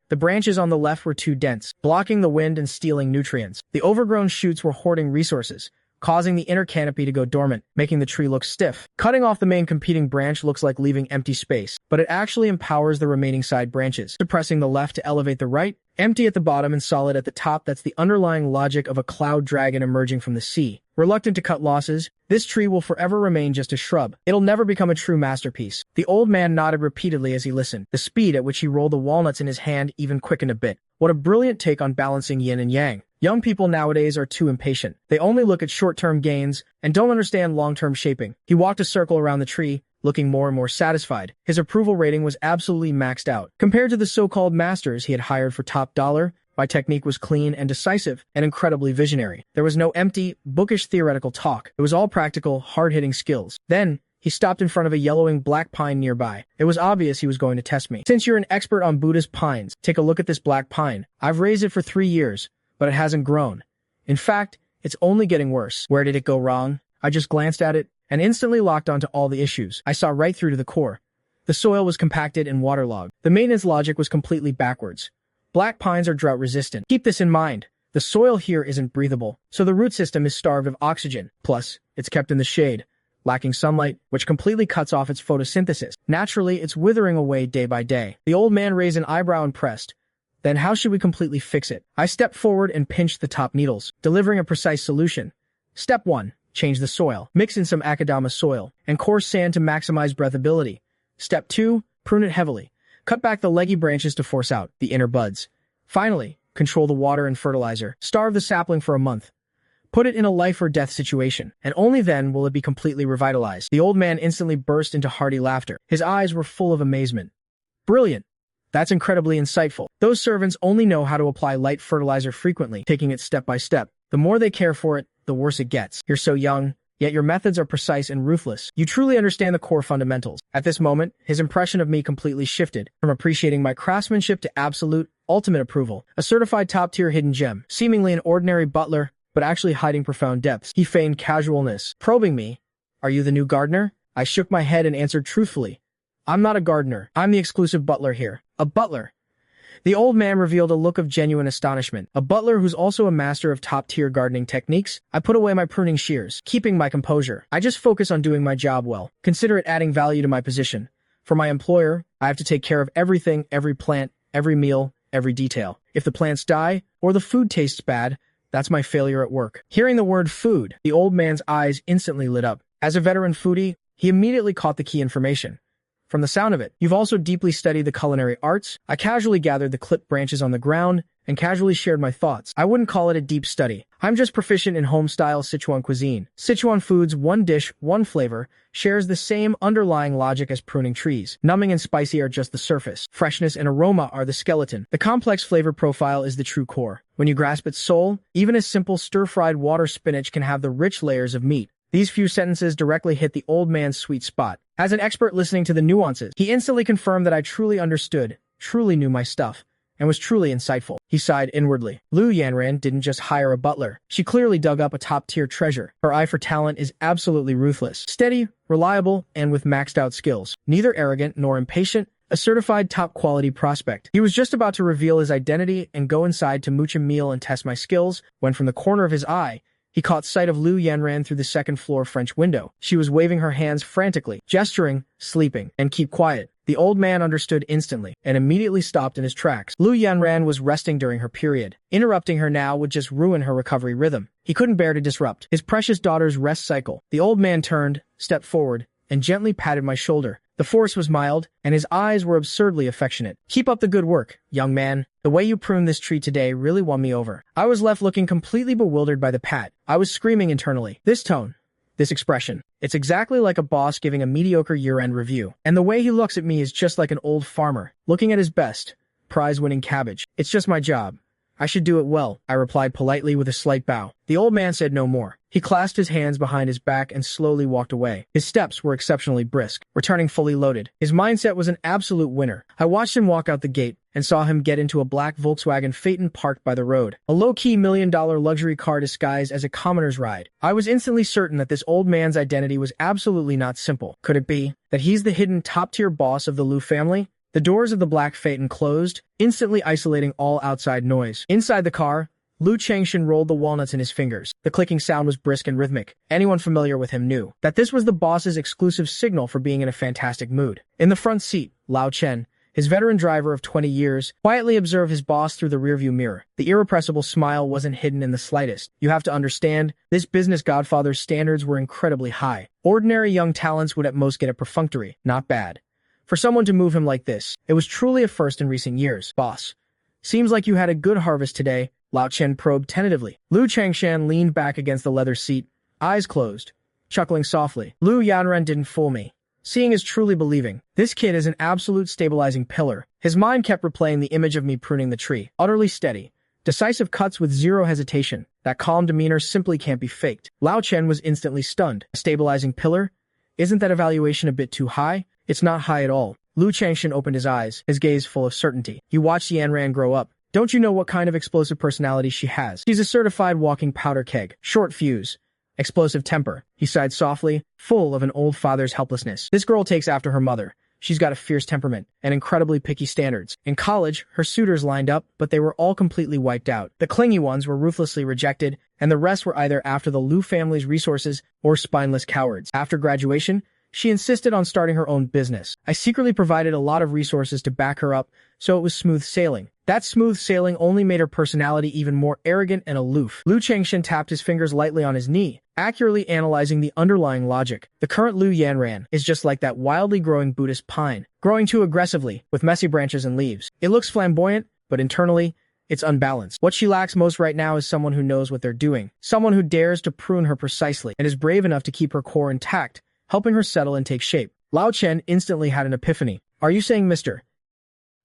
The branches on the left were too dense, blocking the wind and stealing nutrients. The overgrown shoots were hoarding resources, causing the inner canopy to go dormant, making the tree look stiff. Cutting off the main competing branch looks like leaving empty space, but it actually empowers the remaining side branches, suppressing the left to elevate the right, empty at the bottom and solid at the top. That's the underlying logic of a cloud dragon emerging from the sea. Reluctant to cut losses, this tree will forever remain just a shrub. It'll never become a true masterpiece. The old man nodded repeatedly as he listened. The speed at which he rolled the walnuts in his hand even quickened a bit. What a brilliant take on balancing yin and yang. Young people nowadays are too impatient. They only look at short-term gains and don't understand long-term shaping. He walked a circle around the tree, looking more and more satisfied. His approval rating was absolutely maxed out. Compared to the so-called masters he had hired for top dollar, my technique was clean and decisive and incredibly visionary. There was no empty, bookish theoretical talk. It was all practical, hard-hitting skills. Then, he stopped in front of a yellowing black pine nearby. It was obvious he was going to test me. Since you're an expert on Buddhist pines, take a look at this black pine. I've raised it for 3 years, but it hasn't grown. In fact, it's only getting worse. Where did it go wrong? I just glanced at it and instantly locked onto all the issues. I saw right through to the core. The soil was compacted and waterlogged. The maintenance logic was completely backwards. Black pines are drought-resistant. Keep this in mind. The soil here isn't breathable, so the root system is starved of oxygen. Plus, it's kept in the shade, lacking sunlight, which completely cuts off its photosynthesis. Naturally, it's withering away day by day. The old man raised an eyebrow impressed. Then how should we completely fix it? I stepped forward and pinched the top needles, delivering a precise solution. Step 1. Change the soil. Mix in some akadama soil and coarse sand to maximize breathability. Step 2. Prune it heavily. Cut back the leggy branches to force out the inner buds. Finally, control the water and fertilizer. Starve the sapling for a month. Put it in a life or death situation, and only then will it be completely revitalized. The old man instantly burst into hearty laughter. His eyes were full of amazement. Brilliant! That's incredibly insightful. Those servants only know how to apply light fertilizer frequently, taking it step by step. The more they care for it, the worse it gets. You're so young, yet your methods are precise and ruthless. You truly understand the core fundamentals. At this moment, his impression of me completely shifted, from appreciating my craftsmanship to absolute, ultimate approval. A certified top-tier hidden gem, seemingly an ordinary butler, but actually hiding profound depths. He feigned casualness, probing me. Are you the new gardener? I shook my head and answered truthfully. I'm not a gardener. I'm the exclusive butler here. A butler. The old man revealed a look of genuine astonishment. A butler who's also a master of top-tier gardening techniques? I put away my pruning shears, keeping my composure. I just focus on doing my job well. Consider it adding value to my position. For my employer, I have to take care of everything, every plant, every meal, every detail. If the plants die, or the food tastes bad, that's my failure at work. Hearing the word food, the old man's eyes instantly lit up. As a veteran foodie, he immediately caught the key information. From the sound of it, you've also deeply studied the culinary arts. I casually gathered the clipped branches on the ground and casually shared my thoughts. I wouldn't call it a deep study. I'm just proficient in home-style Sichuan cuisine. Sichuan food's one dish, one flavor, shares the same underlying logic as pruning trees. Numbing and spicy are just the surface. Freshness and aroma are the skeleton. The complex flavor profile is the true core. When you grasp its soul, even a simple stir-fried water spinach can have the rich layers of meat. These few sentences directly hit the old man's sweet spot. As an expert listening to the nuances, he instantly confirmed that I truly understood, truly knew my stuff, and was truly insightful. He sighed inwardly. Lu Yanran didn't just hire a butler. She clearly dug up a top-tier treasure. Her eye for talent is absolutely ruthless. Steady, reliable, and with maxed-out skills. Neither arrogant nor impatient, a certified top-quality prospect. He was just about to reveal his identity and go inside to mooch a meal and test my skills, when from the corner of his eye, he caught sight of Lu Yanran through the second-floor French window. She was waving her hands frantically, gesturing, sleeping, and keep quiet. The old man understood instantly, and immediately stopped in his tracks. Lu Yanran was resting during her period. Interrupting her now would just ruin her recovery rhythm. He couldn't bear to disrupt his precious daughter's rest cycle. The old man turned, stepped forward, and gently patted my shoulder. The force was mild, and his eyes were absurdly affectionate. Keep up the good work, young man. The way you pruned this tree today really won me over. I was left looking completely bewildered by the pat. I was screaming internally. This tone, this expression, it's exactly like a boss giving a mediocre year-end review. And the way he looks at me is just like an old farmer, looking at his best, prize-winning cabbage. It's just my job. I should do it well, I replied politely with a slight bow. The old man said no more. He clasped his hands behind his back and slowly walked away. His steps were exceptionally brisk, returning fully loaded. His mindset was an absolute winner. I watched him walk out the gate and saw him get into a black Volkswagen Phaeton parked by the road. A low-key million-dollar luxury car disguised as a commoner's ride. I was instantly certain that this old man's identity was absolutely not simple. Could it be that he's the hidden top-tier boss of the Lu family? The doors of the black Phaeton closed, instantly isolating all outside noise. Inside the car, Lu Changshan rolled the walnuts in his fingers. The clicking sound was brisk and rhythmic. Anyone familiar with him knew that this was the boss's exclusive signal for being in a fantastic mood. In the front seat, Lao Chen, his veteran driver of 20 years, quietly observed his boss through the rearview mirror. The irrepressible smile wasn't hidden in the slightest. You have to understand, this business godfather's standards were incredibly high. Ordinary young talents would at most get a perfunctory, not bad. For someone to move him like this, it was truly a first in recent years. Boss, seems like you had a good harvest today, Lao Chen probed tentatively. Lu Changshan leaned back against the leather seat, eyes closed, chuckling softly. Lu Yanran didn't fool me. Seeing is truly believing. This kid is an absolute stabilizing pillar. His mind kept replaying the image of me pruning the tree. Utterly steady. Decisive cuts with zero hesitation. That calm demeanor simply can't be faked. Lao Chen was instantly stunned. A stabilizing pillar? Isn't that evaluation a bit too high? It's not high at all. Lu Changshan opened his eyes, his gaze full of certainty. You watched Yanran grow up. Don't you know what kind of explosive personality she has? She's a certified walking powder keg. Short fuse. Explosive temper. He sighed softly, full of an old father's helplessness. This girl takes after her mother. She's got a fierce temperament and incredibly picky standards. In college, her suitors lined up, but they were all completely wiped out. The clingy ones were ruthlessly rejected, and the rest were either after the Lu family's resources or spineless cowards. After graduation, she insisted on starting her own business. I secretly provided a lot of resources to back her up, so it was smooth sailing. That smooth sailing only made her personality even more arrogant and aloof. Lu Changshan tapped his fingers lightly on his knee, accurately analyzing the underlying logic. The current Lu Yanran is just like that wildly growing Buddhist pine, growing too aggressively, with messy branches and leaves. It looks flamboyant, but internally, it's unbalanced. What she lacks most right now is someone who knows what they're doing, someone who dares to prune her precisely, and is brave enough to keep her core intact, helping her settle and take shape. Lao Chen instantly had an epiphany. Are you saying Mr.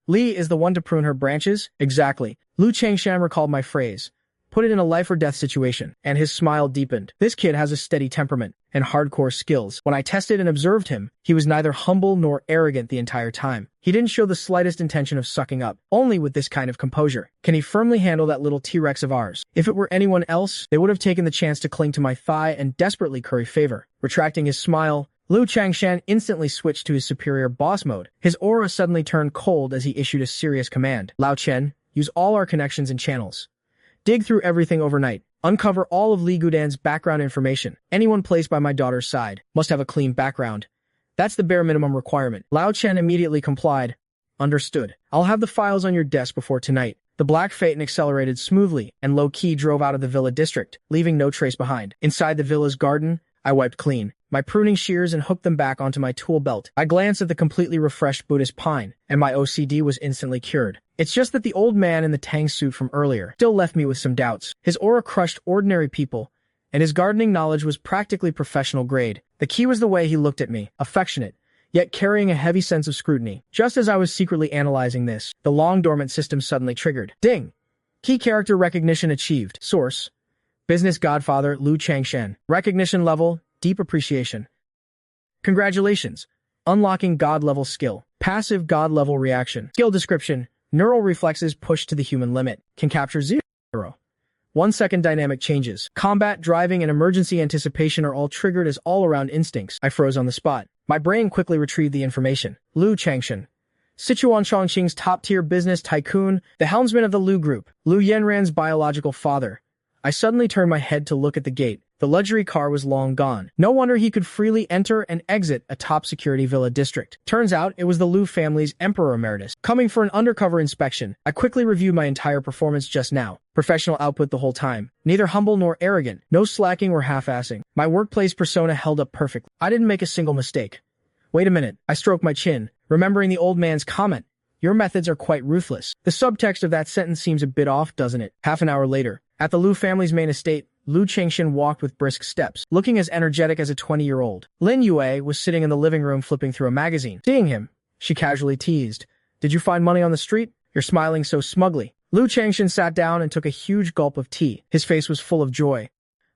Li is the one to prune her branches? Exactly. Lu Changshan recalled my phrase. Put it in a life-or-death situation, and his smile deepened. This kid has a steady temperament and hardcore skills. When I tested and observed him, he was neither humble nor arrogant the entire time. He didn't show the slightest intention of sucking up, only with this kind of composure. Can he firmly handle that little T-Rex of ours? If it were anyone else, they would have taken the chance to cling to my thigh and desperately curry favor. Retracting his smile, Lu Changshan instantly switched to his superior boss mode. His aura suddenly turned cold as he issued a serious command. Lao Chen, use all our connections and channels. Dig through everything overnight. Uncover all of Li Gudan's background information. Anyone placed by my daughter's side must have a clean background. That's the bare minimum requirement. Lao Chen immediately complied. Understood. I'll have the files on your desk before tonight. The Black Phaeton accelerated smoothly and low-key drove out of the villa district, leaving no trace behind. Inside the villa's garden, I wiped clean my pruning shears and hooked them back onto my tool belt. I glanced at the completely refreshed Buddhist pine, and my OCD was instantly cured. It's just that the old man in the tang suit from earlier still left me with some doubts. His aura crushed ordinary people, and his gardening knowledge was practically professional grade. The key was the way he looked at me, affectionate, yet carrying a heavy sense of scrutiny. Just as I was secretly analyzing this, the long-dormant system suddenly triggered. Ding! Key character recognition achieved. Source: Business Godfather Lu Changshan. Recognition level: Deep appreciation. Congratulations! Unlocking God-level skill. Passive God-level reaction. Skill description: Neural reflexes pushed to the human limit. Can capture 0. 1-second dynamic changes. Combat, driving, and emergency anticipation are all triggered as all-around instincts. I froze on the spot. My brain quickly retrieved the information. Lu Changshan, Sichuan Chongqing's top-tier business tycoon, the helmsman of the Lu Group, Lu Yanran's biological father. I suddenly turned my head to look at the gate. The luxury car was long gone. No wonder he could freely enter and exit a top-security villa district. Turns out it was the Lu family's Emperor Emeritus, coming for an undercover inspection. I quickly reviewed my entire performance just now. Professional output the whole time. Neither humble nor arrogant. No slacking or half-assing. My workplace persona held up perfectly. I didn't make a single mistake. Wait a minute. I stroked my chin, remembering the old man's comment. Your methods are quite ruthless. The subtext of that sentence seems a bit off, doesn't it? Half an hour later, at the Lu family's main estate, Lu Changshan walked with brisk steps, looking as energetic as a 20-year-old. Lin Yue was sitting in the living room flipping through a magazine. Seeing him, she casually teased. Did you find money on the street? You're smiling so smugly. Lu Changshan sat down and took a huge gulp of tea. His face was full of joy.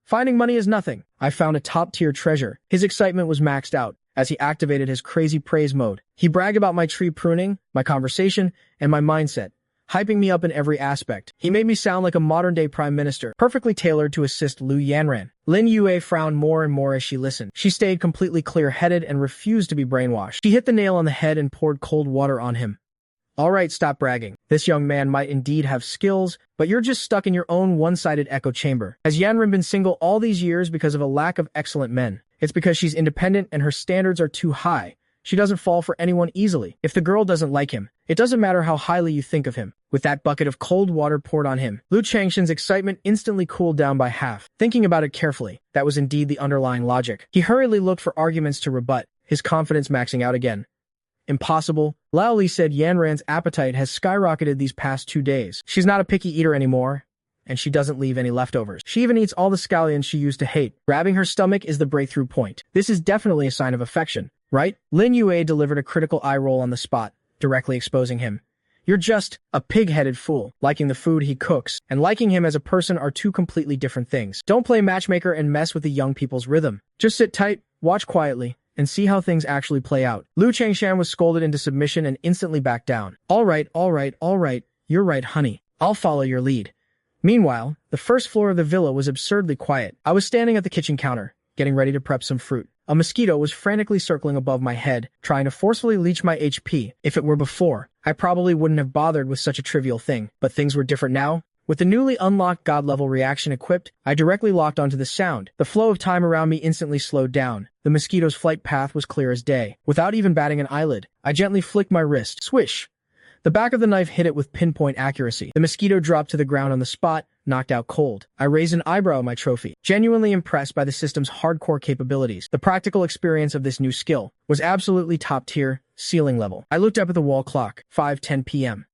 Finding money is nothing. I found a top-tier treasure. His excitement was maxed out as he activated his crazy praise mode. He bragged about my tree pruning, my conversation, and my mindset, hyping me up in every aspect. He made me sound like a modern-day prime minister, perfectly tailored to assist Lu Yanran. Lin Yue frowned more and more as she listened. She stayed completely clear-headed and refused to be brainwashed. She hit the nail on the head and poured cold water on him. Alright, stop bragging. This young man might indeed have skills, but you're just stuck in your own one-sided echo chamber. Has Yanren been single all these years because of a lack of excellent men? It's because she's independent and her standards are too high. She doesn't fall for anyone easily. If the girl doesn't like him, it doesn't matter how highly you think of him. With that bucket of cold water poured on him, Lu Changshan's excitement instantly cooled down by half. Thinking about it carefully, that was indeed the underlying logic. He hurriedly looked for arguments to rebut, his confidence maxing out again. Impossible. Lao Li said Yanran's appetite has skyrocketed these past 2 days. She's not a picky eater anymore, and she doesn't leave any leftovers. She even eats all the scallions she used to hate. Grabbing her stomach is the breakthrough point. This is definitely a sign of affection, right? Lin Yue delivered a critical eye roll on the spot, directly exposing him. You're just a pig-headed fool. Liking the food he cooks and liking him as a person are two completely different things. Don't play matchmaker and mess with the young people's rhythm. Just sit tight, watch quietly, and see how things actually play out. Lu Changshan was scolded into submission and instantly backed down. All right, you're right, honey. I'll follow your lead. Meanwhile, the first floor of the villa was absurdly quiet. I was standing at the kitchen counter, getting ready to prep some fruit. A mosquito was frantically circling above my head, trying to forcefully leech my HP. If it were before, I probably wouldn't have bothered with such a trivial thing, but things were different now. With the newly unlocked God-level reaction equipped, I directly locked onto the sound. The flow of time around me instantly slowed down. The mosquito's flight path was clear as day. Without even batting an eyelid, I gently flicked my wrist. Swish! The back of the knife hit it with pinpoint accuracy. The mosquito dropped to the ground on the spot, knocked out cold. I raised an eyebrow at my trophy, genuinely impressed by the system's hardcore capabilities. The practical experience of this new skill was absolutely top-tier, ceiling level. I looked up at the wall clock, 5:10 p.m.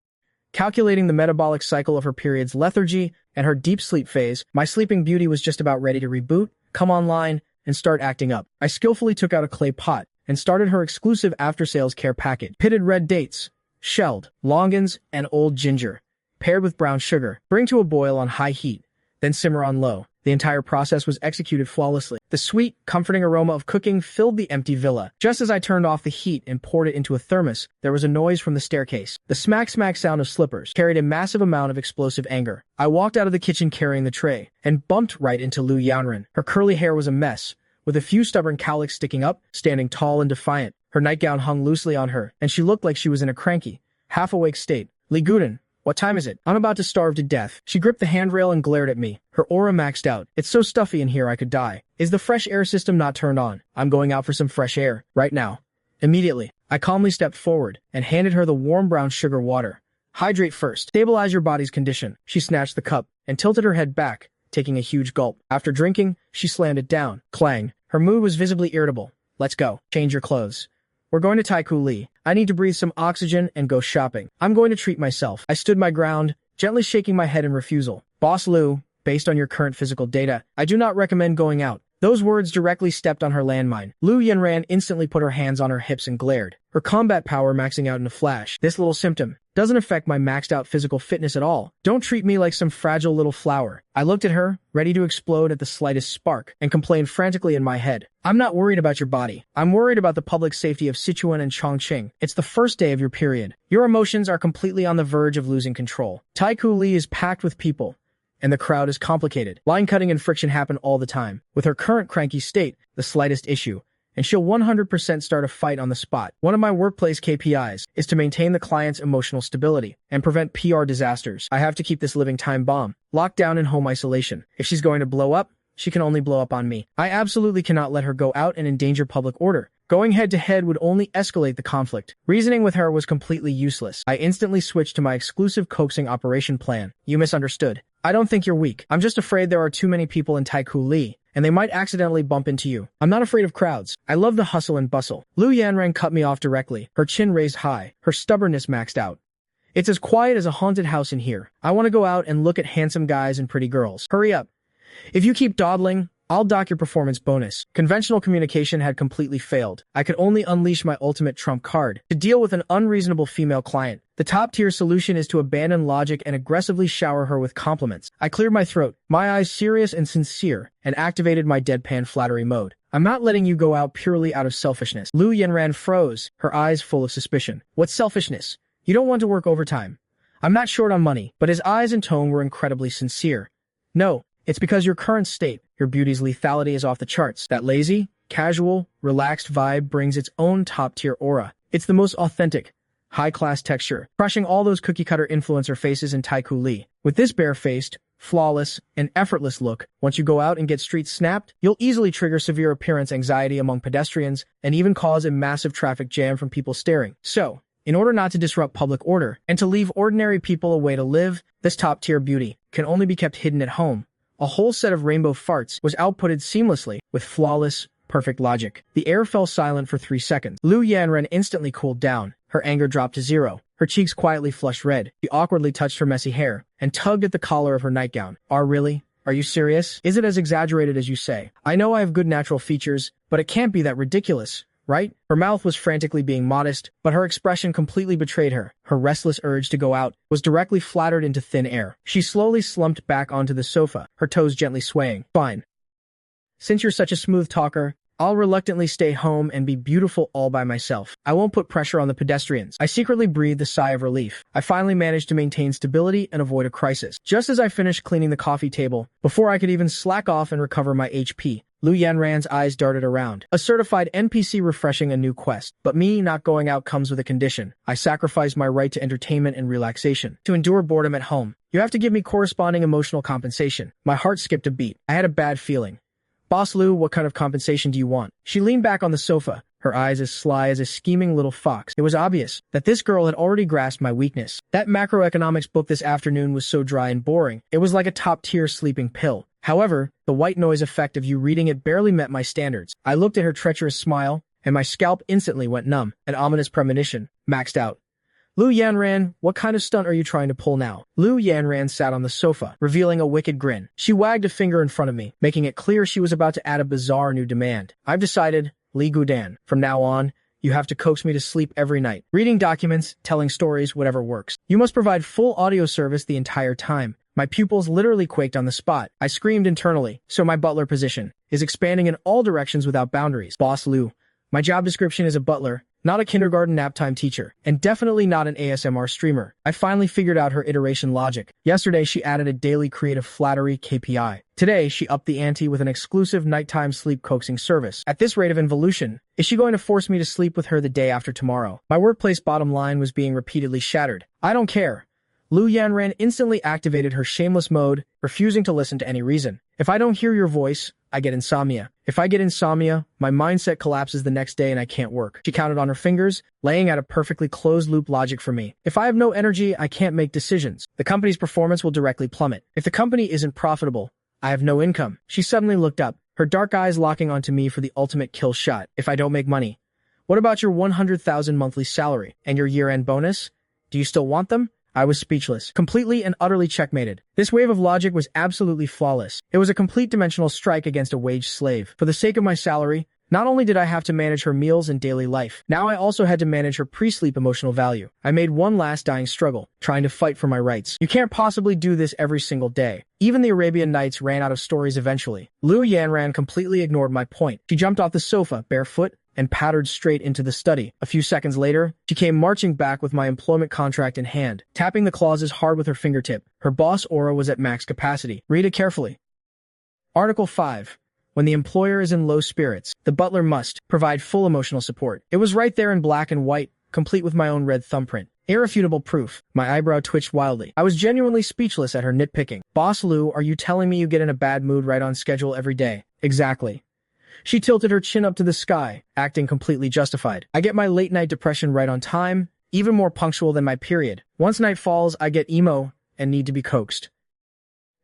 Calculating the metabolic cycle of her period's lethargy and her deep sleep phase, my sleeping beauty was just about ready to reboot, come online, and start acting up. I skillfully took out a clay pot and started her exclusive after-sales care packet. Pitted red dates, shelled, longans, and old ginger, paired with brown sugar. Bring to a boil on high heat, then simmer on low. The entire process was executed flawlessly. The sweet, comforting aroma of cooking filled the empty villa. Just as I turned off the heat and poured it into a thermos, there was a noise from the staircase. The smack-smack sound of slippers carried a massive amount of explosive anger. I walked out of the kitchen carrying the tray, and bumped right into Lu Yanran. Her curly hair was a mess, with a few stubborn cowlicks sticking up, standing tall and defiant. Her nightgown hung loosely on her, and she looked like she was in a cranky, half-awake state. Li Guden, what time is it? I'm about to starve to death. She gripped the handrail and glared at me. Her aura maxed out. It's so stuffy in here I could die. Is the fresh air system not turned on? I'm going out for some fresh air, right now. Immediately, I calmly stepped forward and handed her the warm brown sugar water. Hydrate first. Stabilize your body's condition. She snatched the cup and tilted her head back, taking a huge gulp. After drinking, she slammed it down. Clang. Her mood was visibly irritable. Let's go. Change your clothes. We're going to Taiku Li. I need to breathe some oxygen and go shopping. I'm going to treat myself. I stood my ground, gently shaking my head in refusal. Boss Lu, based on your current physical data, I do not recommend going out. Those words directly stepped on her landmine. Lu Yanran instantly put her hands on her hips and glared, her combat power maxing out in a flash. This little symptom doesn't affect my maxed out physical fitness at all. Don't treat me like some fragile little flower. I looked at her, ready to explode at the slightest spark, and complained frantically in my head. I'm not worried about your body. I'm worried about the public safety of Sichuan and Chongqing. It's the first day of your period. Your emotions are completely on the verge of losing control. Taiku Li is packed with people, and the crowd is complicated. Line cutting and friction happen all the time. With her current cranky state, the slightest issue, and she'll 100% start a fight on the spot. One of my workplace KPIs is to maintain the client's emotional stability and prevent PR disasters. I have to keep this living time bomb locked down in home isolation. If she's going to blow up, she can only blow up on me. I absolutely cannot let her go out and endanger public order. Going head-to-head would only escalate the conflict. Reasoning with her was completely useless. I instantly switched to my exclusive coaxing operation plan. You misunderstood. I don't think you're weak. I'm just afraid there are too many people in Taiku Li, and they might accidentally bump into you. I'm not afraid of crowds. I love the hustle and bustle. Lu Yanran cut me off directly, her chin raised high, her stubbornness maxed out. It's as quiet as a haunted house in here. I want to go out and look at handsome guys and pretty girls. Hurry up. If you keep dawdling, I'll dock your performance bonus. Conventional communication had completely failed. I could only unleash my ultimate trump card. To deal with an unreasonable female client, the top-tier solution is to abandon logic and aggressively shower her with compliments. I cleared my throat, my eyes serious and sincere, and activated my deadpan flattery mode. I'm not letting you go out purely out of selfishness. Lu Yanran froze, her eyes full of suspicion. What's selfishness? You don't want to work overtime. I'm not short on money, but his eyes and tone were incredibly sincere. No, it's because your current state, your beauty's lethality is off the charts. That lazy, casual, relaxed vibe brings its own top-tier aura. It's the most authentic, high-class texture, crushing all those cookie-cutter influencer faces in Taiku Lee. With this bare-faced, flawless, and effortless look, once you go out and get street snapped, you'll easily trigger severe appearance anxiety among pedestrians and even cause a massive traffic jam from people staring. So, in order not to disrupt public order and to leave ordinary people a way to live, this top-tier beauty can only be kept hidden at home. A whole set of rainbow farts was outputted seamlessly with flawless, perfect logic. The air fell silent for 3 seconds. Lu Yanren instantly cooled down. Her anger dropped to zero. Her cheeks quietly flushed red. She awkwardly touched her messy hair and tugged at the collar of her nightgown. Really? Are you serious? Is it as exaggerated as you say? I know I have good natural features, but it can't be that ridiculous, right? Her mouth was frantically being modest, but her expression completely betrayed her. Her restless urge to go out was directly flattered into thin air. She slowly slumped back onto the sofa, her toes gently swaying. Fine. Since you're such a smooth talker, I'll reluctantly stay home and be beautiful all by myself. I won't put pressure on the pedestrians. I secretly breathed a sigh of relief. I finally managed to maintain stability and avoid a crisis. Just as I finished cleaning the coffee table, before I could even slack off and recover my HP, Lu Yanran's eyes darted around. A certified NPC refreshing a new quest. But me not going out comes with a condition. I sacrificed my right to entertainment and relaxation. To endure boredom at home, you have to give me corresponding emotional compensation. My heart skipped a beat. I had a bad feeling. Boss Lu, what kind of compensation do you want? She leaned back on the sofa, her eyes as sly as a scheming little fox. It was obvious that this girl had already grasped my weakness. That macroeconomics book this afternoon was so dry and boring. It was like a top-tier sleeping pill. However, the white noise effect of you reading it barely met my standards. I looked at her treacherous smile, and my scalp instantly went numb. An ominous premonition. Maxed out. Lu Yanran, what kind of stunt are you trying to pull now? Lu Yanran sat on the sofa, revealing a wicked grin. She wagged a finger in front of me, making it clear she was about to add a bizarre new demand. I've decided, Li Gudan, from now on, you have to coax me to sleep every night. Reading documents, telling stories, whatever works. You must provide full audio service the entire time. My pupils literally quaked on the spot. I screamed internally, so my butler position is expanding in all directions without boundaries. Boss Lu, my job description is a butler, not a kindergarten nap-time teacher, and definitely not an ASMR streamer. I finally figured out her iteration logic. Yesterday, she added a daily creative flattery KPI. Today, she upped the ante with an exclusive nighttime sleep coaxing service. At this rate of involution, is she going to force me to sleep with her the day after tomorrow? My workplace bottom line was being repeatedly shattered. I don't care. Lu Yanran instantly activated her shameless mode, refusing to listen to any reason. If I don't hear your voice, I get insomnia. If I get insomnia, my mindset collapses the next day and I can't work. She counted on her fingers, laying out a perfectly closed-loop logic for me. If I have no energy, I can't make decisions. The company's performance will directly plummet. If the company isn't profitable, I have no income. She suddenly looked up, her dark eyes locking onto me for the ultimate kill shot. If I don't make money, what about your 100,000 monthly salary and your year-end bonus? Do you still want them? I was speechless, completely and utterly checkmated. This wave of logic was absolutely flawless. It was a complete dimensional strike against a wage slave. For the sake of my salary, not only did I have to manage her meals and daily life, now I also had to manage her pre-sleep emotional value. I made one last dying struggle, trying to fight for my rights. You can't possibly do this every single day. Even the Arabian Nights ran out of stories eventually. Lu Yanran completely ignored my point. She jumped off the sofa, barefoot, and pattered straight into the study. A few seconds later, she came marching back with my employment contract in hand, tapping the clauses hard with her fingertip. Her boss aura was at max capacity. Read it carefully. Article 5. When the employer is in low spirits, the butler must provide full emotional support. It was right there in black and white, complete with my own red thumbprint. Irrefutable proof. My eyebrow twitched wildly. I was genuinely speechless at her nitpicking. Boss Lu, are you telling me you get in a bad mood right on schedule every day? Exactly. She tilted her chin up to the sky, acting completely justified. I get my late-night depression right on time, even more punctual than my period. Once night falls, I get emo and need to be coaxed.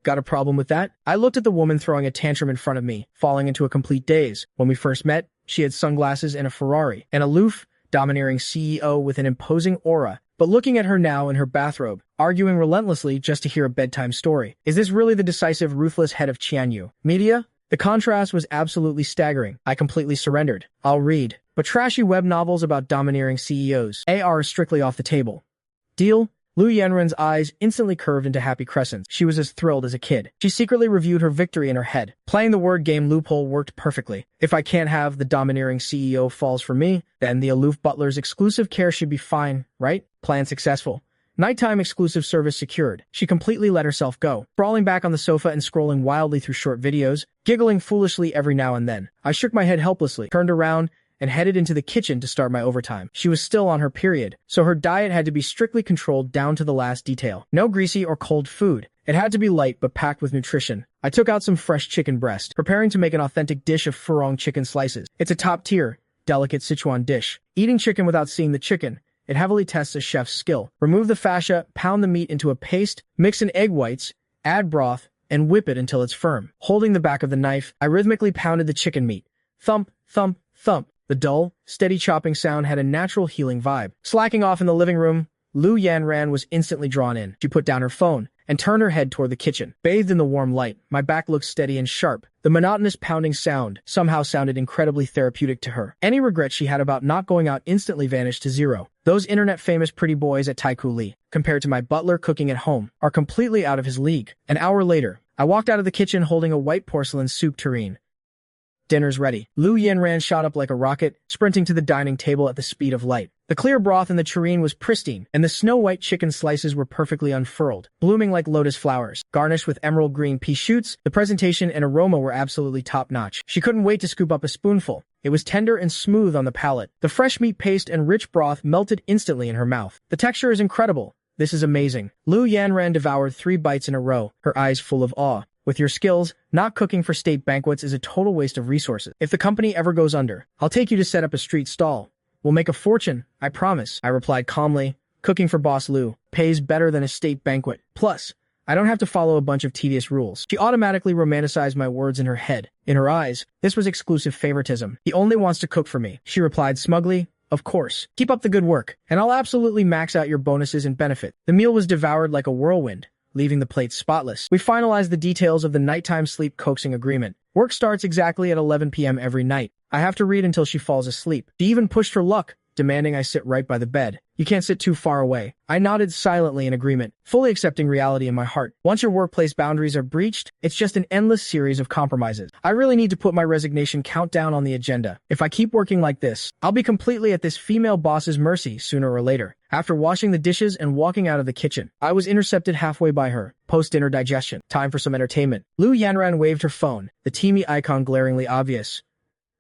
Got a problem with that? I looked at the woman throwing a tantrum in front of me, falling into a complete daze. When we first met, she had sunglasses and a Ferrari, an aloof, domineering CEO with an imposing aura. But looking at her now in her bathrobe, arguing relentlessly just to hear a bedtime story. Is this really the decisive, ruthless head of Qianyu? Media? The contrast was absolutely staggering. I completely surrendered. I'll read. But trashy web novels about domineering CEOs. AR is strictly off the table. Deal? Lu Yanren's eyes instantly curved into happy crescents. She was as thrilled as a kid. She secretly reviewed her victory in her head. Playing the word game loophole worked perfectly. If I can't have the domineering CEO falls for me, then the aloof butler's exclusive care should be fine, right? Plan successful. Nighttime exclusive service secured. She completely let herself go, sprawling back on the sofa and scrolling wildly through short videos, giggling foolishly every now and then. I shook my head helplessly, turned around, and headed into the kitchen to start my overtime. She was still on her period, so her diet had to be strictly controlled down to the last detail. No greasy or cold food. It had to be light but packed with nutrition. I took out some fresh chicken breast, preparing to make an authentic dish of furong chicken slices. It's a top-tier, delicate Sichuan dish. Eating chicken without seeing the chicken, it heavily tests a chef's skill. Remove the fascia, pound the meat into a paste, mix in egg whites, add broth, and whip it until it's firm. Holding the back of the knife, I rhythmically pounded the chicken meat. Thump, thump, thump. The dull, steady chopping sound had a natural healing vibe. Slacking off in the living room, Lu Yanran was instantly drawn in. She put down her phone and turned her head toward the kitchen. Bathed in the warm light, my back looked steady and sharp. The monotonous pounding sound somehow sounded incredibly therapeutic to her. Any regret she had about not going out instantly vanished to zero. Those internet-famous pretty boys at Taiku Li, compared to my butler cooking at home, are completely out of his league. An hour later, I walked out of the kitchen holding a white porcelain soup tureen. Dinner's ready. Lu Yanran shot up like a rocket, sprinting to the dining table at the speed of light. The clear broth in the tureen was pristine, and the snow-white chicken slices were perfectly unfurled, blooming like lotus flowers. Garnished with emerald green pea shoots, the presentation and aroma were absolutely top-notch. She couldn't wait to scoop up a spoonful. It was tender and smooth on the palate. The fresh meat paste and rich broth melted instantly in her mouth. The texture is incredible. This is amazing. Lu Yanran devoured 3 bites in a row, her eyes full of awe. With your skills, not cooking for state banquets is a total waste of resources. If the company ever goes under, I'll take you to set up a street stall. We'll make a fortune, I promise, I replied calmly. Cooking for Boss Lu pays better than a state banquet. Plus, I don't have to follow a bunch of tedious rules. She automatically romanticized my words in her head. In her eyes, this was exclusive favoritism. He only wants to cook for me, she replied smugly. Of course. Keep up the good work, and I'll absolutely max out your bonuses and benefit. The meal was devoured like a whirlwind, leaving the plate spotless. We finalized the details of the nighttime sleep coaxing agreement. Work starts exactly at 11 p.m. every night. I have to read until she falls asleep. She even pushed her luck, demanding I sit right by the bed. You can't sit too far away. I nodded silently in agreement, fully accepting reality in my heart. Once your workplace boundaries are breached, it's just an endless series of compromises. I really need to put my resignation countdown on the agenda. If I keep working like this, I'll be completely at this female boss's mercy sooner or later. After washing the dishes and walking out of the kitchen, I was intercepted halfway by her. Post-dinner digestion. Time for some entertainment. Lu Yanran waved her phone, the teamy icon glaringly obvious.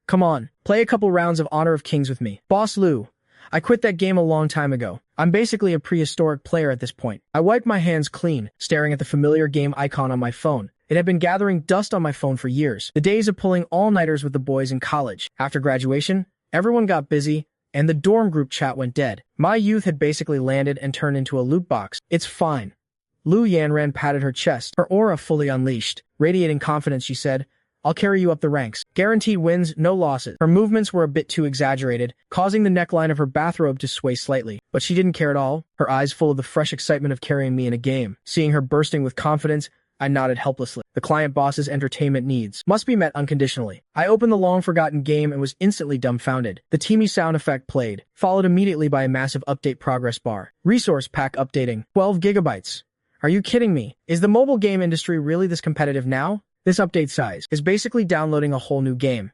Come on, play a couple rounds of Honor of Kings with me. Boss Lu, I quit that game a long time ago. I'm basically a prehistoric player at this point. I wiped my hands clean, staring at the familiar game icon on my phone. It had been gathering dust on my phone for years. The days of pulling all-nighters with the boys in college. After graduation, everyone got busy, and the dorm group chat went dead. My youth had basically landed and turned into a loot box. It's fine. Lu Yanran patted her chest, her aura fully unleashed. Radiating confidence, she said, I'll carry you up the ranks. Guaranteed wins, no losses. Her movements were a bit too exaggerated, causing the neckline of her bathrobe to sway slightly. But she didn't care at all, her eyes full of the fresh excitement of carrying me in a game. Seeing her bursting with confidence, I nodded helplessly. The client boss's entertainment needs must be met unconditionally. I opened the long-forgotten game and was instantly dumbfounded. The teamy sound effect played, followed immediately by a massive update progress bar. Resource pack updating. 12 gigabytes. Are you kidding me? Is the mobile game industry really this competitive now? This update size is basically downloading a whole new game.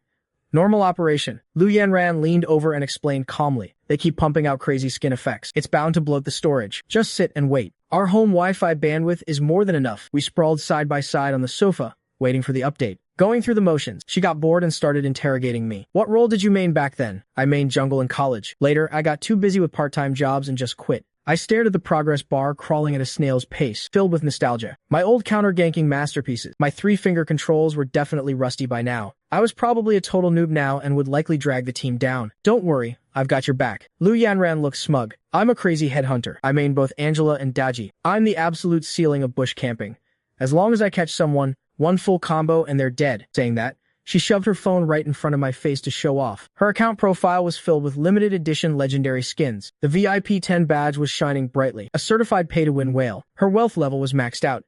Normal operation. Lu Yanran leaned over and explained calmly. They keep pumping out crazy skin effects. It's bound to bloat the storage. Just sit and wait. Our home Wi-Fi bandwidth is more than enough. We sprawled side by side on the sofa, waiting for the update. Going through the motions, she got bored and started interrogating me. What role did you main back then? I mained jungle in college. Later, I got too busy with part-time jobs and just quit. I stared at the progress bar crawling at a snail's pace, filled with nostalgia. My old counter-ganking masterpieces. My 3-finger controls were definitely rusty by now. I was probably a total noob now and would likely drag the team down. Don't worry, I've got your back. Lu Yanran looked smug. I'm a crazy headhunter. I main both Angela and Daji. I'm the absolute ceiling of bush camping. As long as I catch someone, one full combo and they're dead. Saying that, she shoved her phone right in front of my face to show off. Her account profile was filled with limited edition legendary skins. The VIP 10 badge was shining brightly, a certified pay-to-win whale. Her wealth level was maxed out.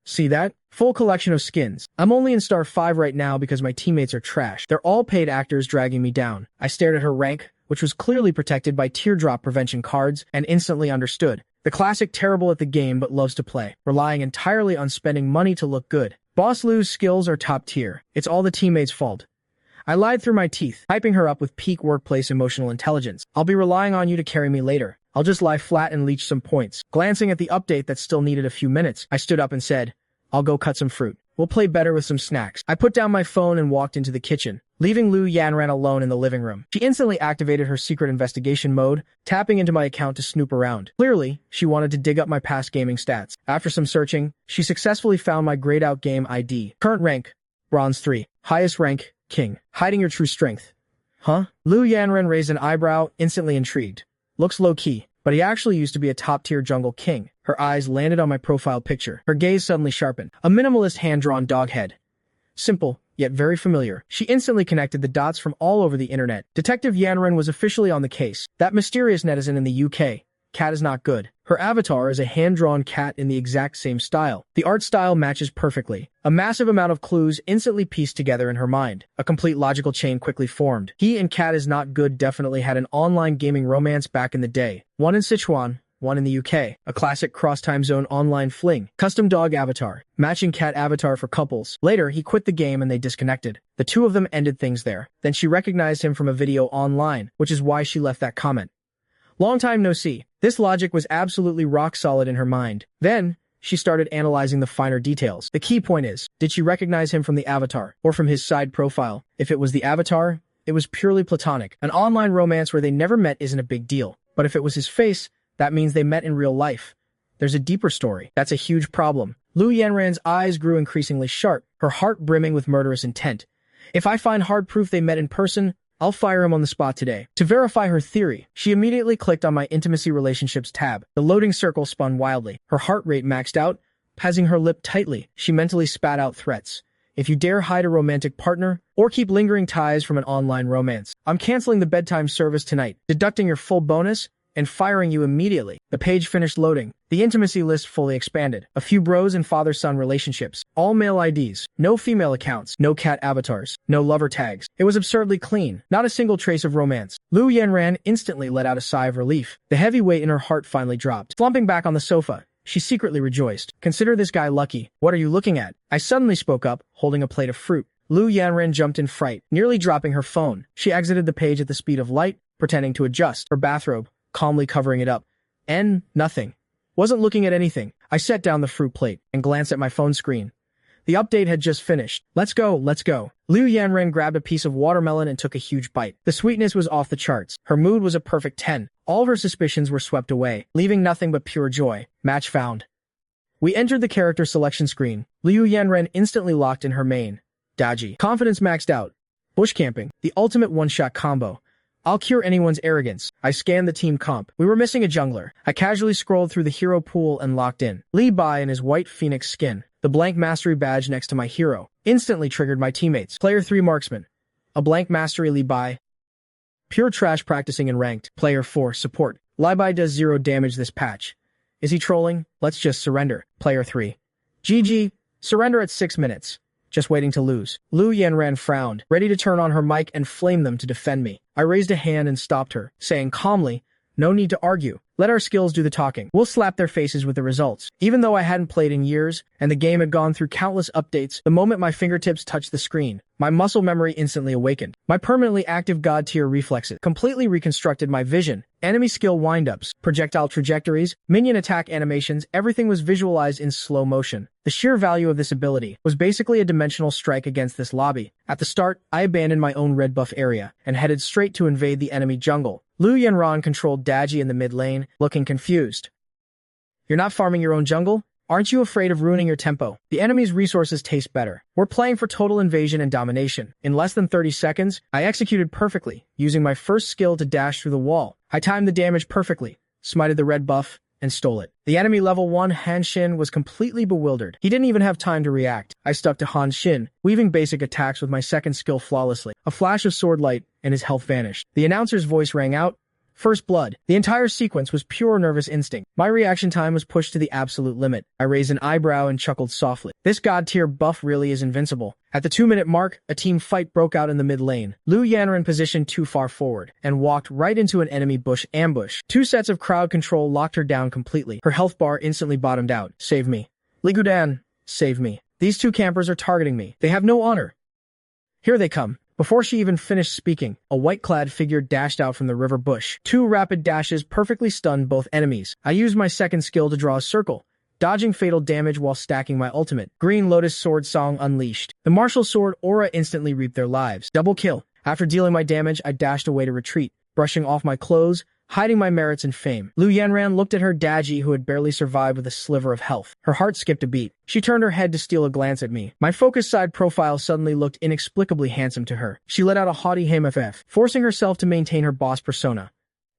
See that? Full collection of skins. I'm only in star 5 right now because my teammates are trash. They're all paid actors dragging me down. I stared at her rank, which was clearly protected by teardrop prevention cards, and instantly understood. The classic terrible at the game but loves to play, relying entirely on spending money to look good. Boss Lu's skills are top tier. It's all the teammates' fault. I lied through my teeth, hyping her up with peak workplace emotional intelligence. I'll be relying on you to carry me later. I'll just lie flat and leech some points. Glancing at the update that still needed a few minutes, I stood up and said, I'll go cut some fruit. We'll play better with some snacks. I put down my phone and walked into the kitchen, leaving Lu Yanran alone in the living room. She instantly activated her secret investigation mode, tapping into my account to snoop around. Clearly, she wanted to dig up my past gaming stats. After some searching, she successfully found my grayed out game ID. Current rank, Bronze 3. Highest rank, King. Hiding your true strength. Huh? Lu Yanran raised an eyebrow, instantly intrigued. Looks low-key, but he actually used to be a top-tier jungle king. Her eyes landed on my profile picture. Her gaze suddenly sharpened. A minimalist hand-drawn dog head. Simple, yet very familiar. She instantly connected the dots from all over the internet. Detective Yanran was officially on the case. That mysterious netizen in the UK. Cat is not good. Her avatar is a hand-drawn cat in the exact same style. The art style matches perfectly. A massive amount of clues instantly pieced together in her mind. A complete logical chain quickly formed. He and Cat is not good definitely had an online gaming romance back in the day. One in Sichuan, one in the UK. A classic cross-time zone online fling. Custom dog avatar. Matching cat avatar for couples. Later, he quit the game and they disconnected. The two of them ended things there. Then she recognized him from a video online, which is why she left that comment. Long time no see. This logic was absolutely rock solid in her mind. Then, she started analyzing the finer details. The key point is, did she recognize him from the avatar, or from his side profile? If it was the avatar, it was purely platonic. An online romance where they never met isn't a big deal. But if it was his face, that means they met in real life. There's a deeper story. That's a huge problem. Lu Yanran's eyes grew increasingly sharp, her heart brimming with murderous intent. If I find hard proof they met in person, I'll fire him on the spot today. To verify her theory, she immediately clicked on my Intimacy Relationships tab. The loading circle spun wildly. Her heart rate maxed out, passing her lip tightly. She mentally spat out threats. If you dare hide a romantic partner, or keep lingering ties from an online romance, I'm canceling the bedtime service tonight, deducting your full bonus, and firing you immediately. The page finished loading. The intimacy list fully expanded. A few bros and father-son relationships. All male IDs. No female accounts. No cat avatars. No lover tags. It was absurdly clean. Not a single trace of romance. Lu Yanran instantly let out a sigh of relief. The heavy weight in her heart finally dropped. Slumping back on the sofa, she secretly rejoiced. Consider this guy lucky. What are you looking at? I suddenly spoke up, holding a plate of fruit. Lu Yanran jumped in fright, nearly dropping her phone. She exited the page at the speed of light, pretending to adjust her bathrobe, calmly covering it up. And nothing. Wasn't looking at anything. I set down the fruit plate and glanced at my phone screen. The update had just finished. Let's go, let's go. Lu Yanran grabbed a piece of watermelon and took a huge bite. The sweetness was off the charts. Her mood was a perfect 10. All of her suspicions were swept away, leaving nothing but pure joy. Match found. We entered the character selection screen. Lu Yanran instantly locked in her main, Daji. Confidence maxed out. Bush camping. The ultimate one-shot combo. I'll cure anyone's arrogance. I scanned the team comp. We were missing a jungler. I casually scrolled through the hero pool and locked in. Li Bai in his white phoenix skin. The blank mastery badge next to my hero instantly triggered my teammates. Player 3 marksman. A blank mastery Li Bai. Pure trash practicing in ranked. Player 4 support. Li Bai does 0 damage this patch. Is he trolling? Let's just surrender. Player 3. GG. Surrender at 6 minutes. Just waiting to lose. Lu Yanran frowned, ready to turn on her mic and flame them to defend me. I raised a hand and stopped her, saying calmly, no need to argue. Let our skills do the talking. We'll slap their faces with the results. Even though I hadn't played in years, and the game had gone through countless updates, the moment my fingertips touched the screen, my muscle memory instantly awakened. My permanently active god tier reflexes completely reconstructed my vision. Enemy skill windups, projectile trajectories, minion attack animations, everything was visualized in slow motion. The sheer value of this ability was basically a dimensional strike against this lobby. At the start, I abandoned my own red buff area and headed straight to invade the enemy jungle. Lu Yanran controlled Daji in the mid lane, looking confused. You're not farming your own jungle? Aren't you afraid of ruining your tempo? The enemy's resources taste better. We're playing for total invasion and domination. In less than 30 seconds, I executed perfectly, using my first skill to dash through the wall. I timed the damage perfectly, smited the red buff, and stole it. The enemy level 1 Han Xin was completely bewildered. He didn't even have time to react. I stuck to Han Xin, weaving basic attacks with my second skill flawlessly. A flash of sword light, and his health vanished. The announcer's voice rang out. First blood. The entire sequence was pure nervous instinct. My reaction time was pushed to the absolute limit. I raised an eyebrow and chuckled softly. This god tier buff really is invincible. At the 2-minute mark, a team fight broke out in the mid lane. Lu Yanran positioned too far forward and walked right into an enemy bush ambush. 2 sets of crowd control locked her down completely. Her health bar instantly bottomed out. Save me. Li Gudan, save me. These 2 campers are targeting me. They have no honor. Here they come. Before she even finished speaking, a white-clad figure dashed out from the river bush. 2 rapid dashes perfectly stunned both enemies. I used my second skill to draw a circle, dodging fatal damage while stacking my ultimate. Green Lotus Sword Song unleashed. The martial sword aura instantly reaped their lives. Double kill. After dealing my damage, I dashed away to retreat, brushing off my clothes, hiding my merits and fame. Lu Yanran looked at her Daji, who had barely survived with a sliver of health. Her heart skipped a beat. She turned her head to steal a glance at me. My focused side profile suddenly looked inexplicably handsome to her. She let out a haughty HMFF, forcing herself to maintain her boss persona.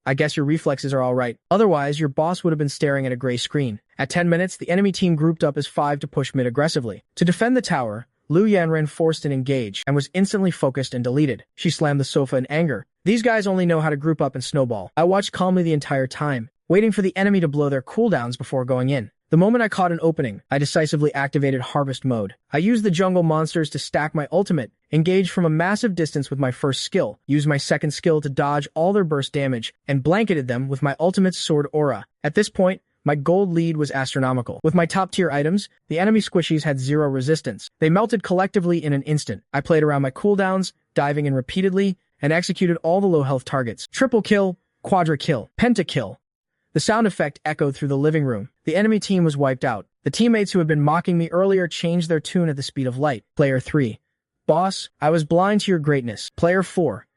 I guess your reflexes are alright. Otherwise, your boss would have been staring at a gray screen. At 10 minutes, the enemy team grouped up as 5 to push mid aggressively. To defend the tower, Lu Yanran forced an engage and was instantly focused and deleted. She slammed the sofa in anger. These guys only know how to group up and snowball. I watched calmly the entire time, waiting for the enemy to blow their cooldowns before going in. The moment I caught an opening, I decisively activated harvest mode. I used the jungle monsters to stack my ultimate, engaged from a massive distance with my first skill, used my second skill to dodge all their burst damage, and blanketed them with my ultimate's sword aura. At this point, my gold lead was astronomical. With my top-tier items, the enemy squishies had zero resistance. They melted collectively in an instant. I played around my cooldowns, diving in repeatedly, and executed all the low-health targets. Triple kill, quadra kill, pentakill. The sound effect echoed through the living room. The enemy team was wiped out. The teammates who had been mocking me earlier changed their tune at the speed of light. Player 3. Boss, I was blind to your greatness. Player 4.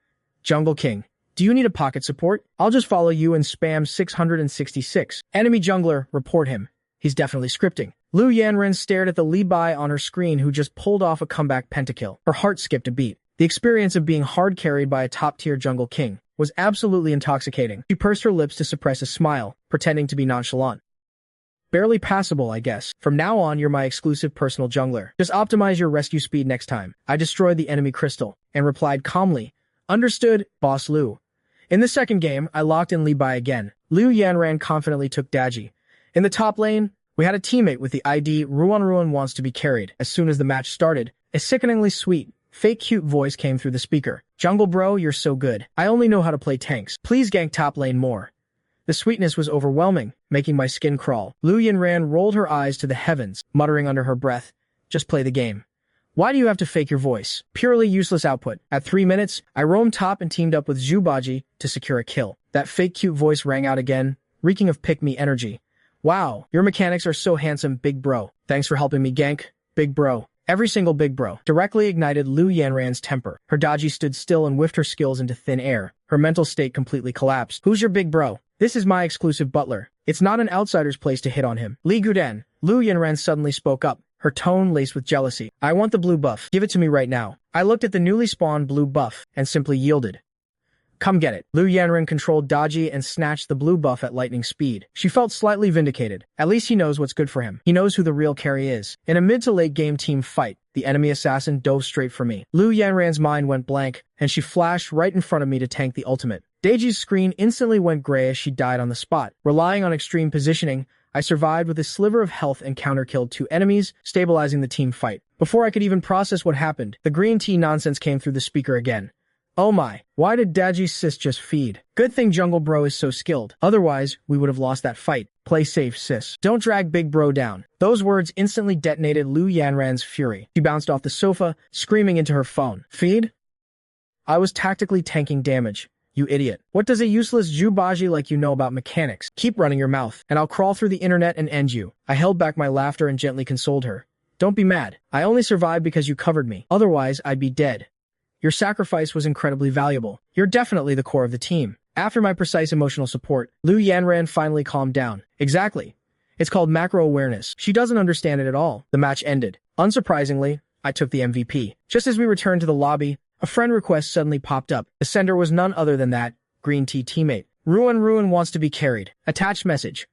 Jungle King. Do you need a pocket support? I'll just follow you and spam 666. Enemy jungler, report him. He's definitely scripting. Lu Yanran stared at the Li Bai on her screen, who just pulled off a comeback pentakill. Her heart skipped a beat. The experience of being hard carried by a top-tier jungle king was absolutely intoxicating. She pursed her lips to suppress a smile, pretending to be nonchalant. Barely passable, I guess. From now on, you're my exclusive personal jungler. Just optimize your rescue speed next time. I destroyed the enemy crystal, and replied calmly, Understood, Boss Lu. In the second game, I locked in Li Bai again. Lu Yanran confidently took Daji. In the top lane, we had a teammate with the ID Ruan wants to be carried. As soon as the match started, a sickeningly sweet, fake cute voice came through the speaker. Jungle bro, you're so good. I only know how to play tanks. Please gank top lane more. The sweetness was overwhelming, making my skin crawl. Lu Yanran rolled her eyes to the heavens, muttering under her breath, Just play the game. Why do you have to fake your voice? Purely useless output. At 3 minutes, I roamed top and teamed up with Zhubaji to secure a kill. That fake cute voice rang out again, reeking of pick-me energy. Wow, your mechanics are so handsome, big bro. Thanks for helping me gank, big bro. Every single big bro directly ignited Lu Yanran's temper. Her Daji stood still and whiffed her skills into thin air. Her mental state completely collapsed. Who's your big bro? This is my exclusive butler. It's not an outsider's place to hit on him. Li Guden. Lu Yanran suddenly spoke up, her tone laced with jealousy. I want the blue buff. Give it to me right now. I looked at the newly spawned blue buff and simply yielded. Come get it. Lu Yanran controlled Daji and snatched the blue buff at lightning speed. She felt slightly vindicated. At least he knows what's good for him. He knows who the real carry is. In a mid to late game team fight, the enemy assassin dove straight for me. Lu Yanran's mind went blank, and she flashed right in front of me to tank the ultimate. Daji's screen instantly went gray as she died on the spot. Relying on extreme positioning, I survived with a sliver of health and counter-killed 2 enemies, stabilizing the team fight. Before I could even process what happened, the green tea nonsense came through the speaker again. Oh my, why did Daji's sis just feed? Good thing Jungle Bro is so skilled. Otherwise, we would have lost that fight. Play safe, sis. Don't drag Big Bro down. Those words instantly detonated Lu Yanran's fury. She bounced off the sofa, screaming into her phone. Feed? I was tactically tanking damage. You idiot. What does a useless Zhubaji like you know about mechanics? Keep running your mouth, and I'll crawl through the internet and end you. I held back my laughter and gently consoled her. Don't be mad. I only survived because you covered me. Otherwise, I'd be dead. Your sacrifice was incredibly valuable. You're definitely the core of the team. After my precise emotional support, Lu Yanran finally calmed down. Exactly. It's called macro awareness. She doesn't understand it at all. The match ended. Unsurprisingly, I took the MVP. Just as we returned to the lobby, a friend request suddenly popped up. The sender was none other than that green tea teammate. Ruan wants to be carried. Attached message.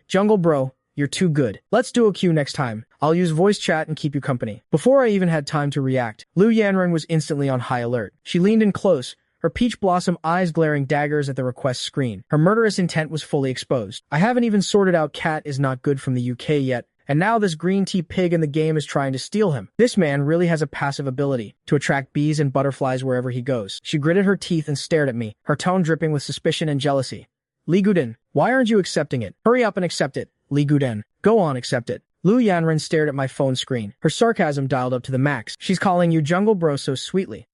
Jungle bro, you're too good. Let's do a queue next time. I'll use voice chat and keep you company. Before I even had time to react, Lu Yanran was instantly on high alert. She leaned in close, her peach blossom eyes glaring daggers at the request screen. Her murderous intent was fully exposed. I haven't even sorted out Cat is not good from the UK yet, and now this green tea pig in the game is trying to steal him. This man really has a passive ability to attract bees and butterflies wherever he goes. She gritted her teeth and stared at me, her tone dripping with suspicion and jealousy. Li Guden, why aren't you accepting it? Hurry up and accept it. Li Guden, go on, accept it. Lu Yanran stared at my phone screen, her sarcasm dialed up to the max. She's calling you Jungle Bro so sweetly.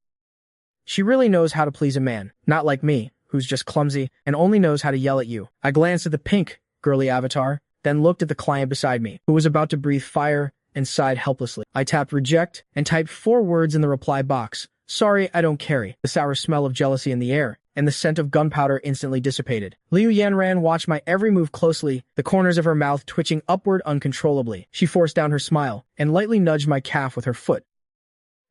She really knows how to please a man, not like me, who's just clumsy and only knows how to yell at you. I glanced at the pink, girly avatar, then looked at the client beside me, who was about to breathe fire, and sighed helplessly. I tapped reject and typed 4 words in the reply box. Sorry, I don't carry. The sour smell of jealousy in the air, and the scent of gunpowder instantly dissipated. Liu Yanran watched my every move closely, the corners of her mouth twitching upward uncontrollably. She forced down her smile, and lightly nudged my calf with her foot.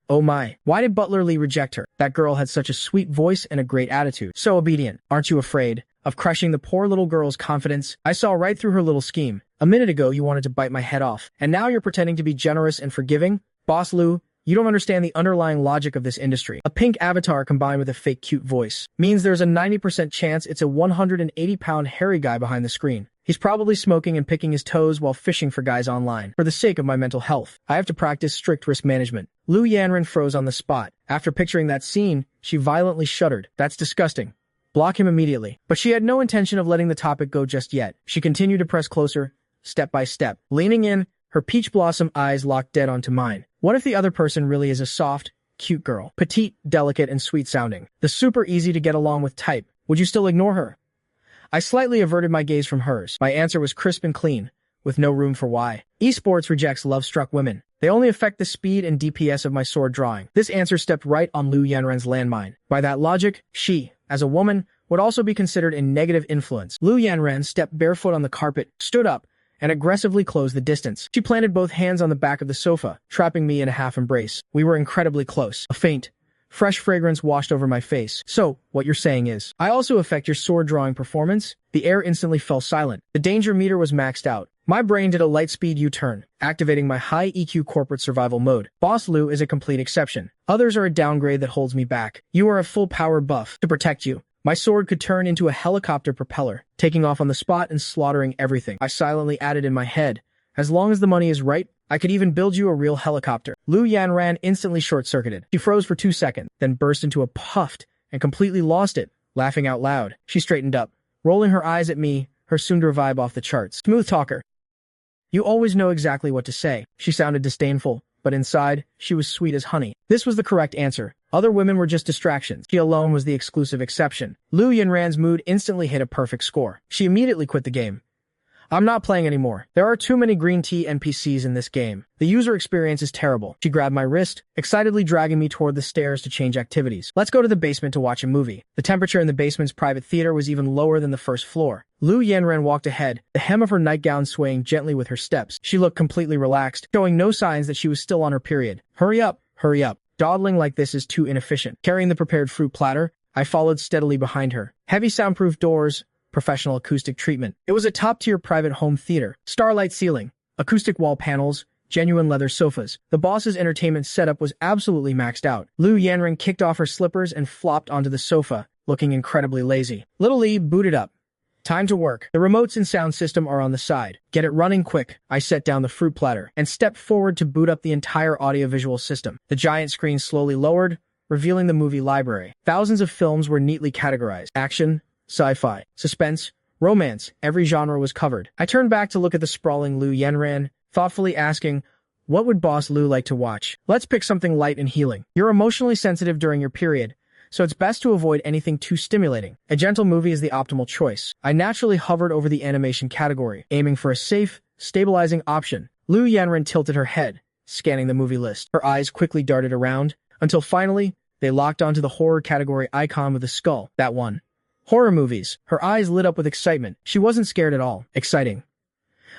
Oh my, why did Butler Lee reject her? That girl had such a sweet voice and a great attitude. So obedient. Aren't you afraid of crushing the poor little girl's confidence? I saw right through her little scheme. A minute ago you wanted to bite my head off, and now you're pretending to be generous and forgiving? Boss Liu, you don't understand the underlying logic of this industry. A pink avatar combined with a fake cute voice means there's a 90% chance it's a 180-pound hairy guy behind the screen. He's probably smoking and picking his toes while fishing for guys online. For the sake of my mental health, I have to practice strict risk management. Liu Yanran froze on the spot. After picturing that scene, she violently shuddered. That's disgusting. Block him immediately. But she had no intention of letting the topic go just yet. She continued to press closer, step by step. Leaning in, her peach blossom eyes locked dead onto mine. What if the other person really is a soft, cute girl? Petite, delicate, and sweet-sounding. The super easy-to-get-along-with type. Would you still ignore her? I slightly averted my gaze from hers. My answer was crisp and clean, with no room for why. Esports rejects love-struck women. They only affect the speed and DPS of my sword drawing. This answer stepped right on Liu Yanran's landmine. By that logic, she, as a woman, would also be considered a negative influence. Liu Yanran stepped barefoot on the carpet, stood up, and aggressively closed the distance. She planted both hands on the back of the sofa, trapping me in a half embrace. We were incredibly close. A faint, fresh fragrance washed over my face. So, what you're saying is, I also affect your sword drawing performance? The air instantly fell silent. The danger meter was maxed out. My brain did a light-speed U-turn, activating my high EQ corporate survival mode. Boss Liu is a complete exception. Others are a downgrade that holds me back. You are a full-power buff. To protect you, my sword could turn into a helicopter propeller, taking off on the spot and slaughtering everything. I silently added in my head, as long as the money is right, I could even build you a real helicopter. Liu Yanran instantly short-circuited. She froze for 2 seconds, then burst into a puffed and completely lost it, laughing out loud. She straightened up, rolling her eyes at me, her Sundar vibe off the charts. Smooth talker. You always know exactly what to say. She sounded disdainful, but inside, she was sweet as honey. This was the correct answer. Other women were just distractions. She alone was the exclusive exception. Liu Yanran's mood instantly hit a perfect score. She immediately quit the game. I'm not playing anymore. There are too many green tea NPCs in this game. The user experience is terrible. She grabbed my wrist, excitedly dragging me toward the stairs to change activities. Let's go to the basement to watch a movie. The temperature in the basement's private theater was even lower than the first floor. Liu Yanran walked ahead, the hem of her nightgown swaying gently with her steps. She looked completely relaxed, showing no signs that she was still on her period. Hurry up, hurry up. Dawdling like this is too inefficient. Carrying the prepared fruit platter, I followed steadily behind her. Heavy soundproof doors, professional acoustic treatment. It was a top-tier private home theater. Starlight ceiling, acoustic wall panels, genuine leather sofas. The boss's entertainment setup was absolutely maxed out. Liu Yanran kicked off her slippers and flopped onto the sofa, looking incredibly lazy. Little Lee booted up. Time to work. The remotes and sound system are on the side. Get it running quick. I set down the fruit platter and stepped forward to boot up the entire audiovisual system. The giant screen slowly lowered, revealing the movie library. Thousands of films were neatly categorized. Action, sci-fi, suspense, romance, every genre was covered. I turned back to look at the sprawling Liu Yanran, thoughtfully asking, what would Boss Liu like to watch? Let's pick something light and healing. You're emotionally sensitive during your period, so it's best to avoid anything too stimulating. A gentle movie is the optimal choice. I naturally hovered over the animation category, aiming for a safe, stabilizing option. Liu Yanran tilted her head, scanning the movie list. Her eyes quickly darted around, until finally, they locked onto the horror category icon with a skull. That one. Horror movies. Her eyes lit up with excitement. She wasn't scared at all. Exciting.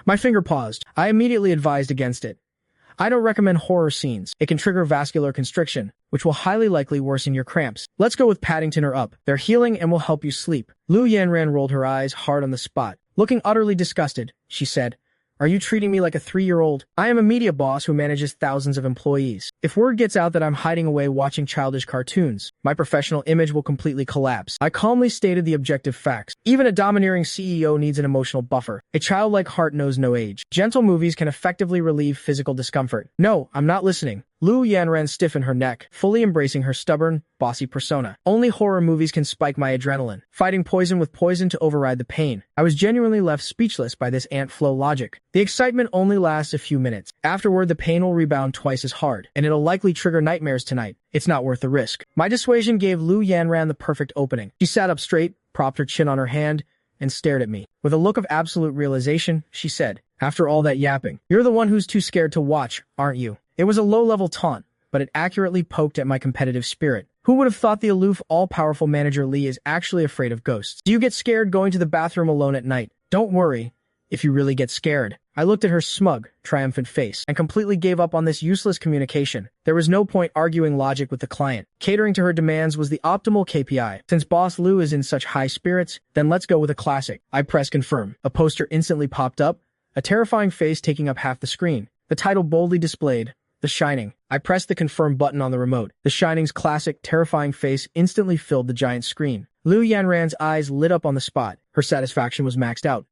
My finger paused. I immediately advised against it. I don't recommend horror scenes. It can trigger vascular constriction, which will highly likely worsen your cramps. Let's go with Paddington or Up. They're healing and will help you sleep. Liu Yanran rolled her eyes hard on the spot. Looking utterly disgusted, she said, Are you treating me like a 3-year-old? I am a media boss who manages thousands of employees. If word gets out that I'm hiding away watching childish cartoons, my professional image will completely collapse. I calmly stated the objective facts. Even a domineering CEO needs an emotional buffer. A childlike heart knows no age. Gentle movies can effectively relieve physical discomfort. No, I'm not listening. Liu Yanran stiffened her neck, fully embracing her stubborn, bossy persona. Only horror movies can spike my adrenaline, fighting poison with poison to override the pain. I was genuinely left speechless by this ant flow logic. The excitement only lasts a few minutes. Afterward, the pain will rebound twice as hard, and it'll likely trigger nightmares tonight. It's not worth the risk. My dissuasion gave Liu Yanran the perfect opening. She sat up straight, propped her chin on her hand, and stared at me. With a look of absolute realization, she said, "After all that yapping, you're the one who's too scared to watch, aren't you?" It was a low-level taunt, but it accurately poked at my competitive spirit. Who would have thought the aloof, all-powerful Manager Lee is actually afraid of ghosts? Do you get scared going to the bathroom alone at night? Don't worry, if you really get scared. I looked at her smug, triumphant face and completely gave up on this useless communication. There was no point arguing logic with the client. Catering to her demands was the optimal KPI. Since Boss Lou is in such high spirits, then let's go with a classic. I pressed confirm. A poster instantly popped up, a terrifying face taking up half the screen. The title boldly displayed, The Shining. I pressed the confirm button on the remote. The Shining's classic, terrifying face instantly filled the giant screen. Liu Yanran's eyes lit up on the spot. Her satisfaction was maxed out.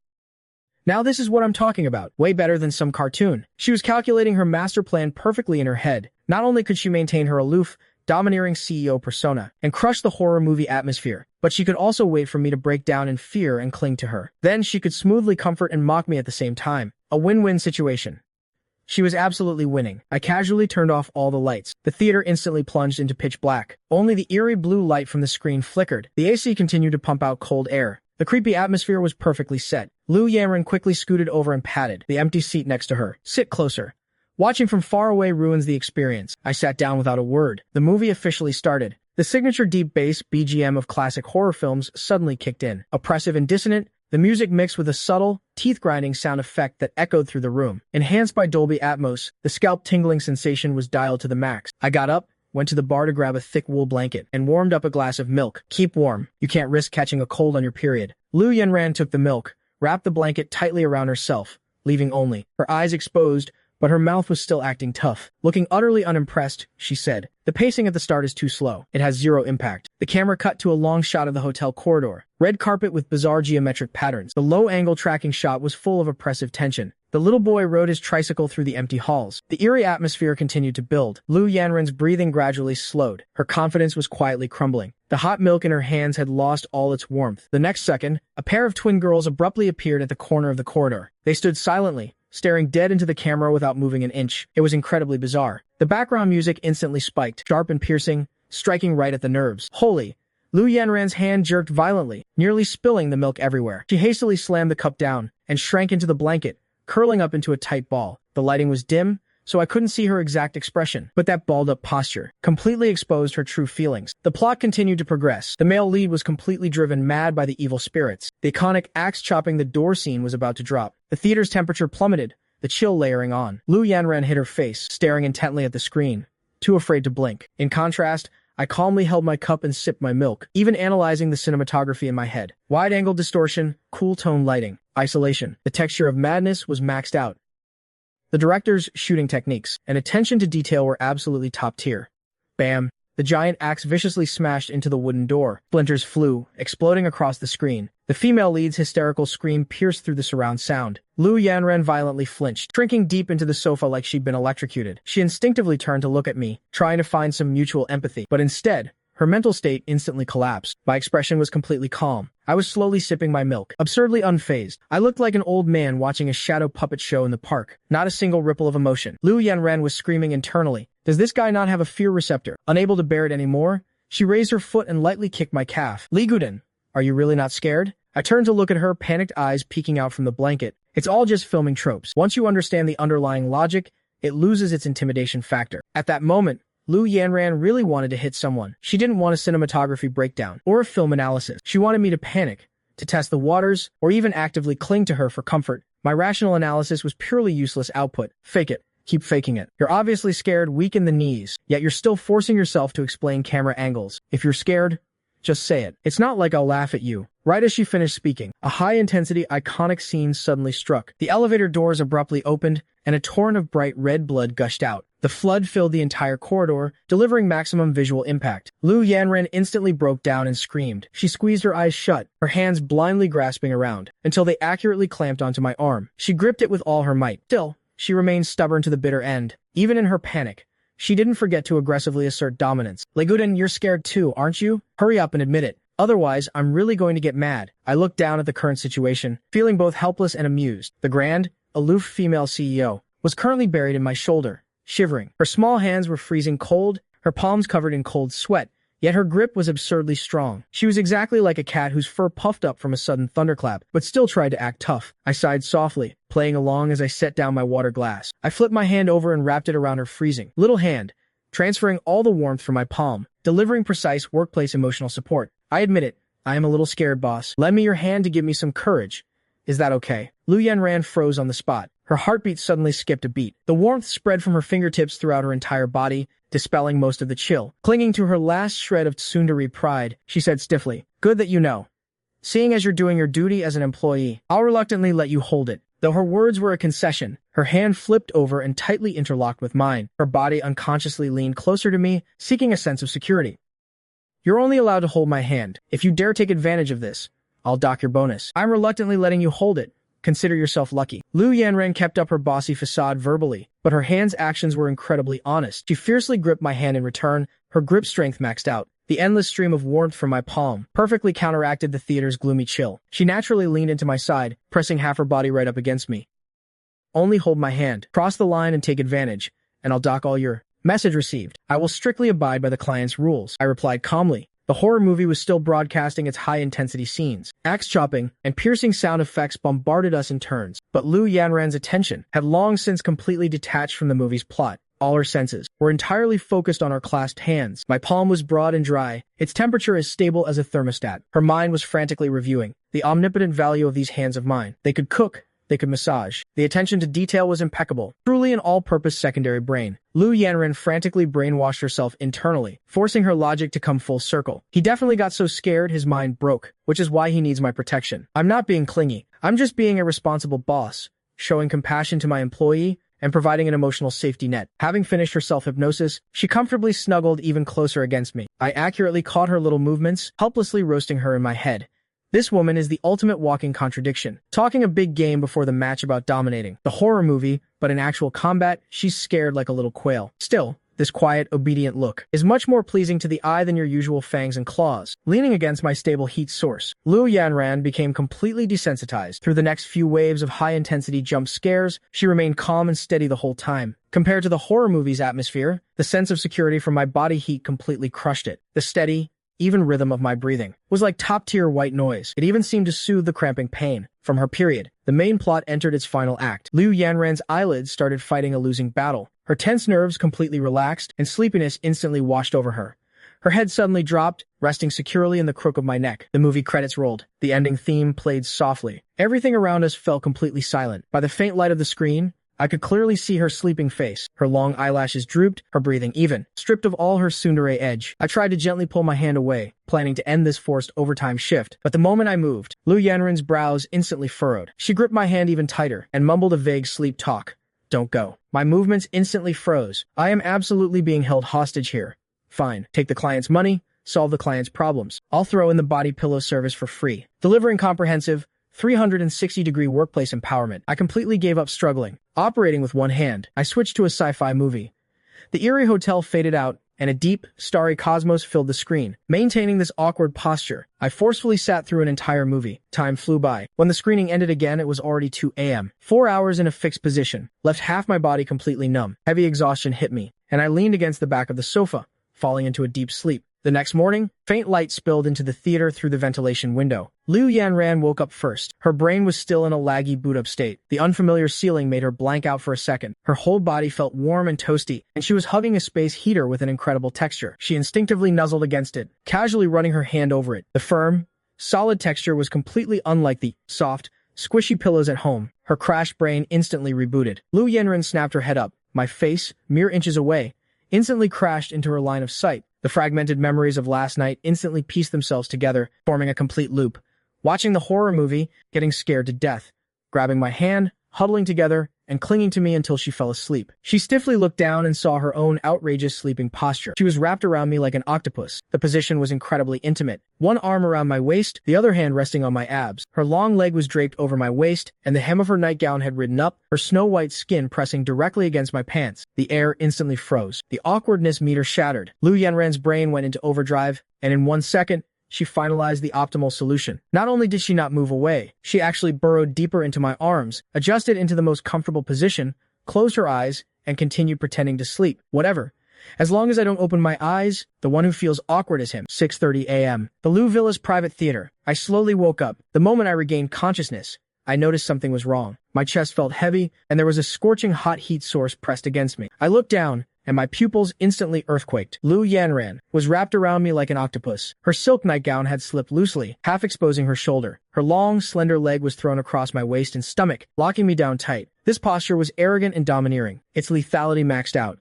Now this is what I'm talking about. Way better than some cartoon. She was calculating her master plan perfectly in her head. Not only could she maintain her aloof, domineering CEO persona and crush the horror movie atmosphere, but she could also wait for me to break down in fear and cling to her. Then she could smoothly comfort and mock me at the same time. A win-win situation. She was absolutely winning. I casually turned off all the lights. The theater instantly plunged into pitch black. Only the eerie blue light from the screen flickered. The AC continued to pump out cold air. The creepy atmosphere was perfectly set. Liu Yanran quickly scooted over and patted the empty seat next to her. Sit closer. Watching from far away ruins the experience. I sat down without a word. The movie officially started. The signature deep bass BGM of classic horror films suddenly kicked in. Oppressive and dissonant, the music mixed with a subtle, teeth-grinding sound effect that echoed through the room. Enhanced by Dolby Atmos, the scalp-tingling sensation was dialed to the max. I got up, went to the bar to grab a thick wool blanket, and warmed up a glass of milk. Keep warm. You can't risk catching a cold on your period. Liu Yanran took the milk, wrapped the blanket tightly around herself, leaving only her eyes exposed, but her mouth was still acting tough. Looking utterly unimpressed, she said, "The pacing at the start is too slow. It has zero impact." The camera cut to a long shot of the hotel corridor. Red carpet with bizarre geometric patterns. The low-angle tracking shot was full of oppressive tension. The little boy rode his tricycle through the empty halls. The eerie atmosphere continued to build. Liu Yanran's breathing gradually slowed. Her confidence was quietly crumbling. The hot milk in her hands had lost all its warmth. The next second, a pair of twin girls abruptly appeared at the corner of the corridor. They stood silently, staring dead into the camera without moving an inch. It was incredibly bizarre. The background music instantly spiked, sharp and piercing, striking right at the nerves. Holy! Liu Yanran's hand jerked violently, nearly spilling the milk everywhere. She hastily slammed the cup down and shrank into the blanket, curling up into a tight ball. The lighting was dim, so I couldn't see her exact expression, but that balled-up posture completely exposed her true feelings. The plot continued to progress. The male lead was completely driven mad by the evil spirits. The iconic axe-chopping the door scene was about to drop. The theater's temperature plummeted, the chill layering on. Liu Yanran hid her face, staring intently at the screen, too afraid to blink. In contrast, I calmly held my cup and sipped my milk, even analyzing the cinematography in my head. Wide-angle distortion, cool tone lighting, isolation. The texture of madness was maxed out. The director's shooting techniques and attention to detail were absolutely top tier. Bam! The giant axe viciously smashed into the wooden door. Splinters flew, exploding across the screen. The female lead's hysterical scream pierced through the surround sound. Liu Yanran violently flinched, shrinking deep into the sofa like she'd been electrocuted. She instinctively turned to look at me, trying to find some mutual empathy. But instead, her mental state instantly collapsed. My expression was completely calm. I was slowly sipping my milk, absurdly unfazed. I looked like an old man watching a shadow puppet show in the park. Not a single ripple of emotion. Liu Yanran was screaming internally. Does this guy not have a fear receptor? Unable to bear it anymore, she raised her foot and lightly kicked my calf. Li Guden, are you really not scared? I turned to look at her, panicked eyes peeking out from the blanket. It's all just filming tropes. Once you understand the underlying logic, it loses its intimidation factor. At that moment, Liu Yanran really wanted to hit someone. She didn't want a cinematography breakdown or a film analysis. She wanted me to panic, to test the waters, or even actively cling to her for comfort. My rational analysis was purely useless output. Fake it. Keep faking it. You're obviously scared, weak in the knees, yet you're still forcing yourself to explain camera angles. If you're scared, just say it. It's not like I'll laugh at you. Right as she finished speaking, a high-intensity, iconic scene suddenly struck. The elevator doors abruptly opened, and a torrent of bright red blood gushed out. The flood filled the entire corridor, delivering maximum visual impact. Liu Yanran instantly broke down and screamed. She squeezed her eyes shut, her hands blindly grasping around, until they accurately clamped onto my arm. She gripped it with all her might. Still, she remained stubborn to the bitter end. Even in her panic, she didn't forget to aggressively assert dominance. Leguden, you're scared too, aren't you? Hurry up and admit it. Otherwise, I'm really going to get mad. I looked down at the current situation, feeling both helpless and amused. The grand, aloof female CEO was currently buried in my shoulder, shivering. Her small hands were freezing cold, her palms covered in cold sweat, Yet her grip was absurdly strong. She was exactly like a cat whose fur puffed up from a sudden thunderclap, but still tried to act tough. I sighed softly, playing along as I set down my water glass. I flipped my hand over and wrapped it around her freezing little hand, transferring all the warmth from my palm, delivering precise workplace emotional support. I admit it, I am a little scared, boss. Lend me your hand to give me some courage. Is that okay? Lu Yanran froze on the spot. Her heartbeat suddenly skipped a beat. The warmth spread from her fingertips throughout her entire body, dispelling most of the chill. Clinging to her last shred of tsundere pride, she said stiffly, "Good that you know. Seeing as you're doing your duty as an employee, I'll reluctantly let you hold it." Though her words were a concession, her hand flipped over and tightly interlocked with mine. Her body unconsciously leaned closer to me, seeking a sense of security. "You're only allowed to hold my hand. If you dare take advantage of this, I'll dock your bonus. I'm reluctantly letting you hold it. Consider yourself lucky." Lu Yanran kept up her bossy facade verbally, but her hand's actions were incredibly honest. She fiercely gripped my hand in return, her grip strength maxed out. The endless stream of warmth from my palm perfectly counteracted the theater's gloomy chill. She naturally leaned into my side, pressing half her body right up against me. "Only hold my hand. Cross the line and take advantage, and I'll dock all your..." Message received. "I will strictly abide by the client's rules," I replied calmly. The horror movie was still broadcasting its high-intensity scenes. Axe chopping and piercing sound effects bombarded us in turns, but Lu Yanran's attention had long since completely detached from the movie's plot. All her senses were entirely focused on our clasped hands. My palm was broad and dry, its temperature as stable as a thermostat. Her mind was frantically reviewing the omnipotent value of these hands of mine. They could cook, they could massage. The attention to detail was impeccable, truly an all-purpose secondary brain. Lu Yanran frantically brainwashed herself internally, forcing her logic to come full circle. He definitely got so scared his mind broke, which is why he needs my protection. I'm not being clingy. I'm just being a responsible boss, showing compassion to my employee and providing an emotional safety net. Having finished her self-hypnosis, she comfortably snuggled even closer against me. I accurately caught her little movements, helplessly roasting her in my head. This woman is the ultimate walking contradiction. Talking a big game before the match about dominating the horror movie, but in actual combat, she's scared like a little quail. Still, this quiet, obedient look is much more pleasing to the eye than your usual fangs and claws. Leaning against my stable heat source, Lu Yanran became completely desensitized. Through the next few waves of high-intensity jump scares, she remained calm and steady the whole time. Compared to the horror movie's atmosphere, the sense of security from my body heat completely crushed it. The steady, even rhythm of my breathing was like top-tier white noise. It even seemed to soothe the cramping pain. From her period, the main plot entered its final act. Lu Yanran's eyelids started fighting a losing battle. Her tense nerves completely relaxed, and sleepiness instantly washed over her. Her head suddenly dropped, resting securely in the crook of my neck. The movie credits rolled. The ending theme played softly. Everything around us fell completely silent. By the faint light of the screen, I could clearly see her sleeping face. Her long eyelashes drooped, her breathing even, stripped of all her tsundere edge. I tried to gently pull my hand away, planning to end this forced overtime shift. But the moment I moved, Lu Yanran's brows instantly furrowed. She gripped my hand even tighter and mumbled a vague sleep talk. "Don't go." My movements instantly froze. I am absolutely being held hostage here. Fine, take the client's money, solve the client's problems. I'll throw in the body pillow service for free. Delivering comprehensive, 360-degree workplace empowerment. I completely gave up struggling. Operating with one hand, I switched to a sci-fi movie. The eerie hotel faded out, and a deep, starry cosmos filled the screen. Maintaining this awkward posture, I forcefully sat through an entire movie. Time flew by. When the screening ended again, it was already 2 a.m. 4 hours in a fixed position left half my body completely numb. Heavy exhaustion hit me, and I leaned against the back of the sofa, falling into a deep sleep. The next morning, faint light spilled into the theater through the ventilation window. Lu Yanran woke up first. Her brain was still in a laggy boot-up state. The unfamiliar ceiling made her blank out for a second. Her whole body felt warm and toasty, and she was hugging a space heater with an incredible texture. She instinctively nuzzled against it, casually running her hand over it. The firm, solid texture was completely unlike the soft, squishy pillows at home. Her crashed brain instantly rebooted. Lu Yanran snapped her head up. My face, mere inches away, instantly crashed into her line of sight. The fragmented memories of last night instantly pieced themselves together, forming a complete loop. Watching the horror movie, getting scared to death, grabbing my hand, huddling together, and clinging to me until she fell asleep. She stiffly looked down and saw her own outrageous sleeping posture. She was wrapped around me like an octopus. The position was incredibly intimate. One arm around my waist, the other hand resting on my abs. Her long leg was draped over my waist, and the hem of her nightgown had ridden up, her snow-white skin pressing directly against my pants. The air instantly froze. The awkwardness meter shattered. Lu Yanran's brain went into overdrive, and in 1 second, she finalized the optimal solution. Not only did she not move away, she actually burrowed deeper into my arms, adjusted into the most comfortable position, closed her eyes, and continued pretending to sleep. Whatever. As long as I don't open my eyes, the one who feels awkward is him. 6:30 a.m. The Lou Villa's private theater. I slowly woke up. The moment I regained consciousness, I noticed something was wrong. My chest felt heavy, and there was a scorching hot heat source pressed against me. I looked down, and my pupils instantly earthquaked. Lu Yanran was wrapped around me like an octopus. Her silk nightgown had slipped loosely, half exposing her shoulder. Her long, slender leg was thrown across my waist and stomach, locking me down tight. This posture was arrogant and domineering, its lethality maxed out.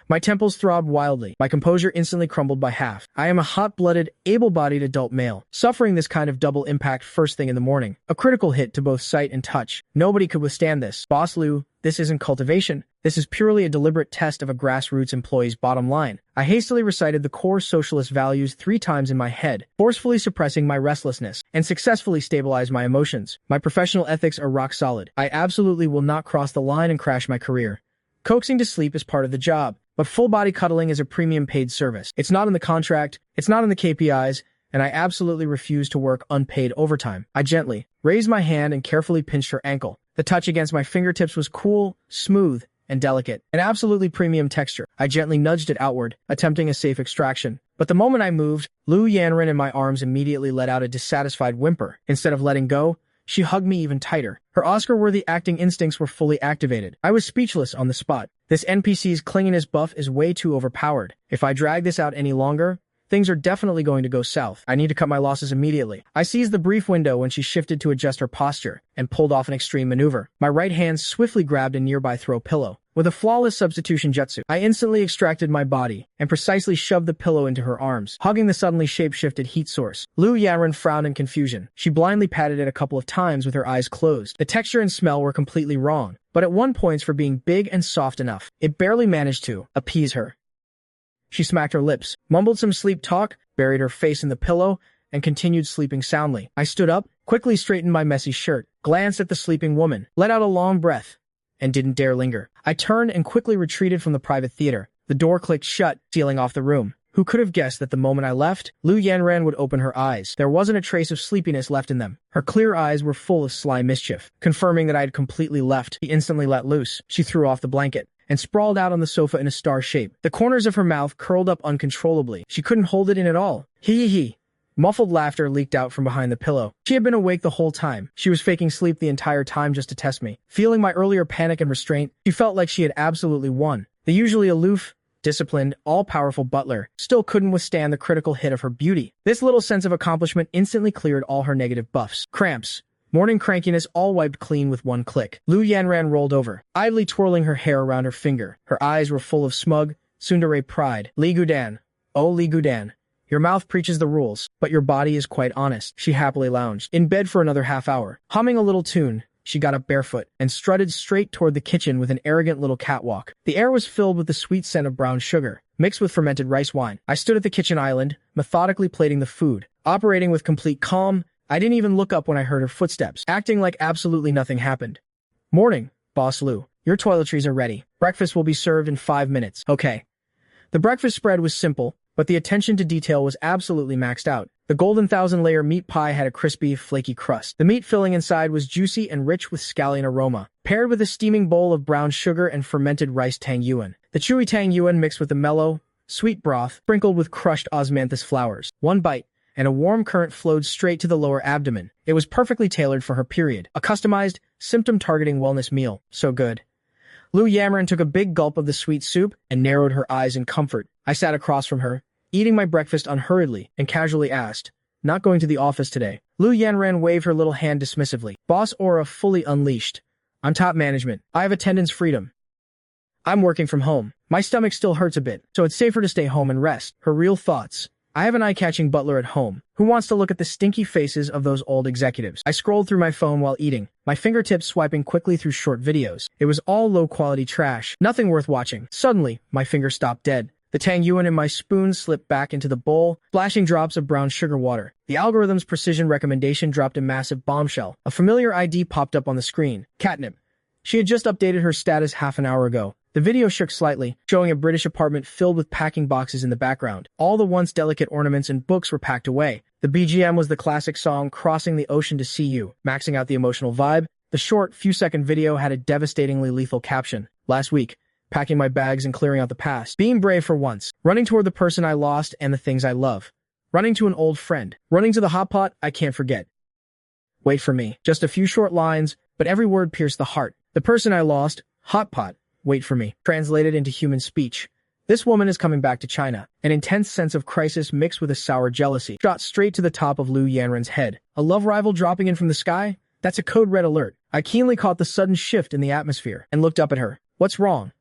My temples throbbed wildly. My composure instantly crumbled by half. I am a hot-blooded, able-bodied adult male, suffering this kind of double impact first thing in the morning. A critical hit to both sight and touch. Nobody could withstand this. Boss Lou, this isn't cultivation. This is purely a deliberate test of a grassroots employee's bottom line. I hastily recited the core socialist values 3 times in my head, forcefully suppressing my restlessness, and successfully stabilized my emotions. My professional ethics are rock solid. I absolutely will not cross the line and crash my career. Coaxing to sleep is part of the job, but full-body cuddling is a premium paid service. It's not in the contract, it's not in the KPIs, and I absolutely refuse to work unpaid overtime. I gently raised my hand and carefully pinched her ankle. The touch against my fingertips was cool, smooth, and delicate, an absolutely premium texture. I gently nudged it outward, attempting a safe extraction. But the moment I moved, Lu Yanran in my arms immediately let out a dissatisfied whimper. Instead of letting go, she hugged me even tighter. Her Oscar-worthy acting instincts were fully activated. I was speechless on the spot. This NPC's clinginess buff is way too overpowered. If I drag this out any longer, things are definitely going to go south. I need to cut my losses immediately. I seized the brief window when she shifted to adjust her posture and pulled off an extreme maneuver. My right hand swiftly grabbed a nearby throw pillow. With a flawless substitution jutsu, I instantly extracted my body and precisely shoved the pillow into her arms, hugging the suddenly shape-shifted heat source. Lu Yanran frowned in confusion. She blindly patted it a couple of times with her eyes closed. The texture and smell were completely wrong, but at one point for being big and soft enough, it barely managed to appease her. She smacked her lips, mumbled some sleep talk, buried her face in the pillow, and continued sleeping soundly. I stood up, quickly straightened my messy shirt, glanced at the sleeping woman, let out a long breath, and didn't dare linger. I turned and quickly retreated from the private theater. The door clicked shut, sealing off the room. Who could have guessed that the moment I left, Lu Yanran would open her eyes? There wasn't a trace of sleepiness left in them. Her clear eyes were full of sly mischief. Confirming that I had completely left, she instantly let loose. She threw off the blanket and sprawled out on the sofa in a star shape. The corners of her mouth curled up uncontrollably. She couldn't hold it in at all. Hee. Muffled laughter leaked out from behind the pillow. She had been awake the whole time. She was faking sleep the entire time just to test me. Feeling my earlier panic and restraint, she felt like she had absolutely won. The usually aloof, disciplined, all-powerful butler still couldn't withstand the critical hit of her beauty. This little sense of accomplishment instantly cleared all her negative buffs. Cramps, morning crankiness all wiped clean with one click. Lu Yanran rolled over, idly twirling her hair around her finger. Her eyes were full of smug, tsundere pride. Li Gudan. Oh, Li Gudan. Your mouth preaches the rules, but your body is quite honest. She happily lounged in bed for another half hour. Humming a little tune, she got up barefoot and strutted straight toward the kitchen with an arrogant little catwalk. The air was filled with the sweet scent of brown sugar, mixed with fermented rice wine. I stood at the kitchen island, methodically plating the food. Operating with complete calm, I didn't even look up when I heard her footsteps, acting like absolutely nothing happened. Morning, Boss Lou. Your toiletries are ready. Breakfast will be served in 5 minutes. Okay. The breakfast spread was simple, but the attention to detail was absolutely maxed out. The golden 1,000-layer meat pie had a crispy, flaky crust. The meat filling inside was juicy and rich with scallion aroma, paired with a steaming bowl of brown sugar and fermented rice tang yuan. The chewy tang yuan mixed with the mellow, sweet broth, sprinkled with crushed osmanthus flowers. One bite, and a warm current flowed straight to the lower abdomen. It was perfectly tailored for her period. A customized, symptom-targeting wellness meal. So good. Lu Yamarin took a big gulp of the sweet soup and narrowed her eyes in comfort. I sat across from her, eating my breakfast unhurriedly, and casually asked, "Not going to the office today?" Lu Yanran waved her little hand dismissively. Boss aura fully unleashed. I'm top management. I have attendance freedom. I'm working from home. My stomach still hurts a bit, so it's safer to stay home and rest. Her real thoughts. I have an eye-catching butler at home who wants to look at the stinky faces of those old executives. I scrolled through my phone while eating, my fingertips swiping quickly through short videos. It was all low-quality trash, nothing worth watching. Suddenly, my finger stopped dead. The tang yuan in my spoon slipped back into the bowl, splashing drops of brown sugar water. The algorithm's precision recommendation dropped a massive bombshell. A familiar ID popped up on the screen. Catnip. She had just updated her status half an hour ago. The video shook slightly, showing a British apartment filled with packing boxes in the background. All the once delicate ornaments and books were packed away. The BGM was the classic song Crossing the Ocean to See You, maxing out the emotional vibe. The short, few-second video had a devastatingly lethal caption. Last week, packing my bags and clearing out the past. Being brave for once. Running toward the person I lost and the things I love. Running to an old friend. Running to the hot pot I can't forget. Wait for me. Just a few short lines, but every word pierced the heart. The person I lost, hot pot, wait for me. Translated into human speech. This woman is coming back to China. An intense sense of crisis mixed with a sour jealousy shot straight to the top of Liu Yanren's head. A love rival dropping in from the sky? That's a code red alert. I keenly caught the sudden shift in the atmosphere and looked up at her. What's wrong?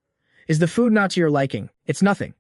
Is the food not to your liking? It's nothing.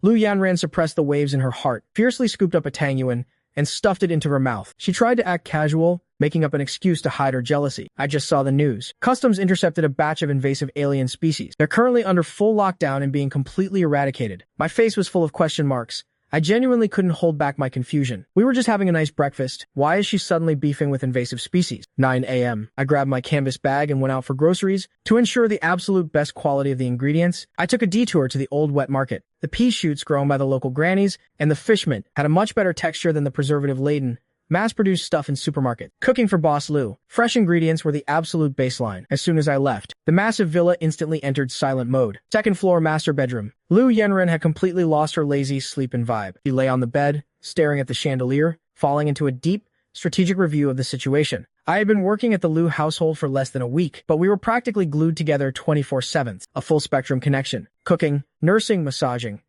Liu Yanren suppressed the waves in her heart, fiercely scooped up a tangyuan, and stuffed it into her mouth. She tried to act casual, making up an excuse to hide her jealousy. I just saw the news. Customs intercepted a batch of invasive alien species. They're currently under full lockdown and being completely eradicated. My face was full of question marks. I genuinely couldn't hold back my confusion. We were just having a nice breakfast. Why is she suddenly beefing with invasive species? 9 a.m. I grabbed my canvas bag and went out for groceries. To ensure the absolute best quality of the ingredients, I took a detour to the old wet market. The pea shoots grown by the local grannies and the fish mint had a much better texture than the preservative-laden, mass-produced stuff in supermarket. Cooking for Boss Liu. Fresh ingredients were the absolute baseline. As soon as I left, the massive villa instantly entered silent mode. Second floor master bedroom. Liu Yanren had completely lost her lazy sleep-in vibe. She lay on the bed, staring at the chandelier, falling into a deep, strategic review of the situation. I had been working at the Liu household for less than a week, but we were practically glued together 24/7. A full-spectrum connection. Cooking, nursing, massaging.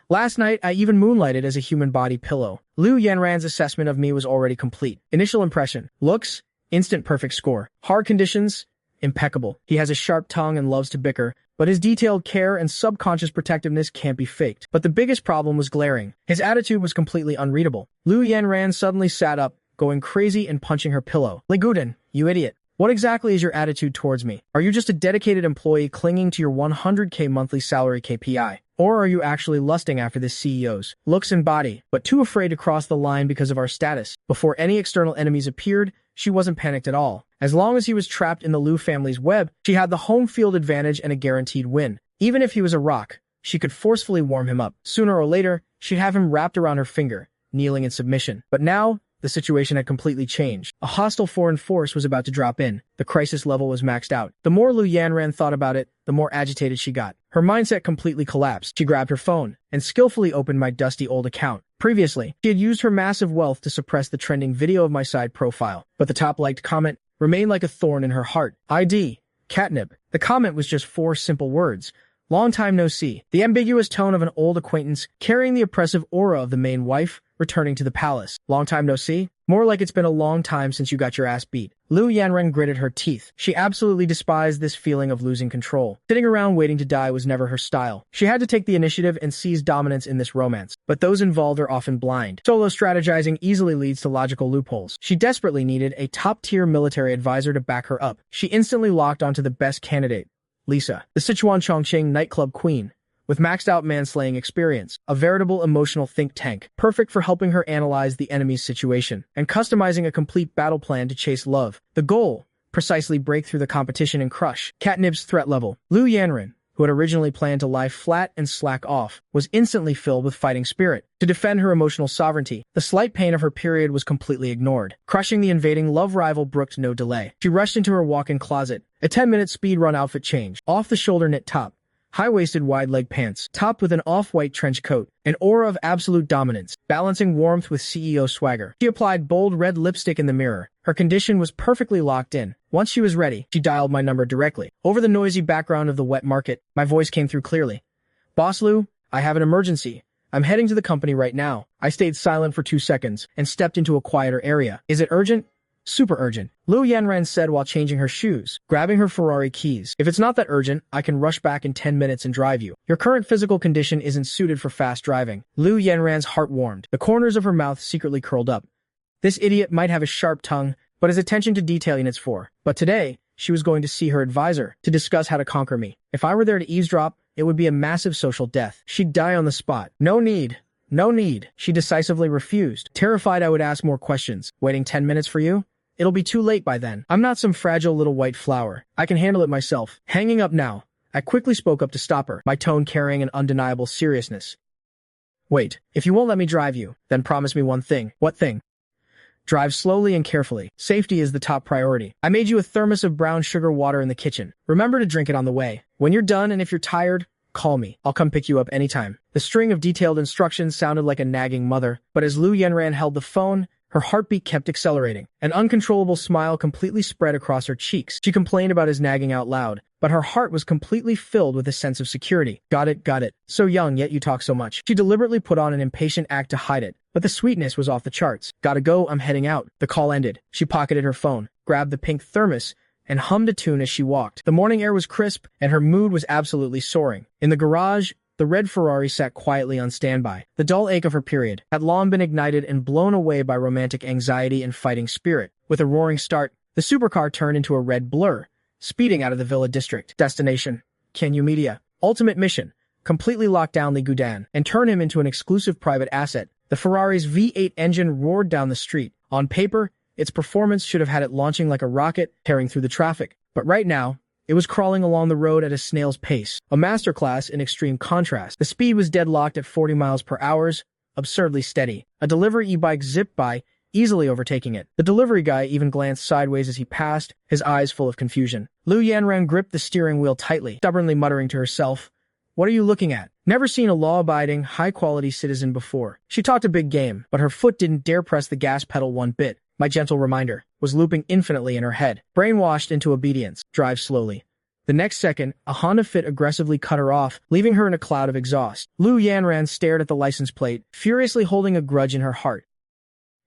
Last night, I even moonlighted as a human body pillow. Liu Yanran's assessment of me was already complete. Initial impression. Looks, instant perfect score. Hard conditions, impeccable. He has a sharp tongue and loves to bicker, but his detailed care and subconscious protectiveness can't be faked. But the biggest problem was glaring. His attitude was completely unreadable. Liu Yanran suddenly sat up, going crazy and punching her pillow. Liguden, you idiot. What exactly is your attitude towards me? Are you just a dedicated employee clinging to your 100K monthly salary KPI? Or are you actually lusting after this CEO's looks and body, but too afraid to cross the line because of our status? Before any external enemies appeared, she wasn't panicked at all. As long as he was trapped in the Liu family's web, she had the home field advantage and a guaranteed win. Even if he was a rock, she could forcefully warm him up. Sooner or later, she'd have him wrapped around her finger, kneeling in submission. But now, the situation had completely changed. A hostile foreign force was about to drop in. The crisis level was maxed out. The more Liu Yanran thought about it, the more agitated she got. Her mindset completely collapsed. She grabbed her phone and skillfully opened my dusty old account. Previously, she had used her massive wealth to suppress the trending video of my side profile, but the top liked comment remained like a thorn in her heart. ID, catnip. The comment was just 4 simple words. Long time no see. The ambiguous tone of an old acquaintance carrying the oppressive aura of the main wife returning to the palace. Long time no see? More like it's been a long time since you got your ass beat. Liu Yanren gritted her teeth. She absolutely despised this feeling of losing control. Sitting around waiting to die was never her style. She had to take the initiative and seize dominance in this romance. But those involved are often blind. Solo strategizing easily leads to logical loopholes. She desperately needed a top-tier military advisor to back her up. She instantly locked onto the best candidate. Lisa, the Sichuan Chongqing nightclub queen, with maxed-out manslaying experience, a veritable emotional think tank, perfect for helping her analyze the enemy's situation, and customizing a complete battle plan to chase love. The goal, precisely break through the competition and crush Catnip's threat level. Liu Yanren, who had originally planned to lie flat and slack off, was instantly filled with fighting spirit. To defend her emotional sovereignty, the slight pain of her period was completely ignored. Crushing the invading love rival brooked no delay. She rushed into her walk-in closet, a 10-minute speed-run outfit change, off-the-shoulder knit top, high-waisted wide-leg pants, topped with an off-white trench coat, an aura of absolute dominance, balancing warmth with CEO swagger. She applied bold red lipstick in the mirror. Her condition was perfectly locked in. Once she was ready, she dialed my number directly. Over the noisy background of the wet market, my voice came through clearly. Boss Liu, I have an emergency. I'm heading to the company right now. I stayed silent for 2 seconds and stepped into a quieter area. Is it urgent? Super urgent, Liu Yanran said while changing her shoes, grabbing her Ferrari keys. If it's not that urgent, I can rush back in 10 minutes and drive you. Your current physical condition isn't suited for fast driving. Liu Yanran's heart warmed. The corners of her mouth secretly curled up. This idiot might have a sharp tongue, but his attention to detail units for. But today, she was going to see her advisor to discuss how to conquer me. If I were there to eavesdrop, it would be a massive social death. She'd die on the spot. No need. No need. She decisively refused, terrified I would ask more questions. Waiting 10 minutes for you? It'll be too late by then. I'm not some fragile little white flower. I can handle it myself. Hanging up now. I quickly spoke up to stop her, my tone carrying an undeniable seriousness. Wait, if you won't let me drive you, then promise me one thing. What thing? Drive slowly and carefully. Safety is the top priority. I made you a thermos of brown sugar water in the kitchen. Remember to drink it on the way. When you're done and if you're tired, call me. I'll come pick you up anytime. The string of detailed instructions sounded like a nagging mother, but as Lu Yanran held the phone, her heartbeat kept accelerating. An uncontrollable smile completely spread across her cheeks. She complained about his nagging out loud, but her heart was completely filled with a sense of security. Got it, got it. So young, yet you talk so much. She deliberately put on an impatient act to hide it, but the sweetness was off the charts. Gotta go, I'm heading out. The call ended. She pocketed her phone, grabbed the pink thermos, and hummed a tune as she walked. The morning air was crisp, and her mood was absolutely soaring. In the garage, the red Ferrari sat quietly on standby. The dull ache of her period had long been ignited and blown away by romantic anxiety and fighting spirit. With a roaring start, the supercar turned into a red blur, speeding out of the Villa district. Destination: Kanyu Media. Ultimate mission: completely lock down Li Gudan and turn him into an exclusive private asset. The Ferrari's V8 engine roared down the street. On paper, its performance should have had it launching like a rocket, tearing through the traffic. But right now, it was crawling along the road at a snail's pace, a masterclass in extreme contrast. The speed was deadlocked at 40 miles per hour, absurdly steady. A delivery e-bike zipped by, easily overtaking it. The delivery guy even glanced sideways as he passed, his eyes full of confusion. Lu Yanran gripped the steering wheel tightly, stubbornly muttering to herself, "What are you looking at? Never seen a law-abiding, high-quality citizen before." She talked a big game, but her foot didn't dare press the gas pedal one bit. My gentle reminder was looping infinitely in her head. Brainwashed into obedience. Drive slowly. The next second, a Honda Fit aggressively cut her off, leaving her in a cloud of exhaust. Lu Yanran stared at the license plate, furiously holding a grudge in her heart.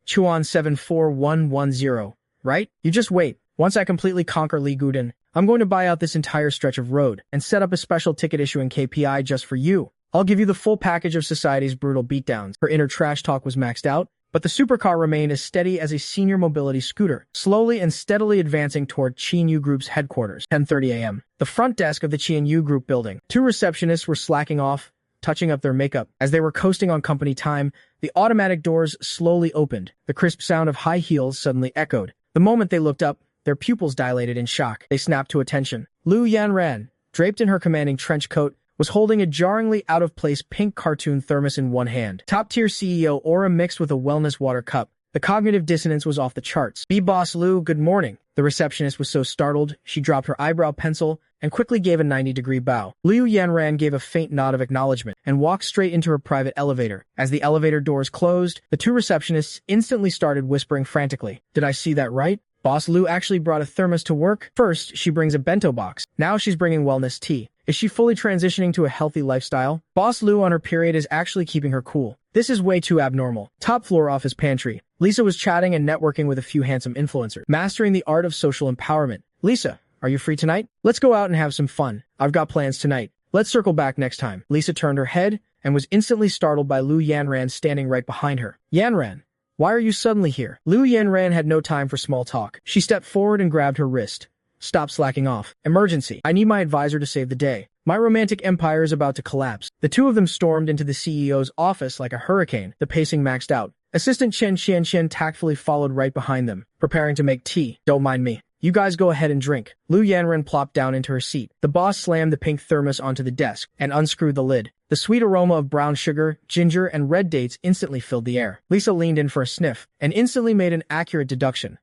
Chuan 74110, right? You just wait. Once I completely conquer Li Gudan, I'm going to buy out this entire stretch of road and set up a special ticket issuing KPI just for you. I'll give you the full package of society's brutal beatdowns. Her inner trash talk was maxed out, but the supercar remained as steady as a senior mobility scooter, slowly and steadily advancing toward Chinyu Group's headquarters. 10:30 a.m. The front desk of the Chinyu Group building. Two receptionists were slacking off, touching up their makeup. As they were coasting on company time, the automatic doors slowly opened. The crisp sound of high heels suddenly echoed. The moment they looked up, their pupils dilated in shock. They snapped to attention. Lu Yanran, draped in her commanding trench coat, was holding a jarringly out-of-place pink cartoon thermos in one hand. Top-tier CEO aura mixed with a wellness water cup. The cognitive dissonance was off the charts. "B-Boss Lu, good morning." The receptionist was so startled, she dropped her eyebrow pencil and quickly gave a 90-degree bow. Liu Yanran gave a faint nod of acknowledgement and walked straight into her private elevator. As the elevator doors closed, the two receptionists instantly started whispering frantically. "Did I see that right? Boss Lu actually brought a thermos to work? First, she brings a bento box. Now she's bringing wellness tea. Is she fully transitioning to a healthy lifestyle? Boss Lu on her period is actually keeping her cool. This is way too abnormal." Top floor office pantry. Lisa was chatting and networking with a few handsome influencers, mastering the art of social empowerment. "Lisa, are you free tonight? Let's go out and have some fun. I've got plans tonight. Let's circle back next time." Lisa turned her head and was instantly startled by Lu Yanran standing right behind her. "Yanran, why are you suddenly here?" Lu Yanran had no time for small talk. She stepped forward and grabbed her wrist. "Stop slacking off. Emergency. I need my advisor to save the day. My romantic empire is about to collapse." The two of them stormed into the CEO's office like a hurricane, the pacing maxed out. Assistant Chen Qianqian tactfully followed right behind them, preparing to make tea. "Don't mind me. You guys go ahead and drink." Lu Yanran plopped down into her seat. The boss slammed the pink thermos onto the desk and unscrewed the lid. The sweet aroma of brown sugar, ginger, and red dates instantly filled the air. Lisa leaned in for a sniff and instantly made an accurate deduction.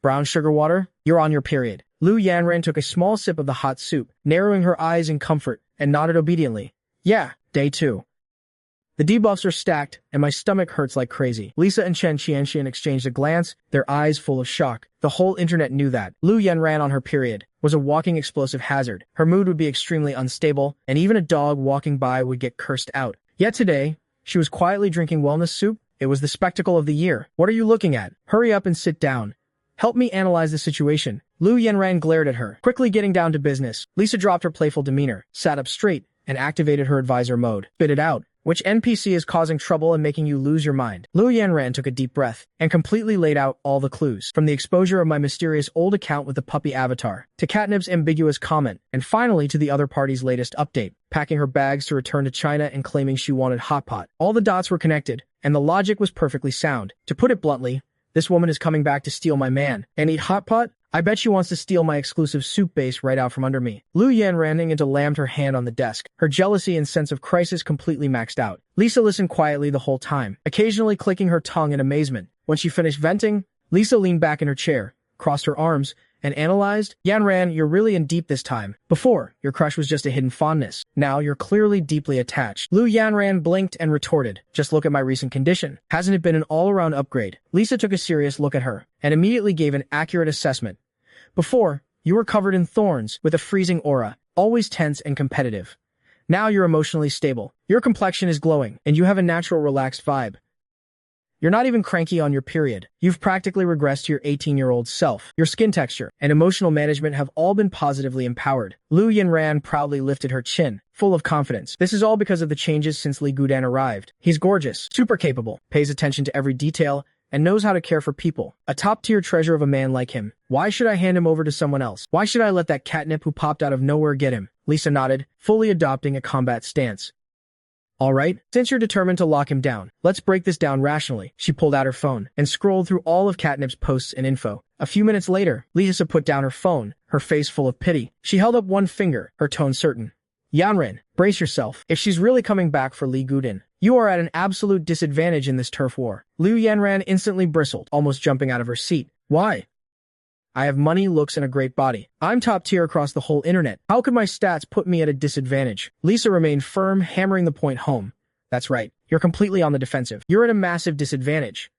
"Brown sugar water? You're on your period." Lu Yanran took a small sip of the hot soup, narrowing her eyes in comfort, and nodded obediently. "Yeah, day 2. The debuffs are stacked, and my stomach hurts like crazy." Lisa and Chen Qianxian exchanged a glance, their eyes full of shock. The whole internet knew that Lu Yanran on her period was a walking explosive hazard. Her mood would be extremely unstable, and even a dog walking by would get cursed out. Yet today, she was quietly drinking wellness soup. It was the spectacle of the year. "What are you looking at? Hurry up and sit down. Help me analyze the situation." Lu Yanran glared at her, quickly getting down to business. Lisa dropped her playful demeanor, sat up straight, and activated her advisor mode. "Spit it out. Which NPC is causing trouble and making you lose your mind?" Lu Yanran took a deep breath and completely laid out all the clues, from the exposure of my mysterious old account with the puppy avatar, to Catnip's ambiguous comment, and finally to the other party's latest update, packing her bags to return to China and claiming she wanted hot pot. All the dots were connected, and the logic was perfectly sound. To put it bluntly, this woman is coming back to steal my man. And eat hot pot? I bet she wants to steal my exclusive soup base right out from under me. Lu Yanran into lammed her hand on the desk, her jealousy and sense of crisis completely maxed out. Lisa listened quietly the whole time, occasionally clicking her tongue in amazement, When she finished venting, Lisa leaned back in her chair, crossed her arms, and analyzed. Yanran, you're really in deep this time. Before, your crush was just a hidden fondness. Now you're clearly deeply attached. Lu Yanran blinked and retorted, just look at my recent condition. Hasn't it been an all-around upgrade? Lisa took a serious look at her, and immediately gave an accurate assessment. Before, you were covered in thorns, with a freezing aura, always tense and competitive. Now you're emotionally stable. Your complexion is glowing, and you have a natural relaxed vibe. You're not even cranky on your period. You've practically regressed to your 18-year-old self. Your skin texture and emotional management have all been positively empowered. Lu Yanran proudly lifted her chin, full of confidence. This is all because of the changes since Li Gudan arrived. He's gorgeous, super capable, pays attention to every detail, and knows how to care for people. A top-tier treasure of a man like him. Why should I hand him over to someone else? Why should I let that catnip who popped out of nowhere get him? Lisa nodded, fully adopting a combat stance. All right, since you're determined to lock him down, let's break this down rationally. She pulled out her phone and scrolled through all of Catnip's posts and info. A few minutes later, Lisa put down her phone, her face full of pity. She held up one finger, her tone certain. Yanran, brace yourself. If she's really coming back for Li Gudan, you are at an absolute disadvantage in this turf war. Lu Yanran instantly bristled, almost jumping out of her seat. Why? I have money, looks, and a great body. I'm top tier across the whole internet. How could my stats put me at a disadvantage? Lisa remained firm, hammering the point home. That's right. You're completely on the defensive. You're at a massive disadvantage.